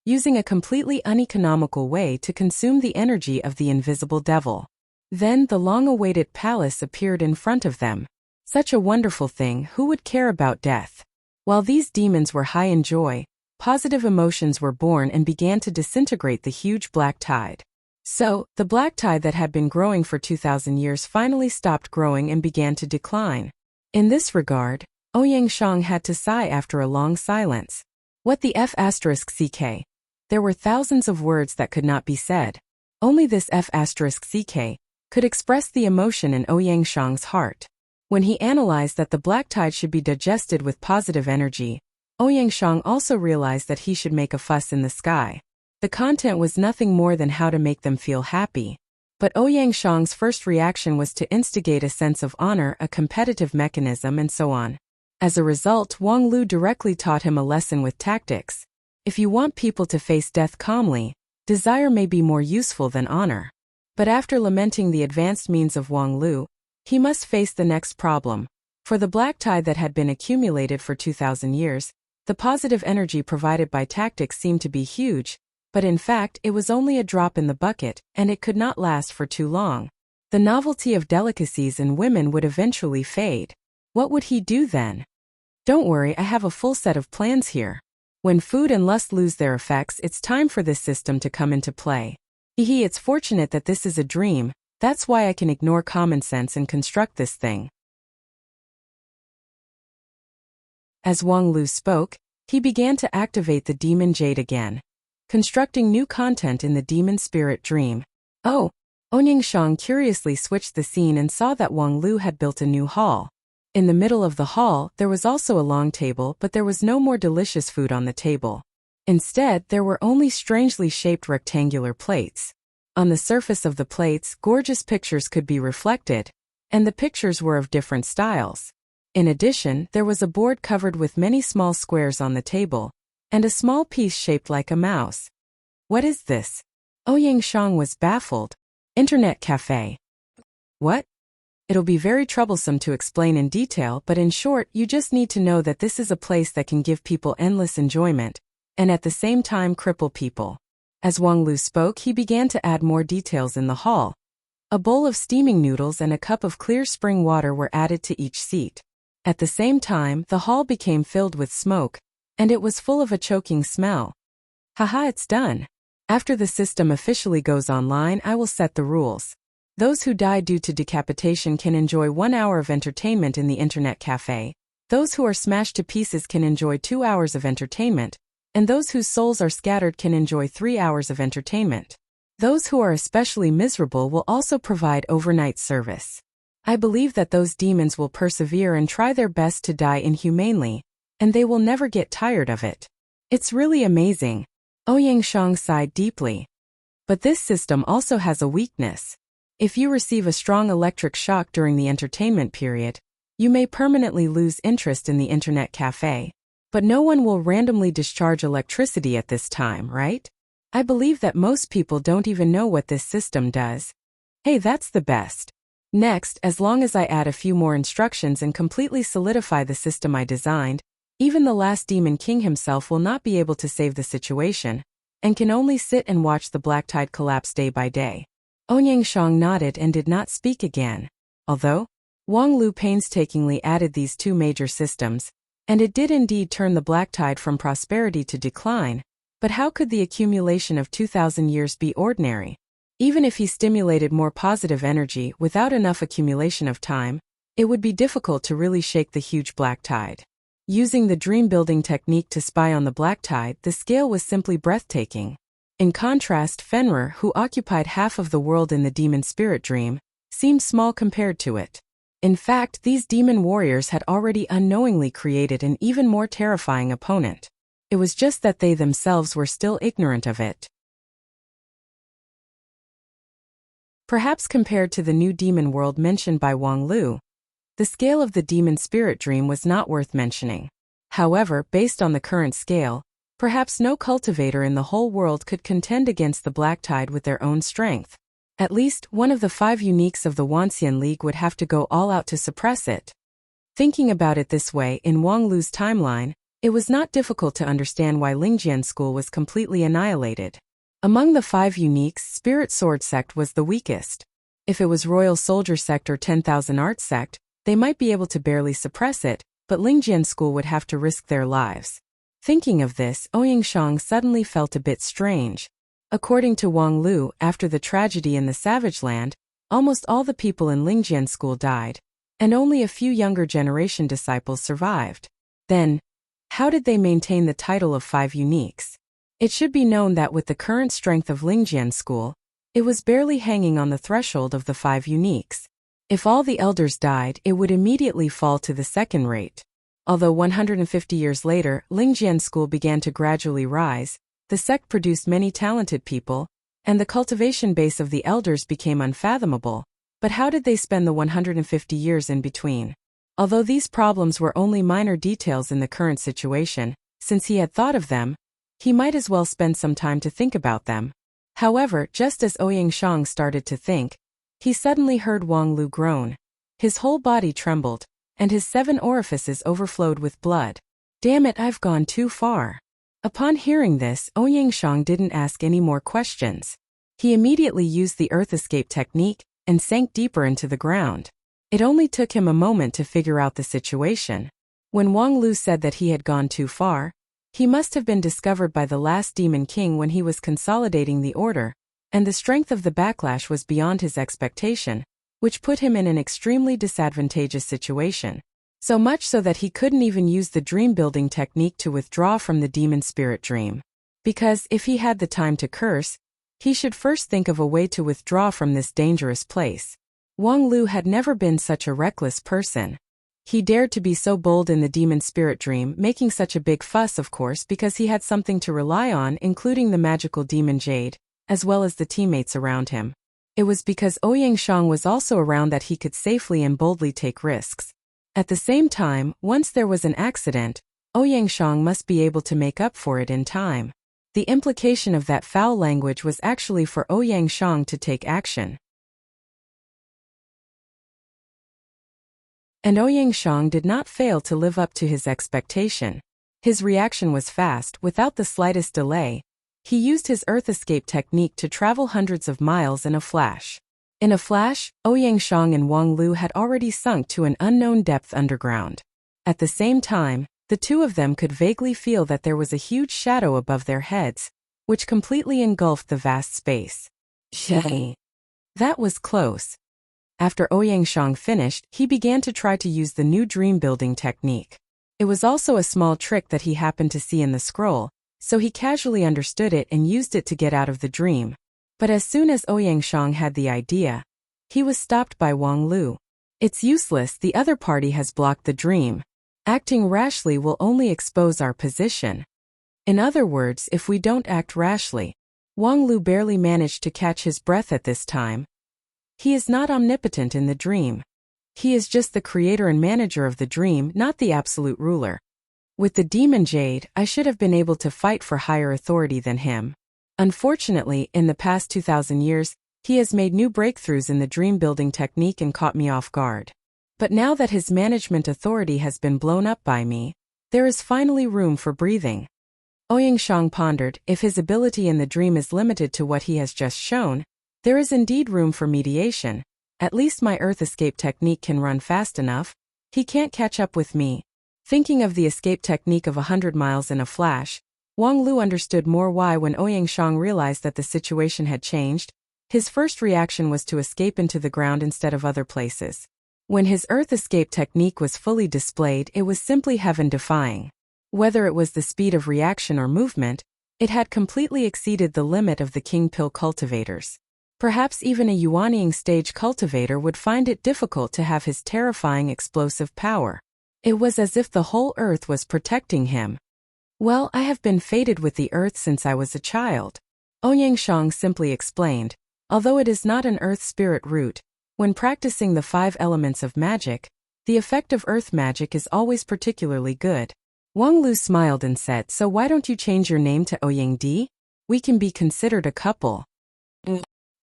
using a completely uneconomical way to consume the energy of the invisible devil. Then the long-awaited palace appeared in front of them. Such a wonderful thing, who would care about death? While these demons were high in joy, positive emotions were born and began to disintegrate the huge black tide. So, the black tide that had been growing for 2,000 years finally stopped growing and began to decline. In this regard, Ouyang Shang had to sigh after a long silence. What the F***ck? There were thousands of words that could not be said. Only this F***ck could express the emotion in Ouyang Shang's heart. When he analyzed that the black tide should be digested with positive energy, Ouyang Shang also realized that he should make a fuss in the sky. The content was nothing more than how to make them feel happy. But Ouyang Shang's first reaction was to instigate a sense of honor, a competitive mechanism, and so on. As a result, Wang Lu directly taught him a lesson with tactics. If you want people to face death calmly, desire may be more useful than honor. But after lamenting the advanced means of Wang Lu, he must face the next problem. For the black tide that had been accumulated for 2,000 years, the positive energy provided by tactics seemed to be huge, but in fact it was only a drop in the bucket, and it could not last for too long. The novelty of delicacies and women would eventually fade. What would he do then? Don't worry, I have a full set of plans here. When food and lust lose their effects, it's time for this system to come into play. It's fortunate that this is a dream, that's why I can ignore common sense and construct this thing. As Wang Lu spoke, he began to activate the demon jade again, constructing new content in the demon spirit dream. Oh! Onyingshang curiously switched the scene and saw that Wang Lu had built a new hall. In the middle of the hall, there was also a long table, but there was no more delicious food on the table. Instead, there were only strangely shaped rectangular plates. On the surface of the plates, gorgeous pictures could be reflected, and the pictures were of different styles. In addition, there was a board covered with many small squares on the table, and a small piece shaped like a mouse. What is this? Onyingshang was baffled. Internet cafe. What? It'll be very troublesome to explain in detail, but in short, you just need to know that this is a place that can give people endless enjoyment, and at the same time cripple people. As Wang Lu spoke, he began to add more details in the hall. A bowl of steaming noodles and a cup of clear spring water were added to each seat. At the same time, the hall became filled with smoke, and it was full of a choking smell. Haha, it's done. After the system officially goes online, I will set the rules. Those who die due to decapitation can enjoy 1 hour of entertainment in the internet cafe. Those who are smashed to pieces can enjoy 2 hours of entertainment, and those whose souls are scattered can enjoy 3 hours of entertainment. Those who are especially miserable will also provide overnight service. I believe that those demons will persevere and try their best to die inhumanely, and they will never get tired of it. It's really amazing. Onyingshang sighed deeply. But this system also has a weakness. If you receive a strong electric shock during the entertainment period, you may permanently lose interest in the internet cafe. But no one will randomly discharge electricity at this time, right? I believe that most people don't even know what this system does. Hey, that's the best. Next, as long as I add a few more instructions and completely solidify the system I designed, even the last demon king himself will not be able to save the situation, and can only sit and watch the black tide collapse day by day. Onyingshang nodded and did not speak again. Although Wang Lu painstakingly added these two major systems, and it did indeed turn the black tide from prosperity to decline, but how could the accumulation of 2,000 years be ordinary? Even if he stimulated more positive energy without enough accumulation of time, it would be difficult to really shake the huge black tide. Using the dream-building technique to spy on the black tide, the scale was simply breathtaking. In contrast, Fenrir, who occupied half of the world in the demon spirit dream, seemed small compared to it. In fact, these demon warriors had already unknowingly created an even more terrifying opponent. It was just that they themselves were still ignorant of it. Perhaps compared to the new demon world mentioned by Wang Lu, the scale of the demon spirit dream was not worth mentioning. However, based on the current scale, perhaps no cultivator in the whole world could contend against the black tide with their own strength. At least, one of the 5 uniques of the Wanxian League would have to go all out to suppress it. Thinking about it this way, in Wang Lu's timeline, it was not difficult to understand why Lingjian school was completely annihilated. Among the 5 uniques, Spirit Sword Sect was the weakest. If it was Royal Soldier Sect or 10,000 Art Sect, they might be able to barely suppress it, but Lingjian school would have to risk their lives. Thinking of this, Onyingshang suddenly felt a bit strange. According to Wang Lu, after the tragedy in the Savage Land, almost all the people in Lingjian school died, and only a few younger generation disciples survived. Then, how did they maintain the title of 5 uniques? It should be known that with the current strength of Lingjian school, it was barely hanging on the threshold of the 5 uniques. If all the elders died, it would immediately fall to the second rate. Although 150 years later, Lingjian school began to gradually rise, the sect produced many talented people, and the cultivation base of the elders became unfathomable. But how did they spend the 150 years in between? Although these problems were only minor details in the current situation, since he had thought of them, he might as well spend some time to think about them. However, just as Onyingshang started to think, he suddenly heard Wang Lu groan. His whole body trembled. and his 7 orifices overflowed with blood. Damn it, I've gone too far. Upon hearing this, Ouyang Shang didn't ask any more questions. He immediately used the earth escape technique and sank deeper into the ground. It only took him a moment to figure out the situation. When Wang Lu said that he had gone too far, he must have been discovered by the last Demon King when he was consolidating the order, and the strength of the backlash was beyond his expectation, which put him in an extremely disadvantageous situation. So much so that he couldn't even use the dream-building technique to withdraw from the demon spirit dream. Because if he had the time to curse, he should first think of a way to withdraw from this dangerous place. Wang Lu had never been such a reckless person. He dared to be so bold in the demon spirit dream, making such a big fuss, of course, because he had something to rely on, including the magical demon Jade, as well as the teammates around him. It was because Ouyang Shang was also around that he could safely and boldly take risks. At the same time, once there was an accident, Ouyang Shang must be able to make up for it in time. The implication of that foul language was actually for Ouyang Shang to take action. And Ouyang Shang did not fail to live up to his expectation. His reaction was fast, without the slightest delay. He used his earth escape technique to travel hundreds of miles in a flash. In a flash, Ouyang Shang and Wang Lu had already sunk to an unknown depth underground. At the same time, the two of them could vaguely feel that there was a huge shadow above their heads, which completely engulfed the vast space. That was close. After Ouyang Shang finished, he began to try to use the new dream-building technique. It was also a small trick that he happened to see in the scroll, so he casually understood it and used it to get out of the dream. But as soon as Ouyang Shang had the idea, he was stopped by Wang Lu. It's useless, the other party has blocked the dream. Acting rashly will only expose our position. In other words, if we don't act rashly. Wang Lu barely managed to catch his breath at this time. He is not omnipotent in the dream. He is just the creator and manager of the dream, not the absolute ruler. With the demon Jade, I should have been able to fight for higher authority than him. Unfortunately, in the past 2,000 years, he has made new breakthroughs in the dream-building technique and caught me off guard. But now that his management authority has been blown up by me, there is finally room for breathing. Ouyang Shang pondered, if his ability in the dream is limited to what he has just shown, there is indeed room for mediation. At least my earth escape technique can run fast enough. He can't catch up with me. Thinking of the escape technique of 100 miles in a flash, Wang Lu understood more why when Ouyang Shang realized that the situation had changed. His first reaction was to escape into the ground instead of other places. When his earth escape technique was fully displayed, it was simply heaven-defying. Whether it was the speed of reaction or movement, it had completely exceeded the limit of the King Pill cultivators. Perhaps even a Yuanying stage cultivator would find it difficult to have his terrifying explosive power. It was as if the whole earth was protecting him. Well, I have been fated with the earth since I was a child. Ouyang Shang simply explained, although it is not an earth spirit root, when practicing the 5 elements of magic, the effect of earth magic is always particularly good. Wang Lu smiled and said, so why don't you change your name to Ouyang Di? We can be considered a couple.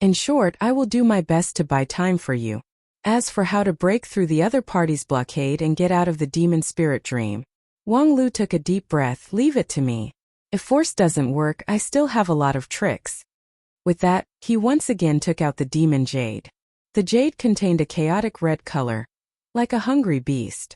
In short, I will do my best to buy time for you. As for how to break through the other party's blockade and get out of the demon spirit dream, Wang Lu took a deep breath. Leave it to me. If force doesn't work, I still have a lot of tricks. With that, he once again took out the demon Jade. The Jade contained a chaotic red color, like a hungry beast.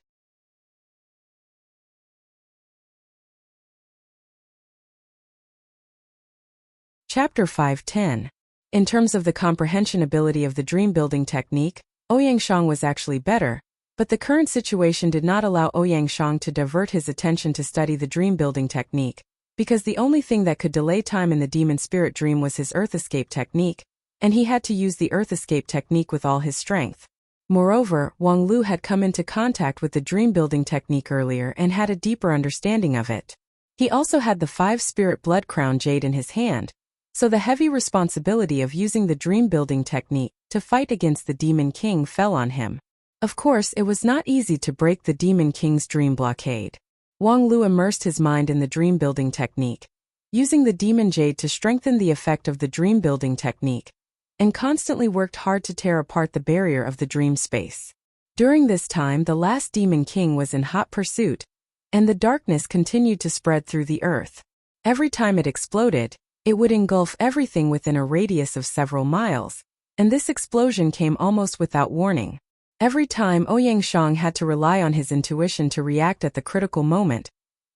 Chapter 5:10. In terms of the comprehension ability of the dream-building technique, Ouyang Shang was actually better, but the current situation did not allow Ouyang Shang to divert his attention to study the dream-building technique, because the only thing that could delay time in the demon spirit dream was his earth escape technique, and he had to use the earth escape technique with all his strength. Moreover, Wang Lu had come into contact with the dream-building technique earlier and had a deeper understanding of it. He also had the 5 spirit blood crown jade in his hand, so the heavy responsibility of using the dream-building technique to fight against the Demon King fell on him. Of course, it was not easy to break the Demon King's dream blockade. Wang Lu immersed his mind in the dream-building technique, using the Demon Jade to strengthen the effect of the dream-building technique, and constantly worked hard to tear apart the barrier of the dream space. During this time, the last Demon King was in hot pursuit, and the darkness continued to spread through the earth. Every time it exploded, it would engulf everything within a radius of several miles, and this explosion came almost without warning. Every time Ouyang Shang had to rely on his intuition to react at the critical moment,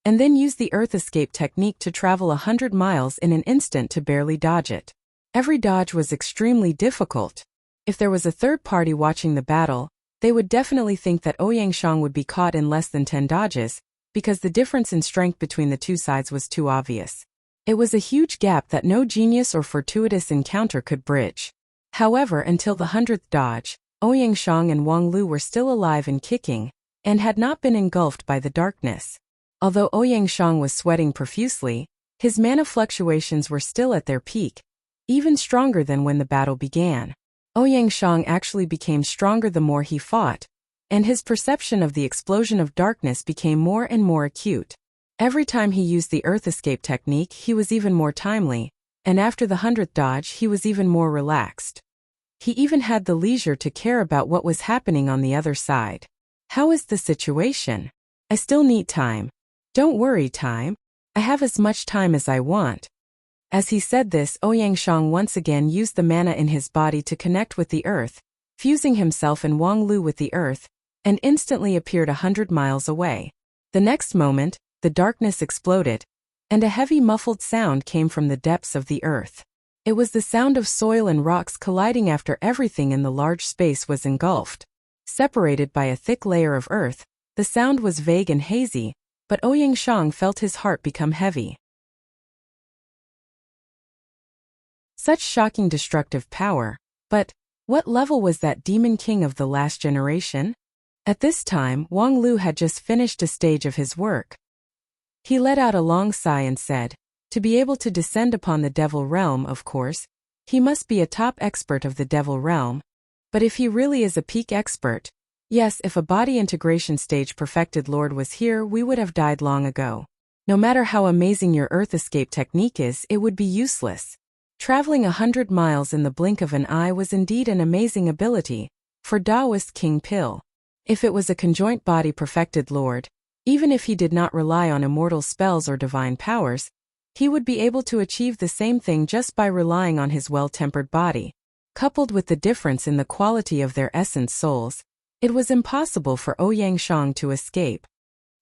and then use the earth escape technique to travel 100 miles in an instant to barely dodge it. Every dodge was extremely difficult. If there was a third party watching the battle, they would definitely think that Ouyang Shang would be caught in less than 10 dodges, because the difference in strength between the two sides was too obvious. It was a huge gap that no genius or fortuitous encounter could bridge. However, until the 100th dodge, Ouyang Shang and Wang Lu were still alive and kicking, and had not been engulfed by the darkness. Although Ouyang Shang was sweating profusely, his mana fluctuations were still at their peak, even stronger than when the battle began. Ouyang Shang actually became stronger the more he fought, and his perception of the explosion of darkness became more and more acute. Every time he used the earth escape technique, he was even more timely, and after the 100th dodge, he was even more relaxed. He even had the leisure to care about what was happening on the other side. How is the situation? I still need time. Don't worry, time. I have as much time as I want. As he said this, Ouyang Shang once again used the mana in his body to connect with the earth, fusing himself and Wang Lu with the earth, and instantly appeared 100 miles away. The next moment, the darkness exploded, and a heavy muffled sound came from the depths of the earth. It was the sound of soil and rocks colliding after everything in the large space was engulfed. Separated by a thick layer of earth, the sound was vague and hazy, but Ouyang Shang felt his heart become heavy. Such shocking destructive power, but what level was that Demon King of the last generation? At this time, Wang Lu had just finished a stage of his work. He let out a long sigh and said, to be able to descend upon the Devil Realm, of course, he must be a top expert of the Devil Realm. But if he really is a peak expert, yes, if a body integration stage perfected Lord was here, we would have died long ago. No matter how amazing your earth escape technique is, it would be useless. Traveling 100 miles in the blink of an eye was indeed an amazing ability for Taoist King Pil. If it was a conjoint body perfected Lord, even if he did not rely on immortal spells or divine powers, he would be able to achieve the same thing just by relying on his well-tempered body. Coupled with the difference in the quality of their essence souls, it was impossible for Ouyang Shang to escape.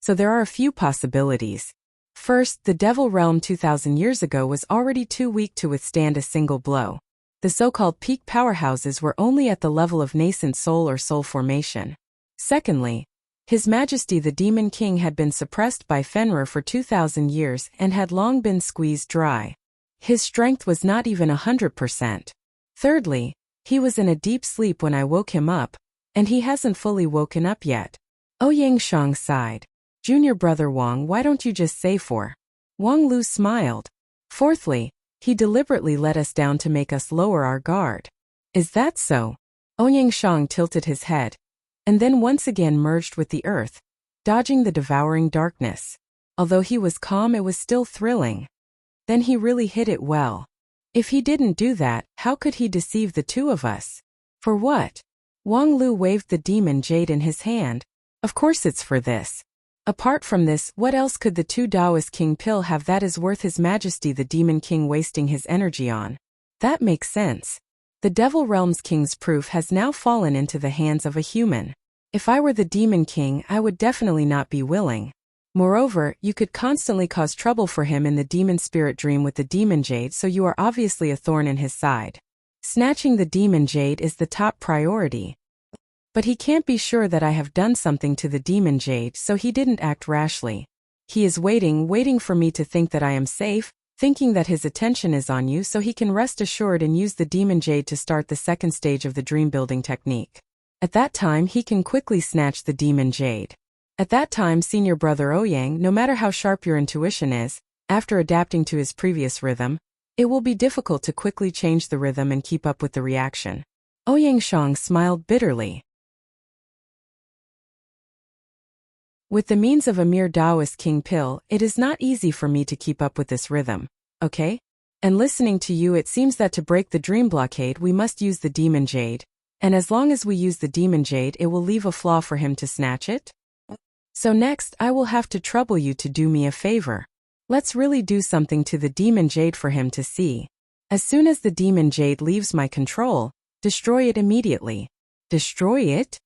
So there are a few possibilities. First, the Devil Realm 2,000 years ago was already too weak to withstand a single blow. The so-called peak powerhouses were only at the level of nascent soul or soul formation. Secondly, His Majesty the Demon King had been suppressed by Fenrir for 2,000 years and had long been squeezed dry. His strength was not even 100%. Thirdly, he was in a deep sleep when I woke him up, and he hasn't fully woken up yet. Ouyang Shang sighed. Junior brother Wang, why don't you just say four? Wang Lu smiled. Fourthly, he deliberately let us down to make us lower our guard. Is that so? Ouyang Shang tilted his head, and then once again merged with the earth, dodging the devouring darkness. Although he was calm, it was still thrilling. Then he really hit it well. If he didn't do that, how could he deceive the two of us? For what? Wang Lu waved the demon jade in his hand. Of course it's for this. Apart from this, what else could the two Taoist King Pil have that is worth His Majesty the Demon King wasting his energy on? That makes sense. The Devil Realm's King's proof has now fallen into the hands of a human. If I were the Demon King, I would definitely not be willing. Moreover, you could constantly cause trouble for him in the demon spirit dream with the demon jade, so you are obviously a thorn in his side. Snatching the demon jade is the top priority. But he can't be sure that I have done something to the demon jade, so he didn't act rashly. He is waiting for me to think that I am safe, thinking that his attention is on you so he can rest assured and use the demon jade to start the second stage of the dream building technique. At that time he can quickly snatch the demon jade. At that time, senior brother Ouyang, no matter how sharp your intuition is, after adapting to his previous rhythm, it will be difficult to quickly change the rhythm and keep up with the reaction. Ouyang Shang smiled bitterly. With the means of a mere Taoist King Pil, it is not easy for me to keep up with this rhythm, okay? And listening to you, it seems that to break the dream blockade we must use the demon jade. And as long as we use the demon jade, it will leave a flaw for him to snatch it? So next, I will have to trouble you to do me a favor. Let's really do something to the demon jade for him to see. As soon as the demon jade leaves my control, destroy it immediately. Destroy it?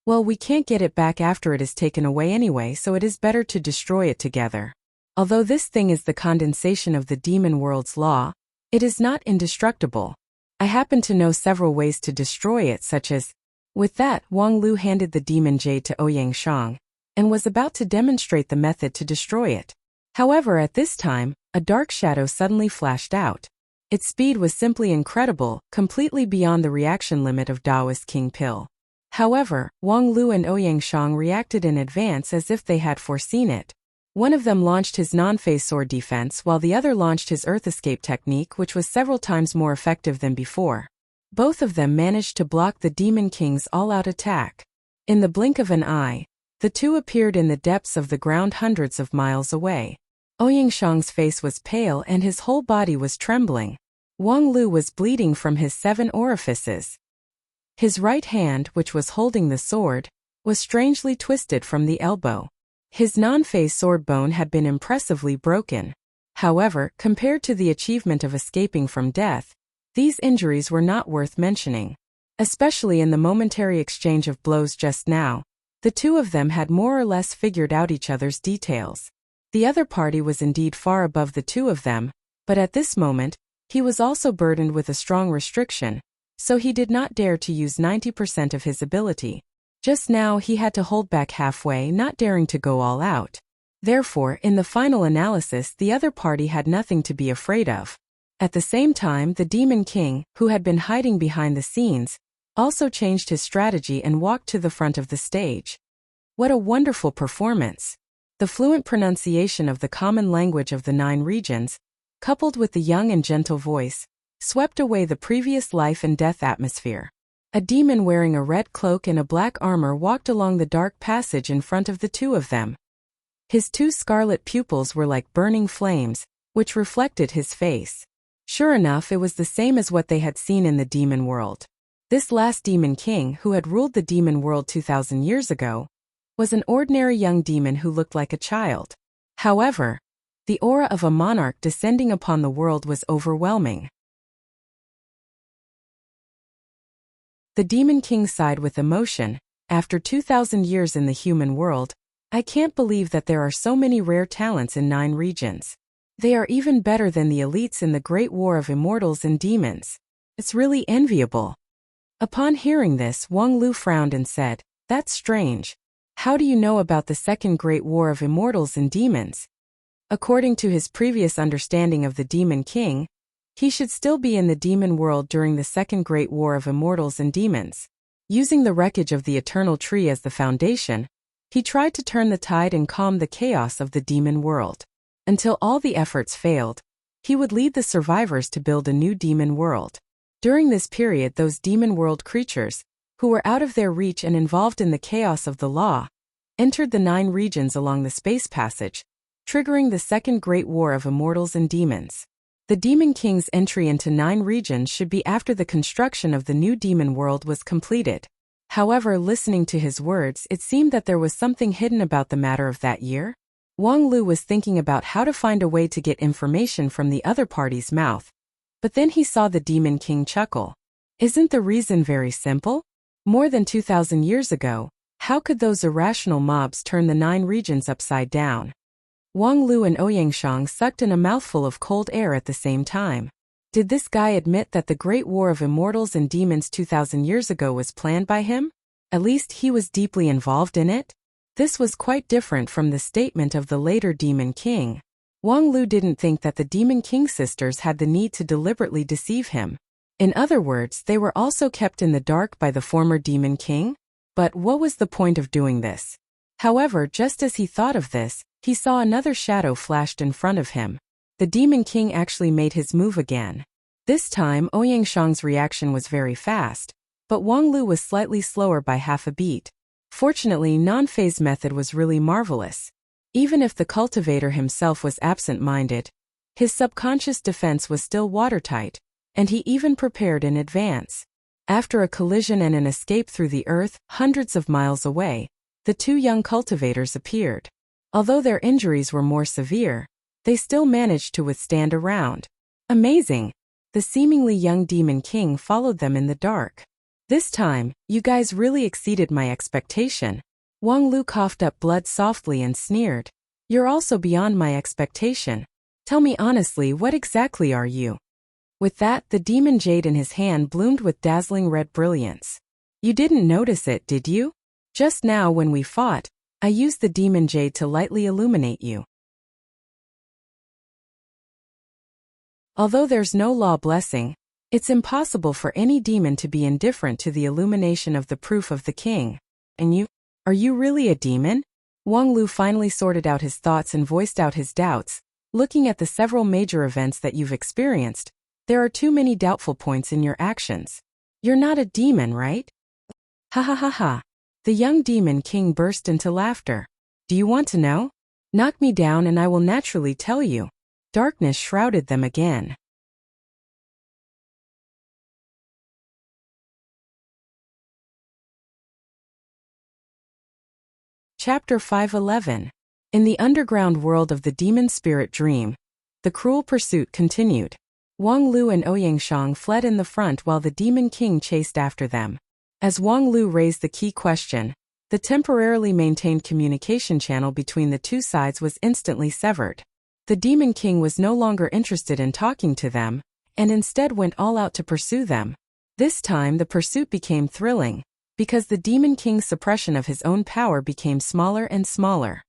Well, we can't get it back after it is taken away anyway, so it is better to destroy it together. Although this thing is the condensation of the demon world's law, it is not indestructible. I happen to know several ways to destroy it, such as... With that, Wang Lu handed the demon jade to Ouyang Shang, and was about to demonstrate the method to destroy it. However, at this time, a dark shadow suddenly flashed out. Its speed was simply incredible, completely beyond the reaction limit of Daoist King Pill. However, Wang Lu and Ouyang Shang reacted in advance as if they had foreseen it. One of them launched his non-phase sword defense while the other launched his earth escape technique, which was several times more effective than before. Both of them managed to block the Demon King's all-out attack. In the blink of an eye, the two appeared in the depths of the ground hundreds of miles away. Ouyang Shang's face was pale and his whole body was trembling. Wang Lu was bleeding from his 7 orifices. His right hand, which was holding the sword, was strangely twisted from the elbow. His non-phase sword bone had been impressively broken. However, compared to the achievement of escaping from death, these injuries were not worth mentioning. Especially in the momentary exchange of blows just now, the two of them had more or less figured out each other's details. The other party was indeed far above the two of them, but at this moment, he was also burdened with a strong restriction, so he did not dare to use 90% of his ability. Just now he had to hold back halfway, not daring to go all out. Therefore, in the final analysis, the other party had nothing to be afraid of. At the same time, the Demon King, who had been hiding behind the scenes, also changed his strategy and walked to the front of the stage. What a wonderful performance! The fluent pronunciation of the common language of the 9 regions, coupled with the young and gentle voice, swept away the previous life and death atmosphere. A demon wearing a red cloak and a black armor walked along the dark passage in front of the two of them. His 2 scarlet pupils were like burning flames, which reflected his face. Sure enough, it was the same as what they had seen in the demon world. This last Demon King, who had ruled the demon world 2,000 years ago, was an ordinary young demon who looked like a child. However, the aura of a monarch descending upon the world was overwhelming. The Demon King sighed with emotion. After 2,000 years in the human world, I can't believe that there are so many rare talents in 9 regions. They are even better than the elites in the Great War of Immortals and Demons. It's really enviable. Upon hearing this, Wang Lu frowned and said, "That's strange. How do you know about the Second Great War of Immortals and Demons?" According to his previous understanding of the Demon King, he should still be in the demon world during the Second Great War of Immortals and Demons. Using the wreckage of the Eternal Tree as the foundation, he tried to turn the tide and calm the chaos of the demon world. Until all the efforts failed, he would lead the survivors to build a new demon world. During this period, those demon world creatures, who were out of their reach and involved in the chaos of the law, entered the 9 regions along the space passage, triggering the Second Great War of Immortals and Demons. The Demon King's entry into 9 regions should be after the construction of the new demon world was completed. However, listening to his words, it seemed that there was something hidden about the matter of that year. Wang Lu was thinking about how to find a way to get information from the other party's mouth. But then he saw the Demon King chuckle. Isn't the reason very simple? More than 2,000 years ago, how could those irrational mobs turn the 9 regions upside down? Wang Lu and Ouyang Shang sucked in a mouthful of cold air at the same time. Did this guy admit that the Great War of Immortals and Demons 2,000 years ago was planned by him? At least he was deeply involved in it? This was quite different from the statement of the later Demon King. Wang Lu didn't think that the Demon King sisters had the need to deliberately deceive him. In other words, they were also kept in the dark by the former Demon King? But what was the point of doing this? However, just as he thought of this, he saw another shadow flashed in front of him. The Demon King actually made his move again. This time, Ouyang Shang's reaction was very fast, but Wang Lu was slightly slower by half a beat. Fortunately, non-phase method was really marvelous. Even if the cultivator himself was absent-minded, his subconscious defense was still watertight, and he even prepared in advance. After a collision and an escape through the earth, hundreds of miles away, the two young cultivators appeared. Although their injuries were more severe, they still managed to withstand a round. Amazing! The seemingly young Demon King followed them in the dark. This time, you guys really exceeded my expectation. Wang Lu coughed up blood softly and sneered. You're also beyond my expectation. Tell me honestly, what exactly are you? With that, the demon jade in his hand bloomed with dazzling red brilliance. You didn't notice it, did you? Just now when we fought, I used the demon jade to lightly illuminate you. Although there's no law blessing, it's impossible for any demon to be indifferent to the illumination of the proof of the king. And you? Are you really a demon? Wang Lu finally sorted out his thoughts and voiced out his doubts. Looking at the several major events that you've experienced, there are too many doubtful points in your actions. You're not a demon, right? Ha ha ha ha. The young demon king burst into laughter. Do you want to know? Knock me down and I will naturally tell you. Darkness shrouded them again. Chapter 511. In the underground world of the demon spirit dream, the cruel pursuit continued. Wang Lu and Ouyang Shang fled in the front while the demon king chased after them. As Wang Lu raised the key question, the temporarily maintained communication channel between the two sides was instantly severed. The demon king was no longer interested in talking to them, and instead went all out to pursue them. This time the pursuit became thrilling, because the demon king's suppression of his own power became smaller and smaller.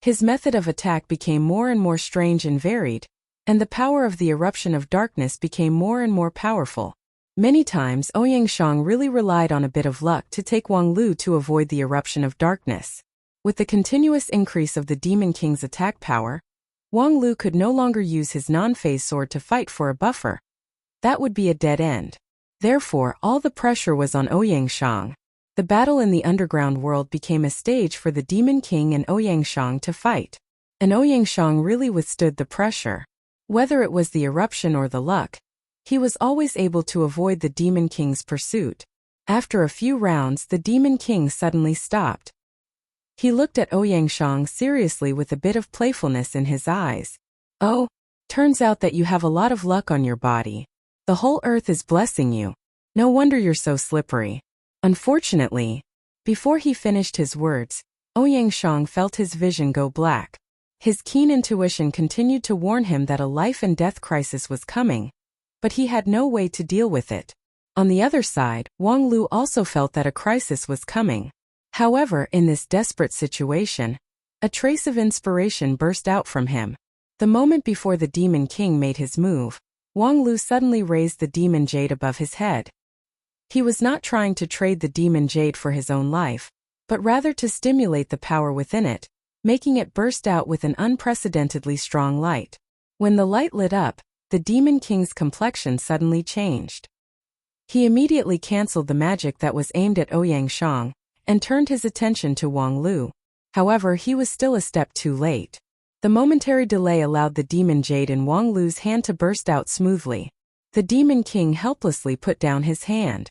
His method of attack became more and more strange and varied, and the power of the eruption of darkness became more and more powerful. Many times Ouyang Shang really relied on a bit of luck to take Wang Lu to avoid the eruption of darkness. With the continuous increase of the demon king's attack power, Wang Lu could no longer use his non-phase sword to fight for a buffer. That would be a dead end. Therefore, all the pressure was on Ouyang Shang. The battle in the underground world became a stage for the Demon King and Ouyang Shang to fight. And Ouyang Shang really withstood the pressure. Whether it was the eruption or the luck, he was always able to avoid the Demon King's pursuit. After a few rounds, the Demon King suddenly stopped. He looked at Ouyang Shang seriously with a bit of playfulness in his eyes. Oh, turns out that you have a lot of luck on your body. The whole earth is blessing you. No wonder you're so slippery. Unfortunately, before he finished his words, Ouyang Shang felt his vision go black. His keen intuition continued to warn him that a life and death crisis was coming, but he had no way to deal with it. On the other side, Wang Lu also felt that a crisis was coming. However, in this desperate situation, a trace of inspiration burst out from him. The moment before the Demon King made his move, Wang Lu suddenly raised the demon jade above his head. He was not trying to trade the demon jade for his own life, but rather to stimulate the power within it, making it burst out with an unprecedentedly strong light. When the light lit up, the Demon King's complexion suddenly changed. He immediately cancelled the magic that was aimed at Ouyang Shang, and turned his attention to Wang Lu. However, he was still a step too late. The momentary delay allowed the demon jade in Wang Lu's hand to burst out smoothly. The Demon King helplessly put down his hand.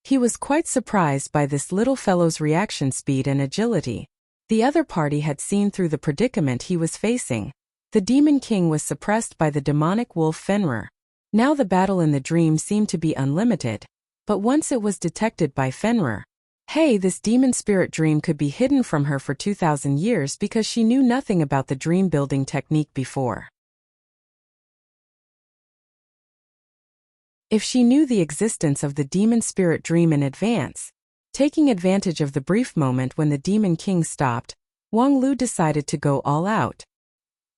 He was quite surprised by this little fellow's reaction speed and agility. The other party had seen through the predicament he was facing. The Demon King was suppressed by the demonic wolf Fenrir. Now the battle in the dream seemed to be unlimited, but once it was detected by Fenrir, hey, this demon spirit dream could be hidden from her for 2,000 years because she knew nothing about the dream building technique before. If she knew the existence of the demon spirit dream in advance, taking advantage of the brief moment when the Demon King stopped, Wang Lu decided to go all out.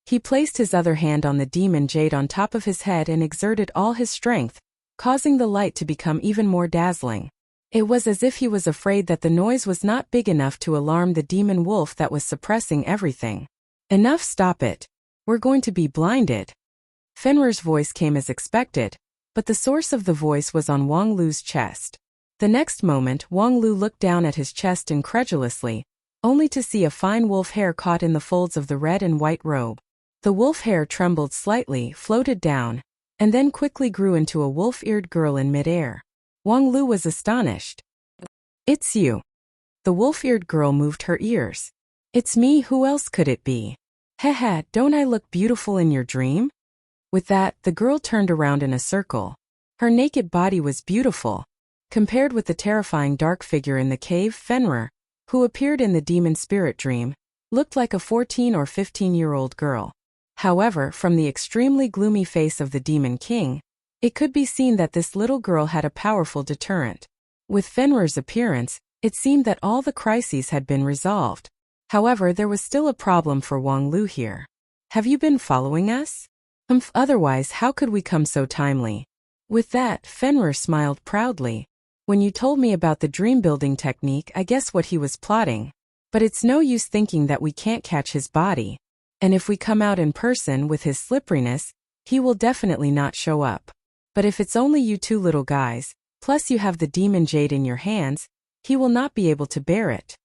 He placed his other hand on the demon jade on top of his head and exerted all his strength, causing the light to become even more dazzling. It was as if he was afraid that the noise was not big enough to alarm the demon wolf that was suppressing everything. Enough, stop it. We're going to be blinded. Fenrir's voice came as expected, but the source of the voice was on Wang Lu's chest. The next moment, Wang Lu looked down at his chest incredulously, only to see a fine wolf hair caught in the folds of the red and white robe. The wolf hair trembled slightly, floated down, and then quickly grew into a wolf-eared girl in midair. Wang Lu was astonished. It's you. The wolf-eared girl moved her ears. It's me, who else could it be? Haha, don't I look beautiful in your dream? With that, the girl turned around in a circle. Her naked body was beautiful. Compared with the terrifying dark figure in the cave, Fenrir, who appeared in the demon spirit dream, looked like a 14 or 15-year-old girl. However, from the extremely gloomy face of the demon king, it could be seen that this little girl had a powerful deterrent. With Fenrir's appearance, it seemed that all the crises had been resolved. However, there was still a problem for Wang Lu here. Have you been following us? Otherwise, how could we come so timely? With that, Fenrir smiled proudly. When you told me about the dream-building technique, I guess what he was plotting. But it's no use thinking that we can't catch his body. And if we come out in person with his slipperiness, he will definitely not show up. But if it's only you two little guys, plus you have the demon jade in your hands, he will not be able to bear it.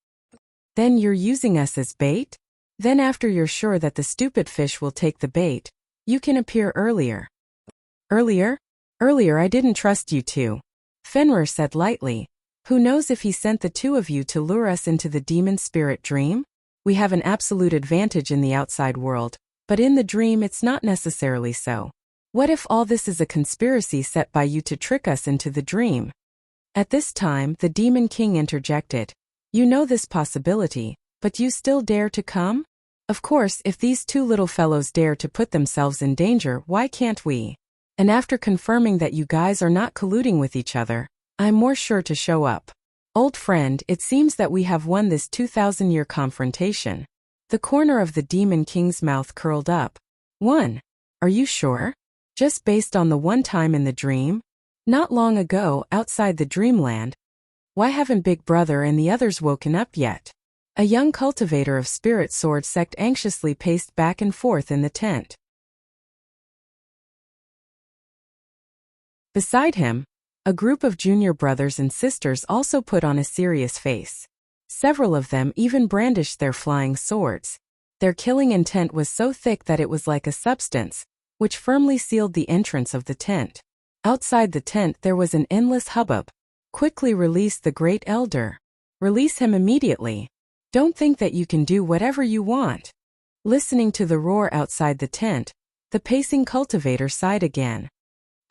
Then you're using us as bait? Then after you're sure that the stupid fish will take the bait, you can appear earlier. Earlier? Earlier I didn't trust you two. Fenrir said lightly. Who knows if he sent the two of you to lure us into the demon spirit dream? We have an absolute advantage in the outside world, but in the dream it's not necessarily so. What if all this is a conspiracy set by you to trick us into the dream? At this time, the demon king interjected. You know this possibility, but you still dare to come? Of course, if these two little fellows dare to put themselves in danger, why can't we? And after confirming that you guys are not colluding with each other, I'm more sure to show up. Old friend, it seems that we have won this 2,000-year confrontation. The corner of the demon king's mouth curled up. One. Are you sure? Just based on the one time in the dream? Not long ago, outside the dreamland. Why haven't Big Brother and the others woken up yet? A young cultivator of spirit sword sect anxiously paced back and forth in the tent. Beside him, a group of junior brothers and sisters also put on a serious face. Several of them even brandished their flying swords. Their killing intent was so thick that it was like a substance, which firmly sealed the entrance of the tent. Outside the tent there was an endless hubbub. Quickly release the Great Elder. Release him immediately. Don't think that you can do whatever you want. Listening to the roar outside the tent, the pacing cultivator sighed again.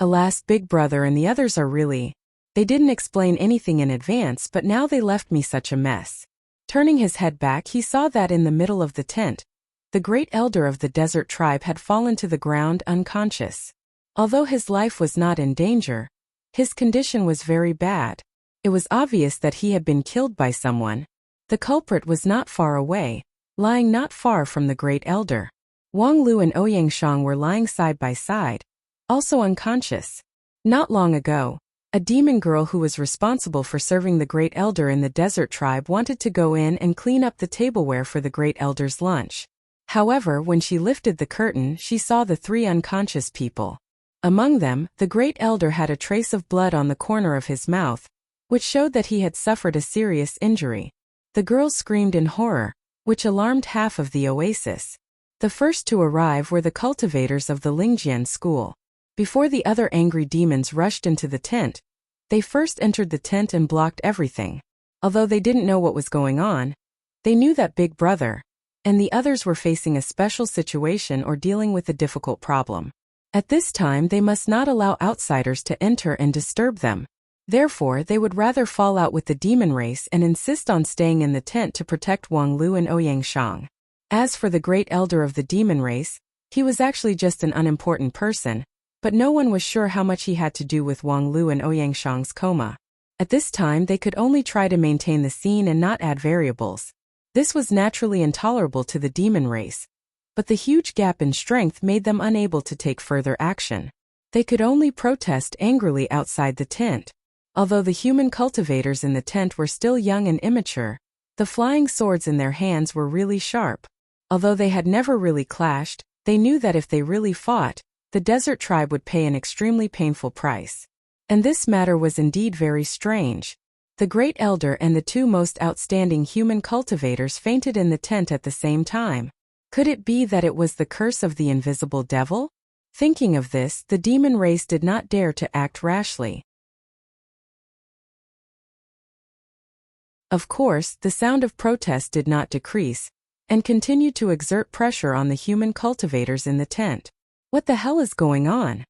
Alas, Big Brother and the others are really... They didn't explain anything in advance, but now they left me such a mess. Turning his head back, he saw that in the middle of the tent, the Great Elder of the desert tribe had fallen to the ground unconscious. Although his life was not in danger, his condition was very bad. It was obvious that he had been killed by someone. The culprit was not far away, lying not far from the Great Elder. Wang Lu and Ouyang Shang were lying side by side, also unconscious. Not long ago, a demon girl who was responsible for serving the Great Elder in the desert tribe wanted to go in and clean up the tableware for the Great Elder's lunch. However, when she lifted the curtain, she saw the three unconscious people. Among them, the Great Elder had a trace of blood on the corner of his mouth, which showed that he had suffered a serious injury. The girls screamed in horror, which alarmed half of the oasis. The first to arrive were the cultivators of the Lingjian school. Before the other angry demons rushed into the tent, they first entered the tent and blocked everything. Although they didn't know what was going on, they knew that Big Brother and the others were facing a special situation or dealing with a difficult problem. At this time, they must not allow outsiders to enter and disturb them. Therefore, they would rather fall out with the demon race and insist on staying in the tent to protect Wang Lu and Ouyang Shang. As for the Great Elder of the demon race, he was actually just an unimportant person, but no one was sure how much he had to do with Wang Lu and Ouyang Shang's coma. At this time, they could only try to maintain the scene and not add variables. This was naturally intolerable to the demon race, but the huge gap in strength made them unable to take further action. They could only protest angrily outside the tent. Although the human cultivators in the tent were still young and immature, the flying swords in their hands were really sharp. Although they had never really clashed, they knew that if they really fought, the desert tribe would pay an extremely painful price. And this matter was indeed very strange. The Great Elder and the two most outstanding human cultivators fainted in the tent at the same time. Could it be that it was the curse of the invisible devil? Thinking of this, the demon race did not dare to act rashly. Of course, the sound of protest did not decrease, and continued to exert pressure on the human cultivators in the tent. What the hell is going on?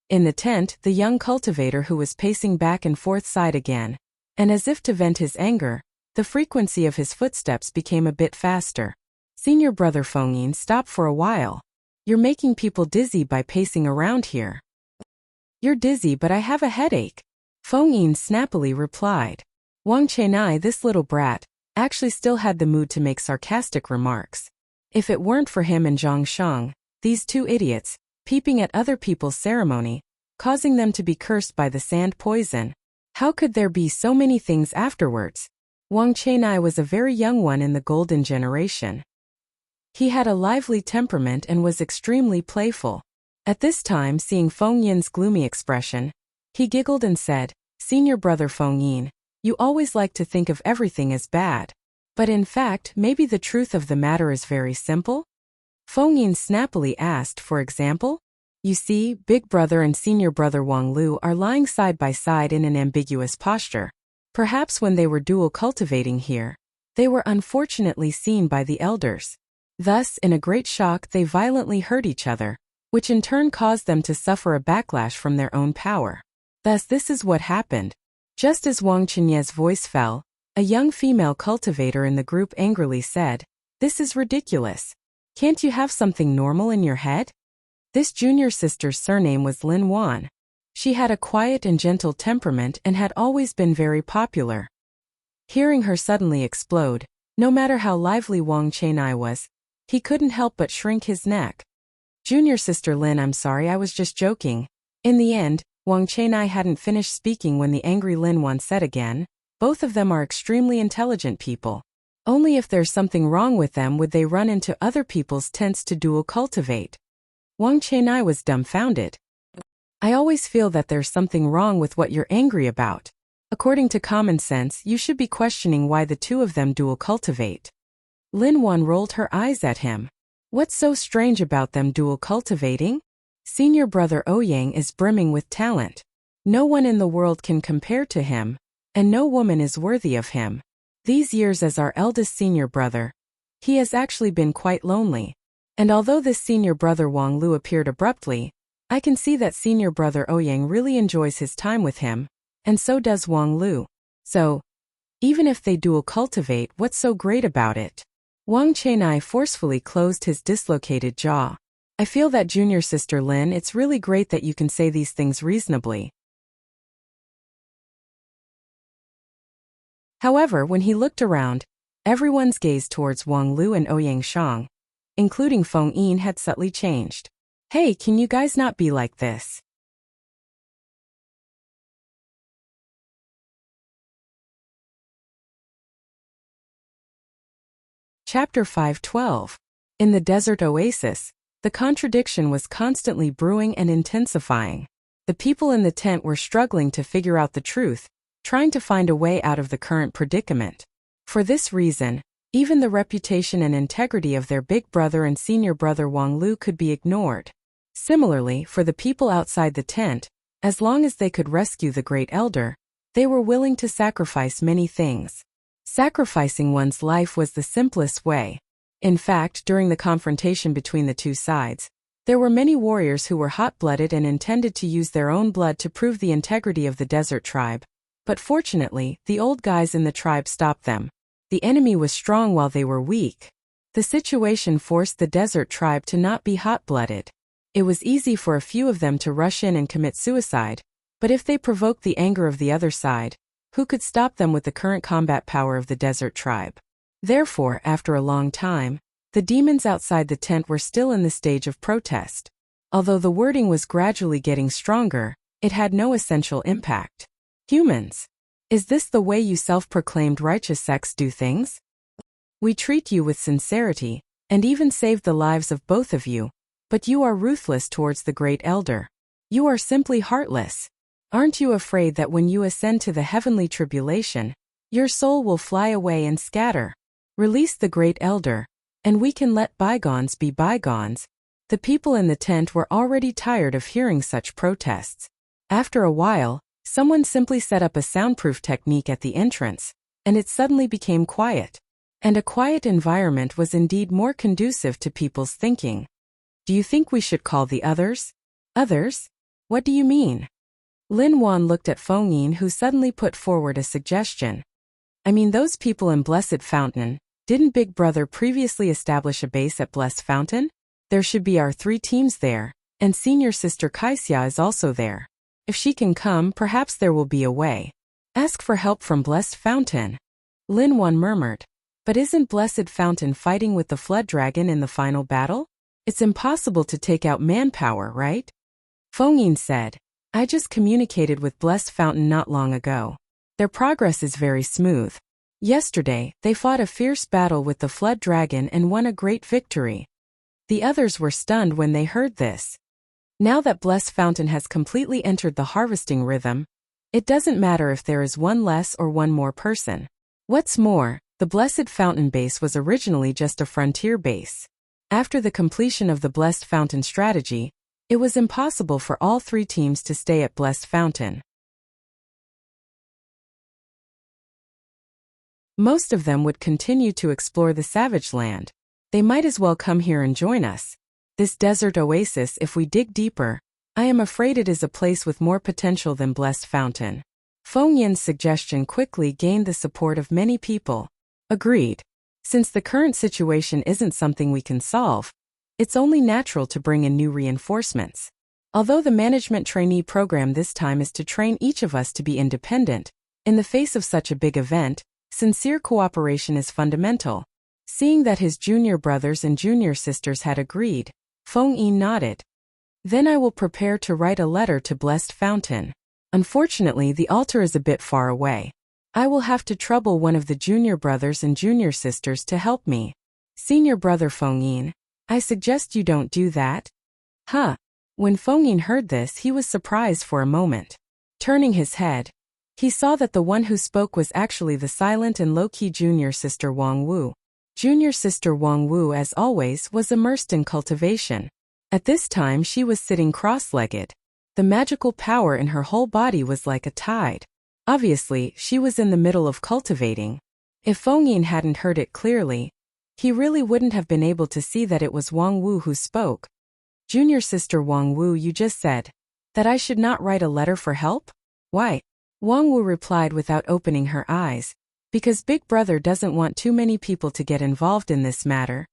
In the tent, the young cultivator who was pacing back and forth sighed again, and as if to vent his anger, the frequency of his footsteps became a bit faster. Senior brother Fengyin, stop for a while. You're making people dizzy by pacing around here. You're dizzy, but I have a headache, Fengyin snappily replied. Wang Chenai, this little brat, actually still had the mood to make sarcastic remarks. If it weren't for him and Zhang Shang, these two idiots, peeping at other people's ceremony, causing them to be cursed by the sand poison, how could there be so many things afterwards? Wang Chenai was a very young one in the golden generation. He had a lively temperament and was extremely playful. At this time, seeing Fengyin's gloomy expression, he giggled and said, Senior brother Fengyin, you always like to think of everything as bad. But in fact, maybe the truth of the matter is very simple? Fengyin snappily asked, for example? You see, big brother and senior brother Wang Lu are lying side by side in an ambiguous posture. Perhaps when they were dual cultivating here, they were unfortunately seen by the elders. Thus, in a great shock, they violently hurt each other, which in turn caused them to suffer a backlash from their own power. Thus, this is what happened. Just as Wang Chenye's voice fell, a young female cultivator in the group angrily said, This is ridiculous. Can't you have something normal in your head? This junior sister's surname was Lin Wan. She had a quiet and gentle temperament and had always been very popular. Hearing her suddenly explode, no matter how lively Wang Chenai was, he couldn't help but shrink his neck. Junior sister Lin, I'm sorry, I was just joking. In the end, Wang Chenai hadn't finished speaking when the angry Lin Wan said again, Both of them are extremely intelligent people. Only if there's something wrong with them would they run into other people's tents to dual cultivate. Wang Chenai was dumbfounded. I always feel that there's something wrong with what you're angry about. According to common sense, you should be questioning why the two of them dual cultivate. Lin Wan rolled her eyes at him. What's so strange about them dual cultivating? Senior brother Ouyang is brimming with talent. No one in the world can compare to him, and no woman is worthy of him. These years as our eldest senior brother, he has actually been quite lonely. And although this senior brother Wang Lu appeared abruptly, I can see that senior brother Ouyang really enjoys his time with him, and so does Wang Lu. So, even if they dual cultivate, what's so great about it? Wang Chenai forcefully closed his dislocated jaw. I feel that junior sister Lin, it's really great that you can say these things reasonably. However, when he looked around, everyone's gaze towards Wang Lu and Ouyang Shang, including Fengyin, had subtly changed. Hey, can you guys not be like this? Chapter 5:12. In the desert oasis, the contradiction was constantly brewing and intensifying. The people in the tent were struggling to figure out the truth, trying to find a way out of the current predicament. For this reason, even the reputation and integrity of their big brother and senior brother Wang Lu could be ignored. Similarly, for the people outside the tent, as long as they could rescue the great elder, they were willing to sacrifice many things. Sacrificing one's life was the simplest way. In fact, during the confrontation between the two sides, there were many warriors who were hot-blooded and intended to use their own blood to prove the integrity of the desert tribe. But fortunately, the old guys in the tribe stopped them. The enemy was strong while they were weak. The situation forced the desert tribe to not be hot-blooded. It was easy for a few of them to rush in and commit suicide, but if they provoked the anger of the other side, who could stop them with the current combat power of the desert tribe? Therefore, after a long time, the demons outside the tent were still in the stage of protest. Although the wording was gradually getting stronger, it had no essential impact. Humans, is this the way you self-proclaimed righteous sects do things? We treat you with sincerity, and even saved the lives of both of you, but you are ruthless towards the great elder. You are simply heartless. Aren't you afraid that when you ascend to the heavenly tribulation, your soul will fly away and scatter? Release the great elder, and we can let bygones be bygones. The people in the tent were already tired of hearing such protests. After a while, someone simply set up a soundproof technique at the entrance. and it suddenly became quiet. And a quiet environment was indeed more conducive to people's thinking. Do you think we should call the others? Others? What do you mean? Lin Wan looked at Feng Yin, who suddenly put forward a suggestion. I mean those people in Blessed Fountain. Didn't Big Brother previously establish a base at Blessed Fountain? There should be our 3 teams there, and senior sister Kaixia is also there. If she can come, perhaps there will be a way. Ask for help from Blessed Fountain. Lin Wan murmured. But isn't Blessed Fountain fighting with the Flood Dragon in the final battle? It's impossible to take out manpower, right? Feng Yin said. I just communicated with Blessed Fountain not long ago. Their progress is very smooth. Yesterday, they fought a fierce battle with the Flood Dragon and won a great victory. The others were stunned when they heard this. Now that Blessed Fountain has completely entered the harvesting rhythm, it doesn't matter if there is one less or one more person. What's more, the Blessed Fountain base was originally just a frontier base. After the completion of the Blessed Fountain strategy, it was impossible for all 3 teams to stay at Blessed Fountain. Most of them would continue to explore the Savage Land. They might as well come here and join us. This desert oasis, if we dig deeper, I am afraid it is a place with more potential than Blessed Fountain. Feng Yin's suggestion quickly gained the support of many people. Agreed. Since the current situation isn't something we can solve, it's only natural to bring in new reinforcements. Although the management trainee program this time is to train each of us to be independent, in the face of such a big event, sincere cooperation is fundamental. Seeing that his junior brothers and junior sisters had agreed, Feng Yin nodded. Then I will prepare to write a letter to Blessed Fountain. Unfortunately, the altar is a bit far away. I will have to trouble one of the junior brothers and junior sisters to help me. Senior brother Feng Yin, I suggest you don't do that. Huh. When Feng Yin heard this, he was surprised for a moment. Turning his head, he saw that the one who spoke was actually the silent and low-key junior sister Wang Wu. Junior sister Wang Wu, as always, was immersed in cultivation. At this time she was sitting cross-legged. The magical power in her whole body was like a tide. Obviously, she was in the middle of cultivating. If Feng Yin hadn't heard it clearly, he really wouldn't have been able to see that it was Wang Wu who spoke. Junior sister Wang Wu, you just said that I should not write a letter for help? Why? Wang Wu replied without opening her eyes. Because Big Brother doesn't want too many people to get involved in this matter.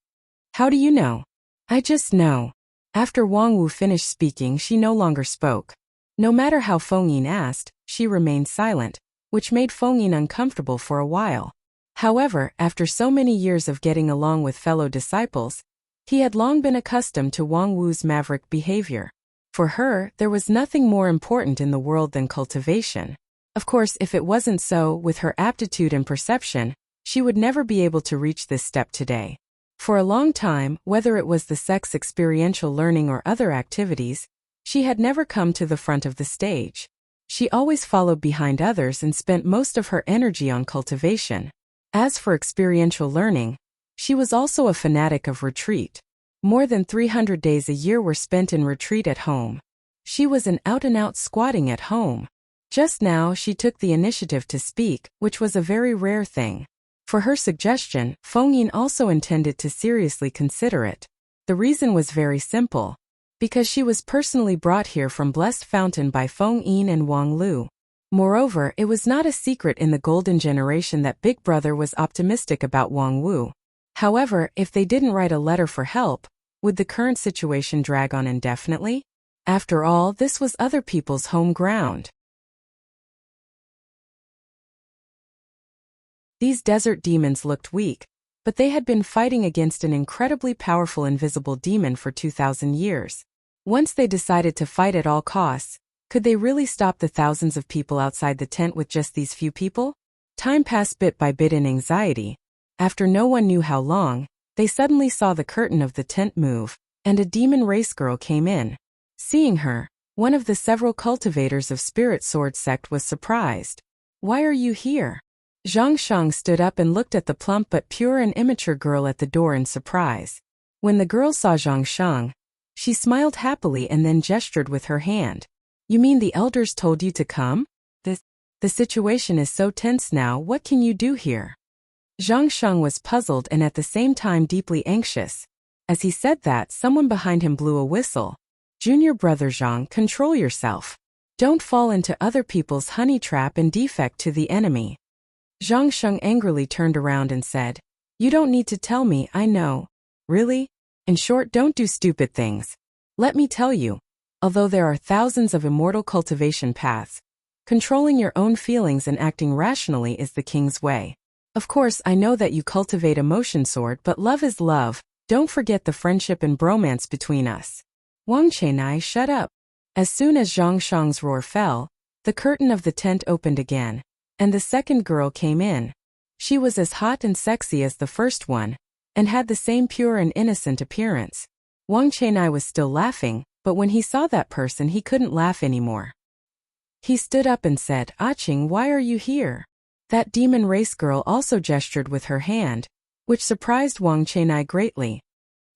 How do you know? I just know. After Wang Wu finished speaking, she no longer spoke. No matter how Feng Yin asked, she remained silent, which made Feng Yin uncomfortable for a while. However, after so many years of getting along with fellow disciples, he had long been accustomed to Wang Wu's maverick behavior. For her, there was nothing more important in the world than cultivation. Of course, if it wasn't so, with her aptitude and perception, she would never be able to reach this step today. For a long time, whether it was the sex experiential learning or other activities, she had never come to the front of the stage. She always followed behind others and spent most of her energy on cultivation. As for experiential learning, she was also a fanatic of retreat. More than 300 days a year were spent in retreat at home. She was an out-and-out squatting at home. Just now she took the initiative to speak, which was a very rare thing. For her suggestion, Feng Yin also intended to seriously consider it. The reason was very simple. Because she was personally brought here from Blessed Fountain by Feng Yin and Wang Lu. Moreover, it was not a secret in the Golden Generation that Big Brother was optimistic about Wang Wu. However, if they didn't write a letter for help, would the current situation drag on indefinitely? After all, this was other people's home ground. These desert demons looked weak, but they had been fighting against an incredibly powerful invisible demon for 2,000 years. Once they decided to fight at all costs, could they really stop the thousands of people outside the tent with just these few people? Time passed bit by bit in anxiety. After no one knew how long, they suddenly saw the curtain of the tent move, and a demon race girl came in. Seeing her, one of the several cultivators of Spirit Sword sect was surprised. Why are you here? Zhang Shang stood up and looked at the plump but pure and immature girl at the door in surprise. When the girl saw Zhang Shang, she smiled happily and then gestured with her hand. You mean the elders told you to come? The situation is so tense now, what can you do here? Zhang Sheng was puzzled and at the same time deeply anxious. As he said that, someone behind him blew a whistle. Junior brother Zhang, control yourself. Don't fall into other people's honey trap and defect to the enemy. Zhang Sheng angrily turned around and said, You don't need to tell me, I know. Really? In short, don't do stupid things. Let me tell you, although there are thousands of immortal cultivation paths, controlling your own feelings and acting rationally is the king's way. Of course, I know that you cultivate emotion sword, but love is love. Don't forget the friendship and bromance between us. Wang Chenai, shut up. As soon as Zhang Shang's roar fell, the curtain of the tent opened again, and the second girl came in. She was as hot and sexy as the first one, and had the same pure and innocent appearance. Wang Chenai was still laughing, but when he saw that person he couldn't laugh anymore. He stood up and said, Aching, why are you here? That demon race girl also gestured with her hand, which surprised Wang Chenai greatly.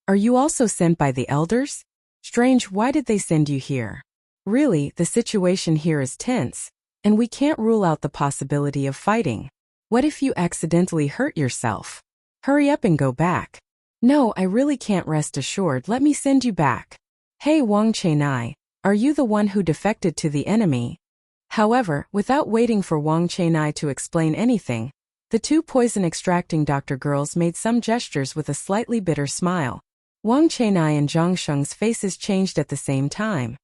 Are you also sent by the elders? Strange, why did they send you here? Really, the situation here is tense, and we can't rule out the possibility of fighting. What if you accidentally hurt yourself? Hurry up and go back. No, I really can't, rest assured, let me send you back. Hey Wang Chenai, are you the one who defected to the enemy? However, without waiting for Wang Chenai to explain anything, the two poison-extracting doctor girls made some gestures with a slightly bitter smile. Wang Chenai and Zhang Sheng's faces changed at the same time.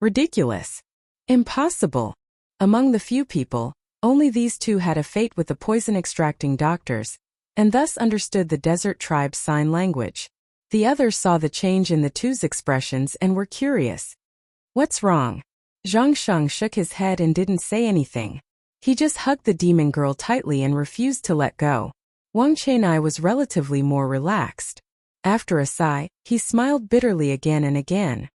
Ridiculous. Impossible. Among the few people, only these two had a fate with the poison-extracting doctors, and thus understood the desert tribe's sign language. The others saw the change in the two's expressions and were curious. What's wrong? Zhang Sheng shook his head and didn't say anything. He just hugged the demon girl tightly and refused to let go. Wang Chenai was relatively more relaxed. After a sigh, he smiled bitterly again and again.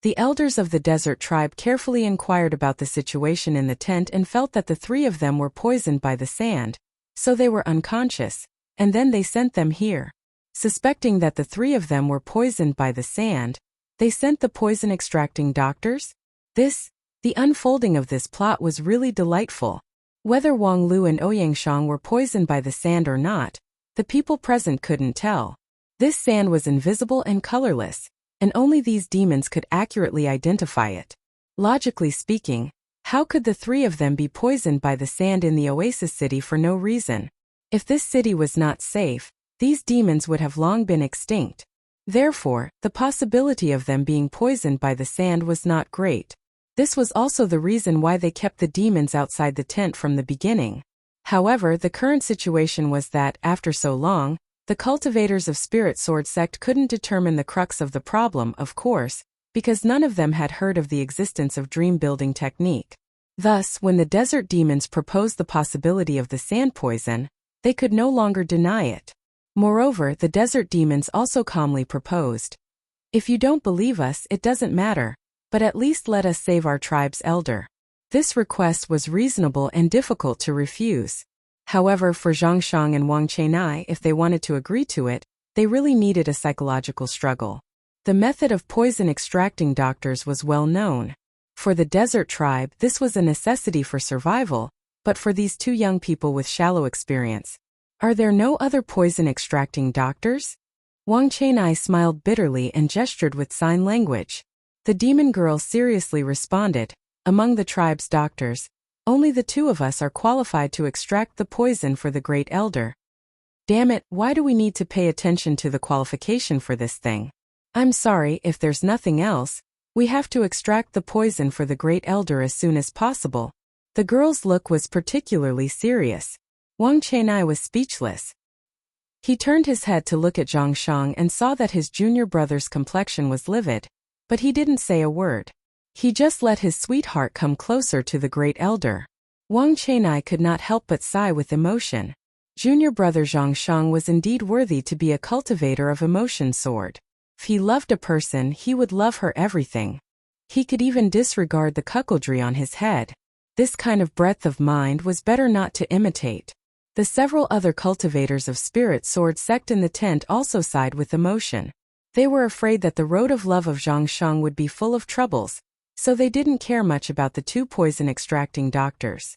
The elders of the desert tribe carefully inquired about the situation in the tent and felt that the three of them were poisoned by the sand, so they were unconscious, and then they sent them here. Suspecting that the three of them were poisoned by the sand, they sent the poison-extracting doctors? The unfolding of this plot was really delightful. Whether Wang Lu and Ouyangshang were poisoned by the sand or not, the people present couldn't tell. This sand was invisible and colorless, and only these demons could accurately identify it. Logically speaking, how could the three of them be poisoned by the sand in the oasis city for no reason? If this city was not safe, these demons would have long been extinct. Therefore, the possibility of them being poisoned by the sand was not great. This was also the reason why they kept the demons outside the tent from the beginning. However, the current situation was that, after so long, the cultivators of Spirit Sword sect couldn't determine the crux of the problem, of course, because none of them had heard of the existence of dream-building technique. Thus, when the desert demons proposed the possibility of the sand poison, they could no longer deny it. Moreover, the desert demons also calmly proposed, If you don't believe us, it doesn't matter, but at least let us save our tribe's elder. This request was reasonable and difficult to refuse. However, for Zhang Shang and Wang Chenai, if they wanted to agree to it, they really needed a psychological struggle. The method of poison-extracting doctors was well known. For the desert tribe, this was a necessity for survival, but for these two young people with shallow experience, are there no other poison-extracting doctors? Wang Chenai smiled bitterly and gestured with sign language. The demon girl seriously responded, Among the tribe's doctors, only the two of us are qualified to extract the poison for the great elder. Damn it, why do we need to pay attention to the qualification for this thing? I'm sorry, if there's nothing else, we have to extract the poison for the great elder as soon as possible. The girl's look was particularly serious. Wang Chenai was speechless. He turned his head to look at Zhang Shang and saw that his junior brother's complexion was livid, but he didn't say a word. He just let his sweetheart come closer to the great elder. Wang Chenai could not help but sigh with emotion. Junior brother Zhang Shang was indeed worthy to be a cultivator of emotion sword. If he loved a person, he would love her everything. He could even disregard the cuckoldry on his head. This kind of breadth of mind was better not to imitate. The several other cultivators of Spirit Sword sect in the tent also sighed with emotion. They were afraid that the road of love of Zhang Shang would be full of troubles, so they didn't care much about the two poison-extracting doctors.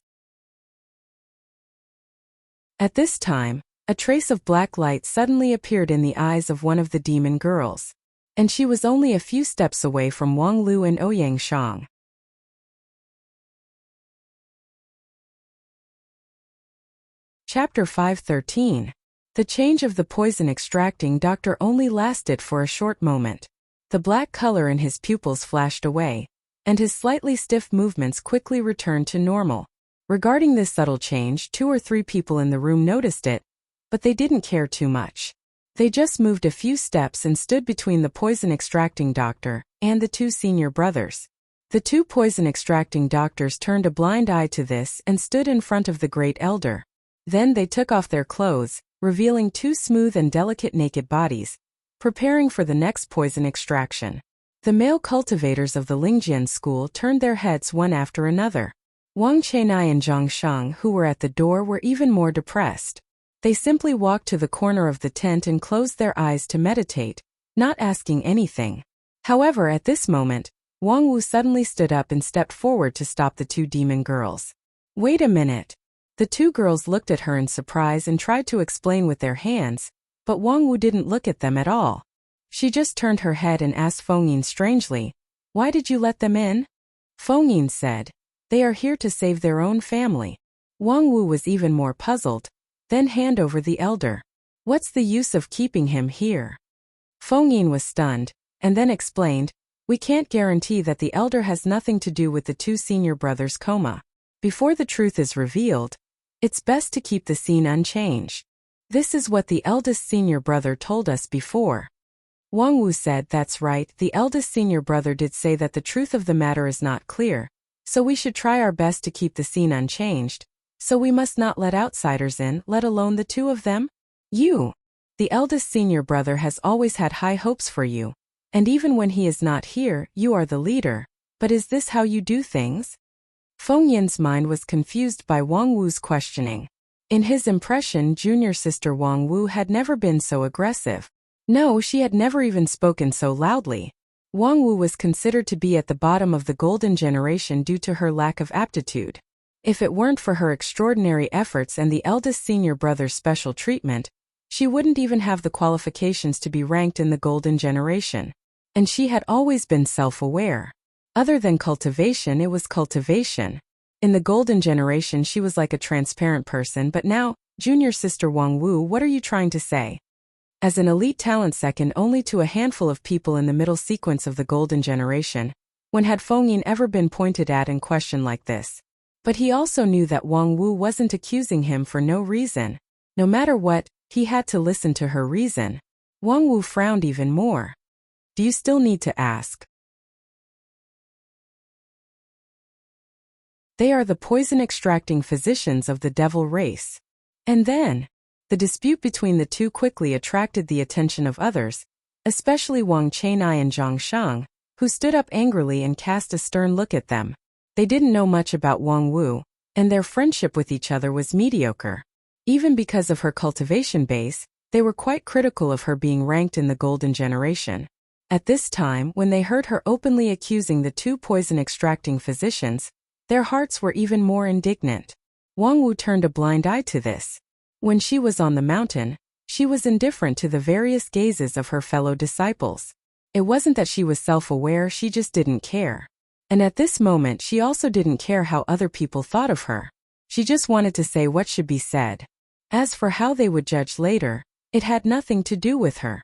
At this time, a trace of black light suddenly appeared in the eyes of one of the demon girls, and she was only a few steps away from Wang Lu and Ouyang Shang. Chapter 5:13. The change of the poison-extracting doctor only lasted for a short moment. The black color in his pupils flashed away, and his slightly stiff movements quickly returned to normal. Regarding this subtle change, 2 or 3 people in the room noticed it, but they didn't care too much. They just moved a few steps and stood between the poison-extracting doctor and the 2 senior brothers. The 2 poison-extracting doctors turned a blind eye to this and stood in front of the great elder. Then they took off their clothes, revealing 2 smooth and delicate naked bodies, preparing for the next poison extraction. The male cultivators of the Lingjian school turned their heads one after another. Wang Chenai and Zhang Shang, who were at the door, were even more depressed. They simply walked to the corner of the tent and closed their eyes to meditate, not asking anything. However, at this moment, Wang Wu suddenly stood up and stepped forward to stop the 2 demon girls. "Wait a minute." The 2 girls looked at her in surprise and tried to explain with their hands, but Wang Wu didn't look at them at all. She just turned her head and asked Fengyin strangely, "Why did you let them in?" Fengyin said, "They are here to save their own family." Wang Wu was even more puzzled. "Then hand over the elder. What's the use of keeping him here?" Fengyin was stunned, and then explained, "We can't guarantee that the elder has nothing to do with the 2 senior brothers' coma. Before the truth is revealed, it's best to keep the scene unchanged. This is what the eldest senior brother told us before." Wang Wu said, "That's right, the eldest senior brother did say that the truth of the matter is not clear, so we should try our best to keep the scene unchanged, so we must not let outsiders in, let alone the 2 of them. You, the eldest senior brother, has always had high hopes for you, and even when he is not here, you are the leader, but is this how you do things?" Fengyin's mind was confused by Wang Wu's questioning. In his impression, junior sister Wang Wu had never been so aggressive. No, she had never even spoken so loudly. Wang Wu was considered to be at the bottom of the golden generation due to her lack of aptitude. If it weren't for her extraordinary efforts and the eldest senior brother's special treatment, she wouldn't even have the qualifications to be ranked in the golden generation. And she had always been self-aware. Other than cultivation, it was cultivation. In the golden generation, she was like a transparent person, but now, junior sister Wang Wu, what are you trying to say? As an elite talent second only to a handful of people in the middle sequence of the golden generation, when had Fengyin ever been pointed at and questioned like this? But he also knew that Wang Wu wasn't accusing him for no reason. No matter what, he had to listen to her reason. Wang Wu frowned even more. "Do you still need to ask?" They are the poison-extracting physicians of the devil race. And then, the dispute between the 2 quickly attracted the attention of others, especially Wang Chenai and Zhang Shang, who stood up angrily and cast a stern look at them. They didn't know much about Wang Wu, and their friendship with each other was mediocre. Even because of her cultivation base, they were quite critical of her being ranked in the golden generation. At this time, when they heard her openly accusing the 2 poison-extracting physicians, their hearts were even more indignant. Wang Wu turned a blind eye to this. When she was on the mountain, she was indifferent to the various gazes of her fellow disciples. It wasn't that she was self-aware, she just didn't care. And at this moment, she also didn't care how other people thought of her. She just wanted to say what should be said. As for how they would judge later, it had nothing to do with her.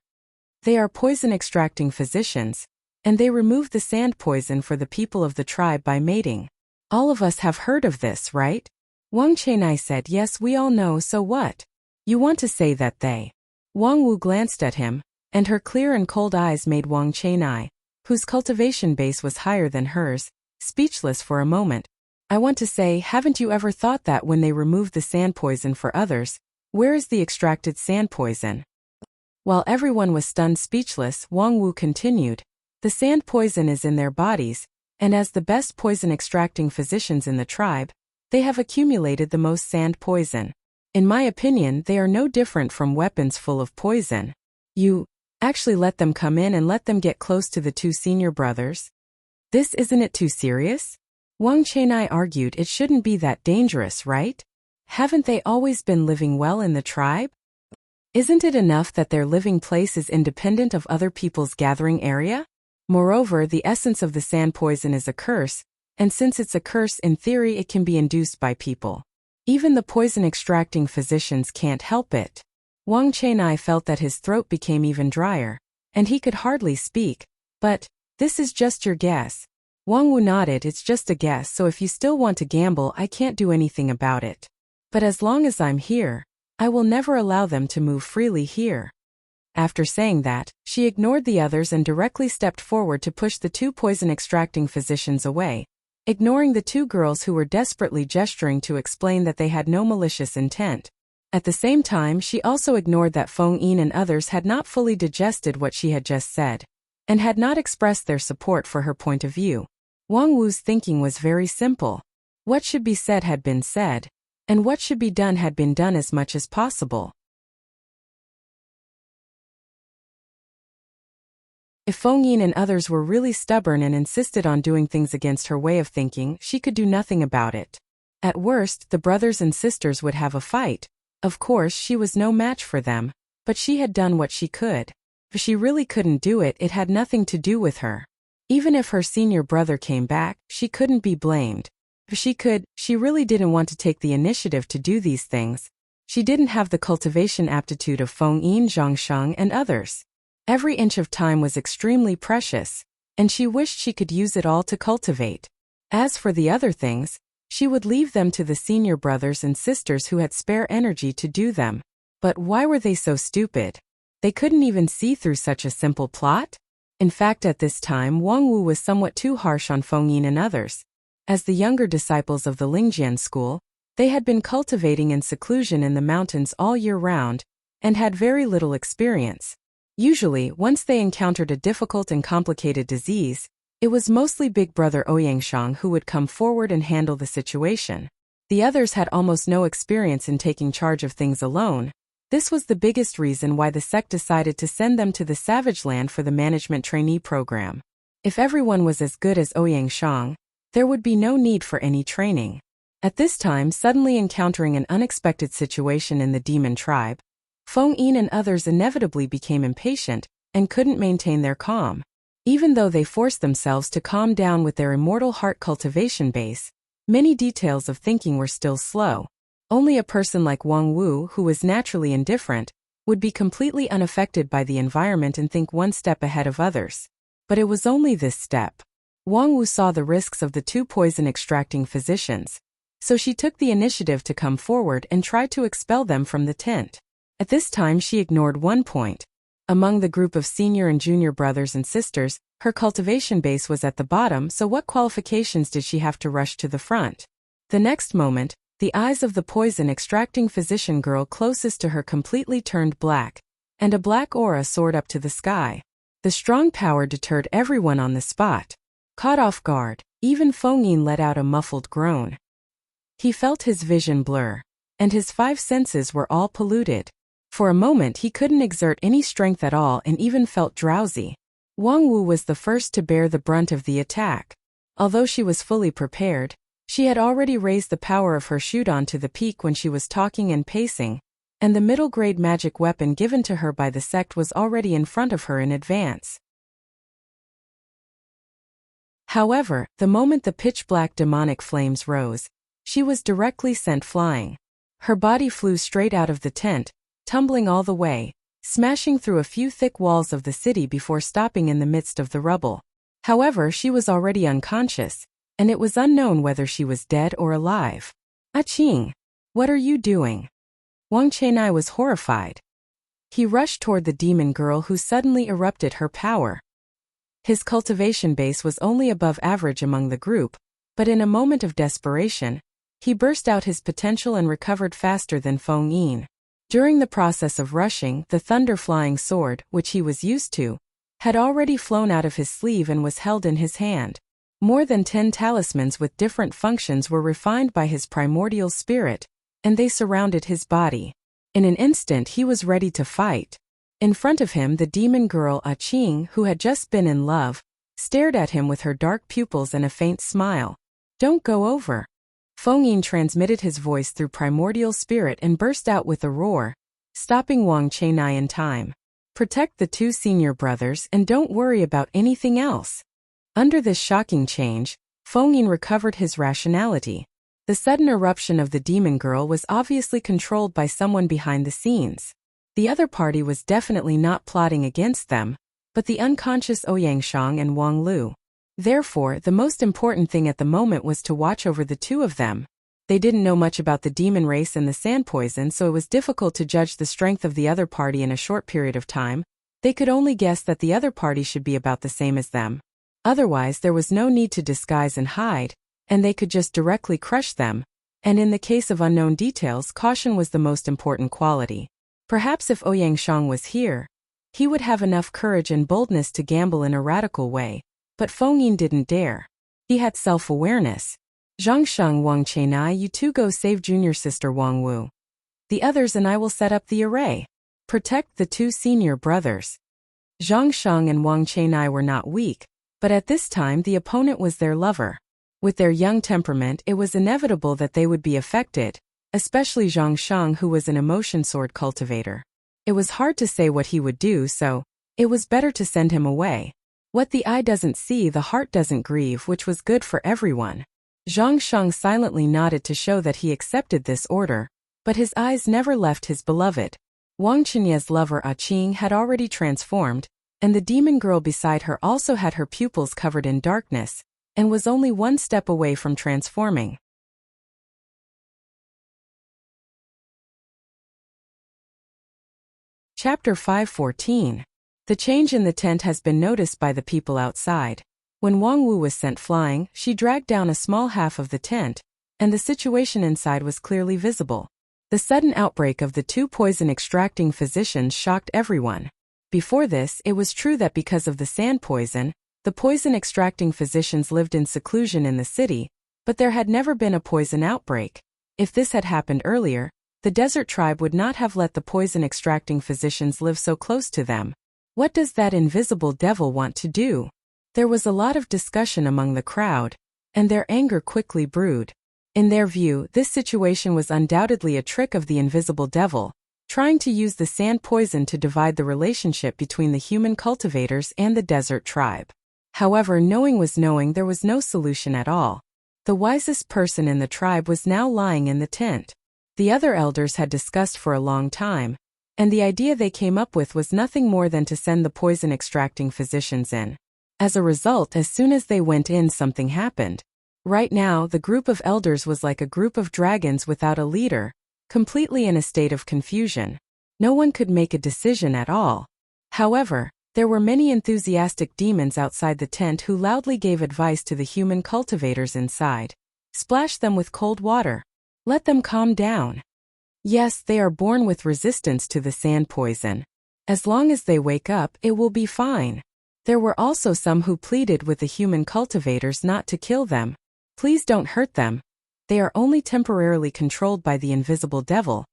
They are poison-extracting physicians, and they remove the sand poison for the people of the tribe by mating. All of us have heard of this, right? Wang Chenai said, "Yes, we all know, so what? You want to say that they..." Wang Wu glanced at him, and her clear and cold eyes made Wang Chenai, whose cultivation base was higher than hers, speechless for a moment. "I want to say, haven't you ever thought that when they remove the sand poison for others, where is the extracted sand poison?" While everyone was stunned speechless, Wang Wu continued, "The sand poison is in their bodies, and as the best poison-extracting physicians in the tribe, they have accumulated the most sand poison. In my opinion, they are no different from weapons full of poison. You actually let them come in and let them get close to the 2 senior brothers?" Isn't it too serious? Wang Chenai argued it shouldn't be that dangerous, right? Haven't they always been living well in the tribe? Isn't it enough that their living place is independent of other people's gathering area? Moreover, the essence of the sand poison is a curse, and since it's a curse in theory it can be induced by people. Even the poison-extracting physicians can't help it. Wang Chenai felt that his throat became even drier, and he could hardly speak. But, this is just your guess. Wang Wu nodded. It's just a guess, so if you still want to gamble I can't do anything about it. But as long as I'm here, I will never allow them to move freely here. After saying that, she ignored the others and directly stepped forward to push the two poison-extracting physicians away, ignoring the two girls who were desperately gesturing to explain that they had no malicious intent. At the same time, she also ignored that Feng Yin and others had not fully digested what she had just said, and had not expressed their support for her point of view. Wang Wu's thinking was very simple. What should be said had been said, and what should be done had been done as much as possible. If Feng Yin and others were really stubborn and insisted on doing things against her way of thinking, she could do nothing about it. At worst, the brothers and sisters would have a fight. Of course, she was no match for them, but she had done what she could. If she really couldn't do it, it had nothing to do with her. Even if her senior brother came back, she couldn't be blamed. If she could, she really didn't want to take the initiative to do these things. She didn't have the cultivation aptitude of Feng Yin, Zhang Sheng, and others. Every inch of time was extremely precious, and she wished she could use it all to cultivate. As for the other things, she would leave them to the senior brothers and sisters who had spare energy to do them. But why were they so stupid? They couldn't even see through such a simple plot? In fact, at this time, Wang Wu was somewhat too harsh on Feng Yin and others. As the younger disciples of the Lingjian school, they had been cultivating in seclusion in the mountains all year round, and had very little experience. Usually, once they encountered a difficult and complicated disease, it was mostly Big Brother Ouyangshang who would come forward and handle the situation. The others had almost no experience in taking charge of things alone. This was the biggest reason why the sect decided to send them to the Savage Land for the management trainee program. If everyone was as good as Ouyangshang, there would be no need for any training. At this time, suddenly encountering an unexpected situation in the demon tribe, Feng Yin and others inevitably became impatient and couldn't maintain their calm. Even though they forced themselves to calm down with their immortal heart cultivation base, many details of thinking were still slow. Only a person like Wang Wu, who was naturally indifferent, would be completely unaffected by the environment and think one step ahead of others. But it was only this step. Wang Wu saw the risks of the two poison-extracting physicians, so she took the initiative to come forward and try to expel them from the tent. At this time she ignored one point. Among the group of senior and junior brothers and sisters, her cultivation base was at the bottom, so what qualifications did she have to rush to the front? The next moment, the eyes of the poison-extracting physician girl closest to her completely turned black, and a black aura soared up to the sky. The strong power deterred everyone on the spot. Caught off guard, even Feng Yin let out a muffled groan. He felt his vision blur, and his five senses were all polluted. For a moment he couldn't exert any strength at all and even felt drowsy. Wang Wu was the first to bear the brunt of the attack. Although she was fully prepared, she had already raised the power of her Shudan to the peak when she was talking and pacing, and the middle-grade magic weapon given to her by the sect was already in front of her in advance. However, the moment the pitch-black demonic flames rose, she was directly sent flying. Her body flew straight out of the tent, tumbling all the way, smashing through a few thick walls of the city before stopping in the midst of the rubble. However, she was already unconscious, and it was unknown whether she was dead or alive. "Aching! What are you doing?" Wang Chenai was horrified. He rushed toward the demon girl who suddenly erupted her power. His cultivation base was only above average among the group, but in a moment of desperation, he burst out his potential and recovered faster than Feng Yin. During the process of rushing, the thunder-flying sword, which he was used to, had already flown out of his sleeve and was held in his hand. More than 10 talismans with different functions were refined by his primordial spirit, and they surrounded his body. In an instant he was ready to fight. In front of him the demon girl Aching, who had just been in love, stared at him with her dark pupils and a faint smile. "Don't go over." Feng Yin transmitted his voice through primordial spirit and burst out with a roar, stopping Wang Chenai in time. "Protect the two senior brothers and don't worry about anything else." Under this shocking change, Feng Yin recovered his rationality. The sudden eruption of the demon girl was obviously controlled by someone behind the scenes. The other party was definitely not plotting against them, but the unconscious Ouyang Shang and Wang Lu. Therefore, the most important thing at the moment was to watch over the two of them. They didn't know much about the demon race and the sand poison, so it was difficult to judge the strength of the other party in a short period of time. They could only guess that the other party should be about the same as them. Otherwise, there was no need to disguise and hide, and they could just directly crush them. And in the case of unknown details, caution was the most important quality. Perhaps if Ouyang Shang was here, he would have enough courage and boldness to gamble in a radical way. But Feng Yin didn't dare. He had self-awareness. "Zhang Sheng, Wang Chenai, you two go save junior sister Wang Wu. The others and I will set up the array. Protect the two senior brothers." Zhang Sheng and Wang Chenai were not weak, but at this time the opponent was their lover. With their young temperament, it was inevitable that they would be affected, especially Zhang Sheng, who was an emotion sword cultivator. It was hard to say what he would do, so it was better to send him away. What the eye doesn't see, the heart doesn't grieve, which was good for everyone. Zhang Sheng silently nodded to show that he accepted this order, but his eyes never left his beloved. Wang Chenye's lover Ah Qing had already transformed, and the demon girl beside her also had her pupils covered in darkness, and was only one step away from transforming. Chapter 5:14. The change in the tent has been noticed by the people outside. When Wang Wu was sent flying, she dragged down a small half of the tent, and the situation inside was clearly visible. The sudden outbreak of the two poison-extracting physicians shocked everyone. Before this, it was true that because of the sand poison, the poison-extracting physicians lived in seclusion in the city, but there had never been a poison outbreak. If this had happened earlier, the desert tribe would not have let the poison-extracting physicians live so close to them. What does that invisible devil want to do? There was a lot of discussion among the crowd, and their anger quickly brewed. In their view, this situation was undoubtedly a trick of the invisible devil, trying to use the sand poison to divide the relationship between the human cultivators and the desert tribe. However, knowing was knowing, there was no solution at all. The wisest person in the tribe was now lying in the tent. The other elders had discussed for a long time, and the idea they came up with was nothing more than to send the poison-extracting physicians in. As a result, as soon as they went in, something happened. Right now, the group of elders was like a group of dragons without a leader, completely in a state of confusion. No one could make a decision at all. However, there were many enthusiastic demons outside the tent who loudly gave advice to the human cultivators inside. Splash them with cold water. Let them calm down. Yes, they are born with resistance to the sand poison. As long as they wake up, it will be fine. There were also some who pleaded with the human cultivators not to kill them. Please don't hurt them. They are only temporarily controlled by the invisible devil.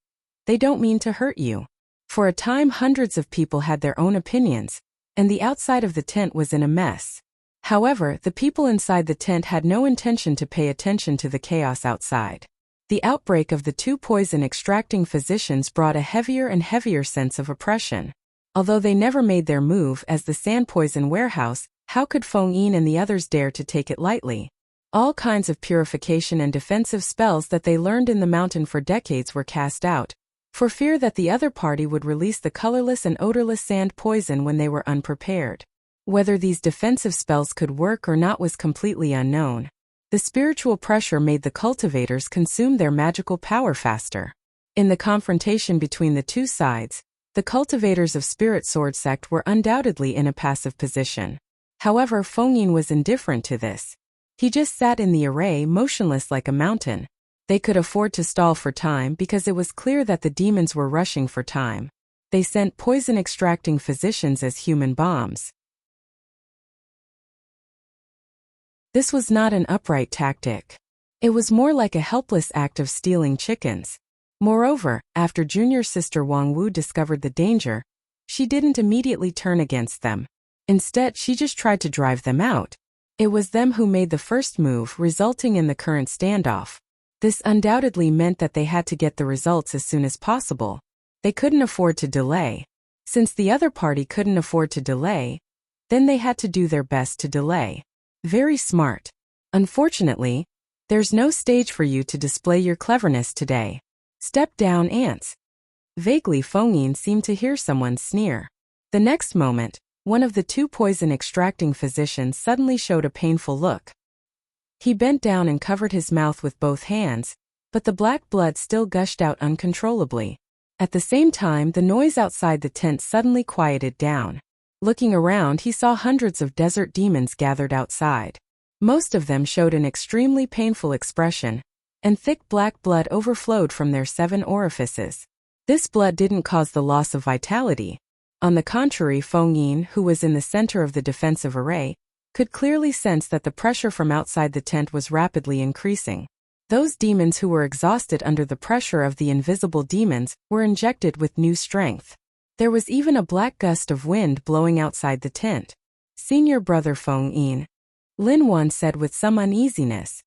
They don't mean to hurt you. For a time, hundreds of people had their own opinions, and the outside of the tent was in a mess. However, the people inside the tent had no intention to pay attention to the chaos outside. The outbreak of the two poison-extracting physicians brought a heavier and heavier sense of oppression. Although they never made their move as the sand poison warehouse, how could Feng Yin and the others dare to take it lightly? All kinds of purification and defensive spells that they learned in the mountain for decades were cast out, for fear that the other party would release the colorless and odorless sand poison when they were unprepared. Whether these defensive spells could work or not was completely unknown. The spiritual pressure made the cultivators consume their magical power faster. In the confrontation between the two sides, the cultivators of Spirit Sword Sect were undoubtedly in a passive position. However, Feng Yin was indifferent to this. He just sat in the array, motionless like a mountain. They could afford to stall for time because it was clear that the demons were rushing for time. They sent poison-extracting physicians as human bombs. This was not an upright tactic. It was more like a helpless act of stealing chickens. Moreover, after junior sister Wang Wu discovered the danger, she didn't immediately turn against them. Instead, she just tried to drive them out. It was them who made the first move, resulting in the current standoff. This undoubtedly meant that they had to get the results as soon as possible. They couldn't afford to delay. Since the other party couldn't afford to delay, then they had to do their best to delay. Very smart. Unfortunately, there's no stage for you to display your cleverness today. Step down, ants. Vaguely, Feng Yin seemed to hear someone sneer. The next moment, one of the two poison-extracting physicians suddenly showed a painful look. He bent down and covered his mouth with both hands, but the black blood still gushed out uncontrollably. At the same time, the noise outside the tent suddenly quieted down. Looking around, he saw hundreds of desert demons gathered outside. Most of them showed an extremely painful expression, and thick black blood overflowed from their 7 orifices. This blood didn't cause the loss of vitality. On the contrary, Feng Yin, who was in the center of the defensive array, could clearly sense that the pressure from outside the tent was rapidly increasing. Those demons who were exhausted under the pressure of the invisible demons were injected with new strength. There was even a black gust of wind blowing outside the tent. Senior brother Feng Yin, Lin Wan said with some uneasiness.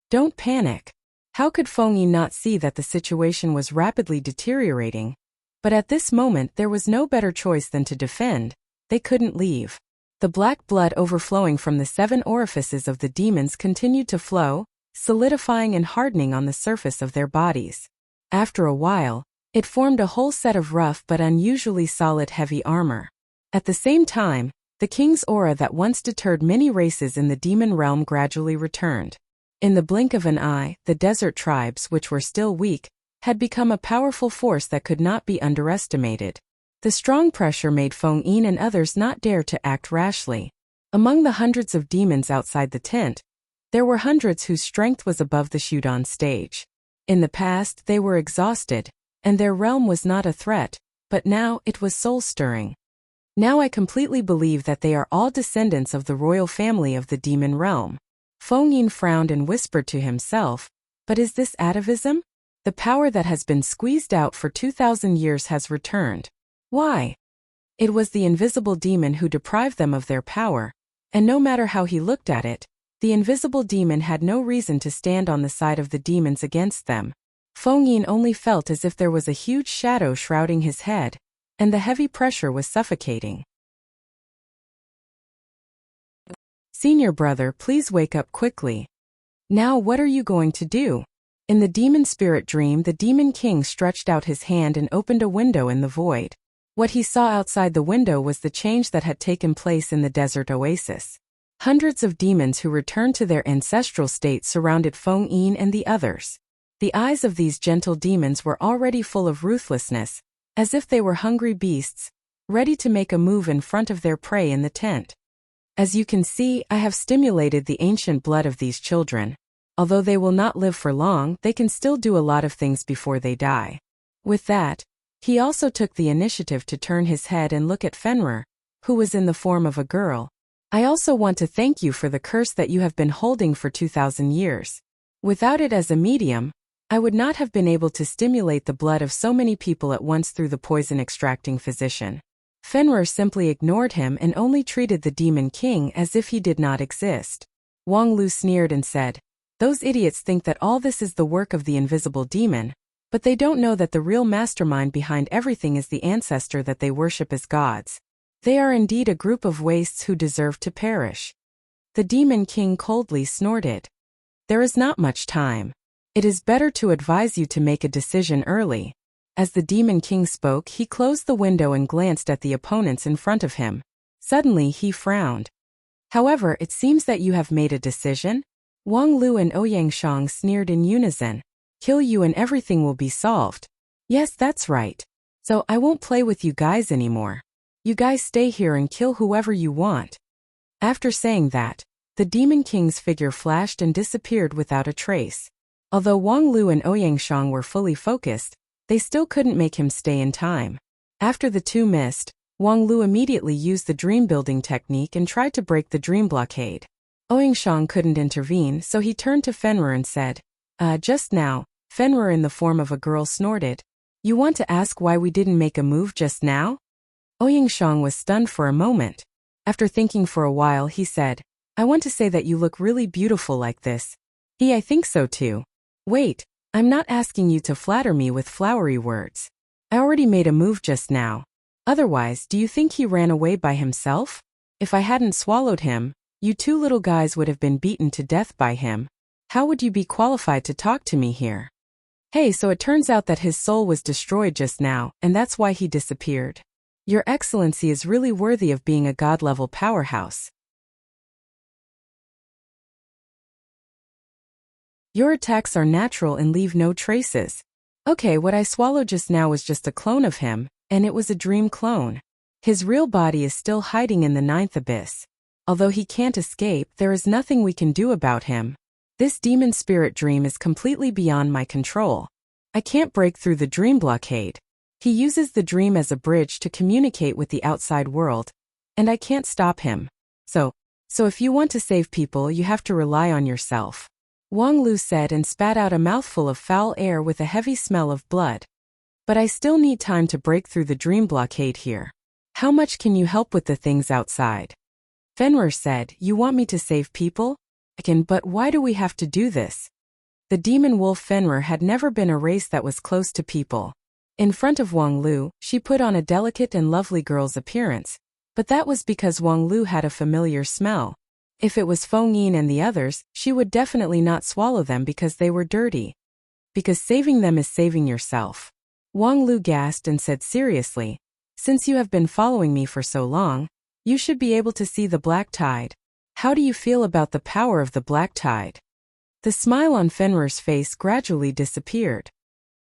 Don't panic. How could Feng Yin not see that the situation was rapidly deteriorating? But at this moment there was no better choice than to defend. They couldn't leave. The black blood overflowing from the 7 orifices of the demons continued to flow, solidifying and hardening on the surface of their bodies. After a while, it formed a whole set of rough but unusually solid heavy armor. At the same time, the king's aura that once deterred many races in the demon realm gradually returned. In the blink of an eye, the desert tribes, which were still weak, had become a powerful force that could not be underestimated. The strong pressure made Feng Yin and others not dare to act rashly. Among the hundreds of demons outside the tent, there were hundreds whose strength was above the Shudan stage. In the past, they were exhausted, and their realm was not a threat, but now it was soul-stirring. Now I completely believe that they are all descendants of the royal family of the demon realm. Feng Yin frowned and whispered to himself, but is this atavism? The power that has been squeezed out for 2,000 years has returned. Why? It was the invisible demon who deprived them of their power, and no matter how he looked at it, the invisible demon had no reason to stand on the side of the demons against them. Feng Yin only felt as if there was a huge shadow shrouding his head, and the heavy pressure was suffocating. Senior brother, please wake up quickly. Now what are you going to do? In the demon spirit dream, the demon king stretched out his hand and opened a window in the void. What he saw outside the window was the change that had taken place in the desert oasis. Hundreds of demons who returned to their ancestral state surrounded Feng Yin and the others. The eyes of these gentle demons were already full of ruthlessness, as if they were hungry beasts, ready to make a move in front of their prey in the tent. As you can see, I have stimulated the ancient blood of these children. Although they will not live for long, they can still do a lot of things before they die. With that, he also took the initiative to turn his head and look at Fenrir, who was in the form of a girl. I also want to thank you for the curse that you have been holding for 2,000 years. Without it as a medium, I would not have been able to stimulate the blood of so many people at once through the poison-extracting physician. Fenrir simply ignored him and only treated the demon king as if he did not exist. Wang Lu sneered and said, "Those idiots think that all this is the work of the invisible demon, but they don't know that the real mastermind behind everything is the ancestor that they worship as gods. They are indeed a group of wastes who deserve to perish." The demon king coldly snorted. "There is not much time. It is better to advise you to make a decision early." As the demon king spoke, he closed the window and glanced at the opponents in front of him. Suddenly he frowned. "However, it seems that you have made a decision?" Wang Lu and Ouyang Shang sneered in unison. "Kill you and everything will be solved." "Yes, that's right. So I won't play with you guys anymore. You guys stay here and kill whoever you want." After saying that, the demon king's figure flashed and disappeared without a trace. Although Wang Lu and Ouyang Shang were fully focused, they still couldn't make him stay in time. After the two missed, Wang Lu immediately used the dream-building technique and tried to break the dream blockade. Ouyang Shang couldn't intervene, so he turned to Fenrir and said, Just now," Fenrir in the form of a girl snorted. "You want to ask why we didn't make a move just now?" Ouyang Shang was stunned for a moment. After thinking for a while, he said, I want to say that you look really beautiful like this. I think so too. Wait, I'm not asking you to flatter me with flowery words. I already made a move just now. Otherwise, do you think he ran away by himself? If I hadn't swallowed him, you two little guys would have been beaten to death by him. How would you be qualified to talk to me here? Hey, so it turns out that his soul was destroyed just now, and that's why he disappeared. Your Excellency is really worthy of being a god-level powerhouse. Your attacks are natural and leave no traces. Okay, what I swallowed just now was just a clone of him, and it was a dream clone. His real body is still hiding in the ninth abyss. Although he can't escape, there is nothing we can do about him. This demon spirit dream is completely beyond my control. I can't break through the dream blockade. He uses the dream as a bridge to communicate with the outside world, and I can't stop him. So if you want to save people, you have to rely on yourself. Wang Lu said and spat out a mouthful of foul air with a heavy smell of blood. But I still need time to break through the dream blockade here. How much can you help with the things outside? Fenrir said, you want me to save people? I can, but why do we have to do this? The demon wolf Fenrir had never been a race that was close to people. In front of Wang Lu, she put on a delicate and lovely girl's appearance, but that was because Wang Lu had a familiar smell. If it was Feng Yin and the others, she would definitely not swallow them because they were dirty. Because saving them is saving yourself. Wang Lu gasped and said seriously, since you have been following me for so long, you should be able to see the black tide. How do you feel about the power of the black tide? The smile on Fenrir's face gradually disappeared.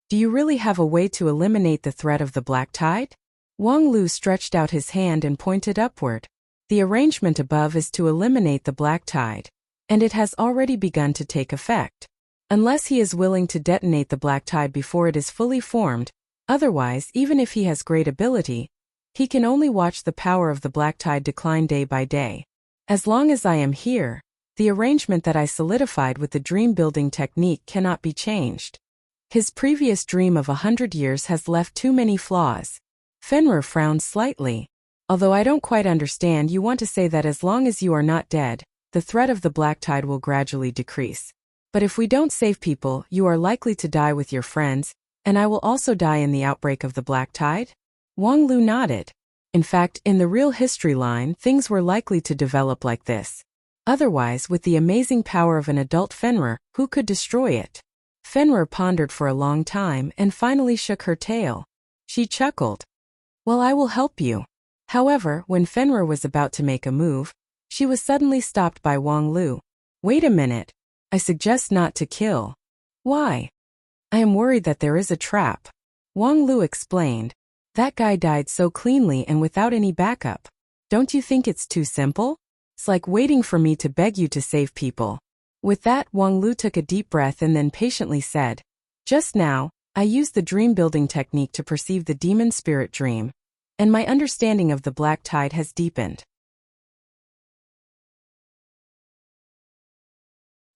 Do you really have a way to eliminate the threat of the black tide? Wang Lu stretched out his hand and pointed upward. The arrangement above is to eliminate the black tide, and it has already begun to take effect. Unless he is willing to detonate the black tide before it is fully formed, otherwise, even if he has great ability, he can only watch the power of the black tide decline day by day. As long as I am here, the arrangement that I solidified with the dream-building technique cannot be changed. His previous dream of 100 years has left too many flaws. Fenrir frowned slightly. Although I don't quite understand, you want to say that as long as you are not dead, the threat of the black tide will gradually decrease. But if we don't save people, you are likely to die with your friends, and I will also die in the outbreak of the black tide? Wang Lu nodded. In fact, in the real history line, things were likely to develop like this. Otherwise, with the amazing power of an adult Fenrir, who could destroy it? Fenrir pondered for a long time and finally shook her tail. She chuckled. Well, I will help you. However, when Fenrir was about to make a move, she was suddenly stopped by Wang Lu. Wait a minute. I suggest not to kill. Why? I am worried that there is a trap. Wang Lu explained. That guy died so cleanly and without any backup. Don't you think it's too simple? It's like waiting for me to beg you to save people. With that, Wang Lu took a deep breath and then patiently said, just now, I used the dream-building technique to perceive the demon spirit dream, and my understanding of the black tide has deepened.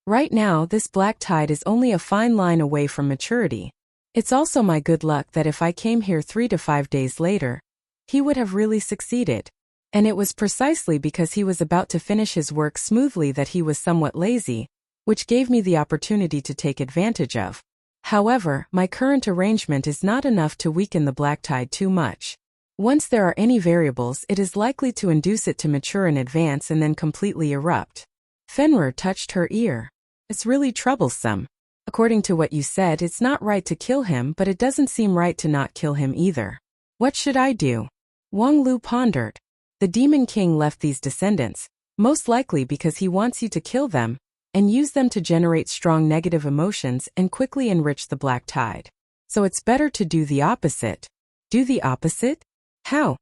Right now, this black tide is only a fine line away from maturity. It's also my good luck that if I came here 3 to 5 days later, he would have really succeeded. And it was precisely because he was about to finish his work smoothly that he was somewhat lazy, which gave me the opportunity to take advantage of. However, my current arrangement is not enough to weaken the black tide too much. Once there are any variables, it is likely to induce it to mature in advance and then completely erupt. Fenrir touched her ear. It's really troublesome. According to what you said, it's not right to kill him, but it doesn't seem right to not kill him either. What should I do? Wang Lu pondered. The Demon King left these descendants, most likely because he wants you to kill them, and use them to generate strong negative emotions and quickly enrich the black tide. So it's better to do the opposite. Do the opposite? How?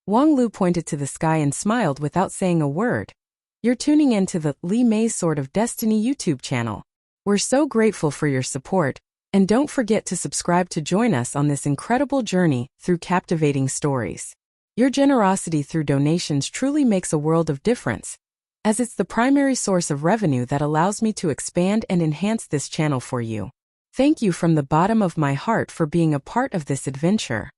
Wang Lu pointed to the sky and smiled without saying a word. You're tuning into the Li Mei's Sword of Destiny YouTube channel. We're so grateful for your support, and don't forget to subscribe to join us on this incredible journey through captivating stories. Your generosity through donations truly makes a world of difference, as it's the primary source of revenue that allows me to expand and enhance this channel for you. Thank you from the bottom of my heart for being a part of this adventure.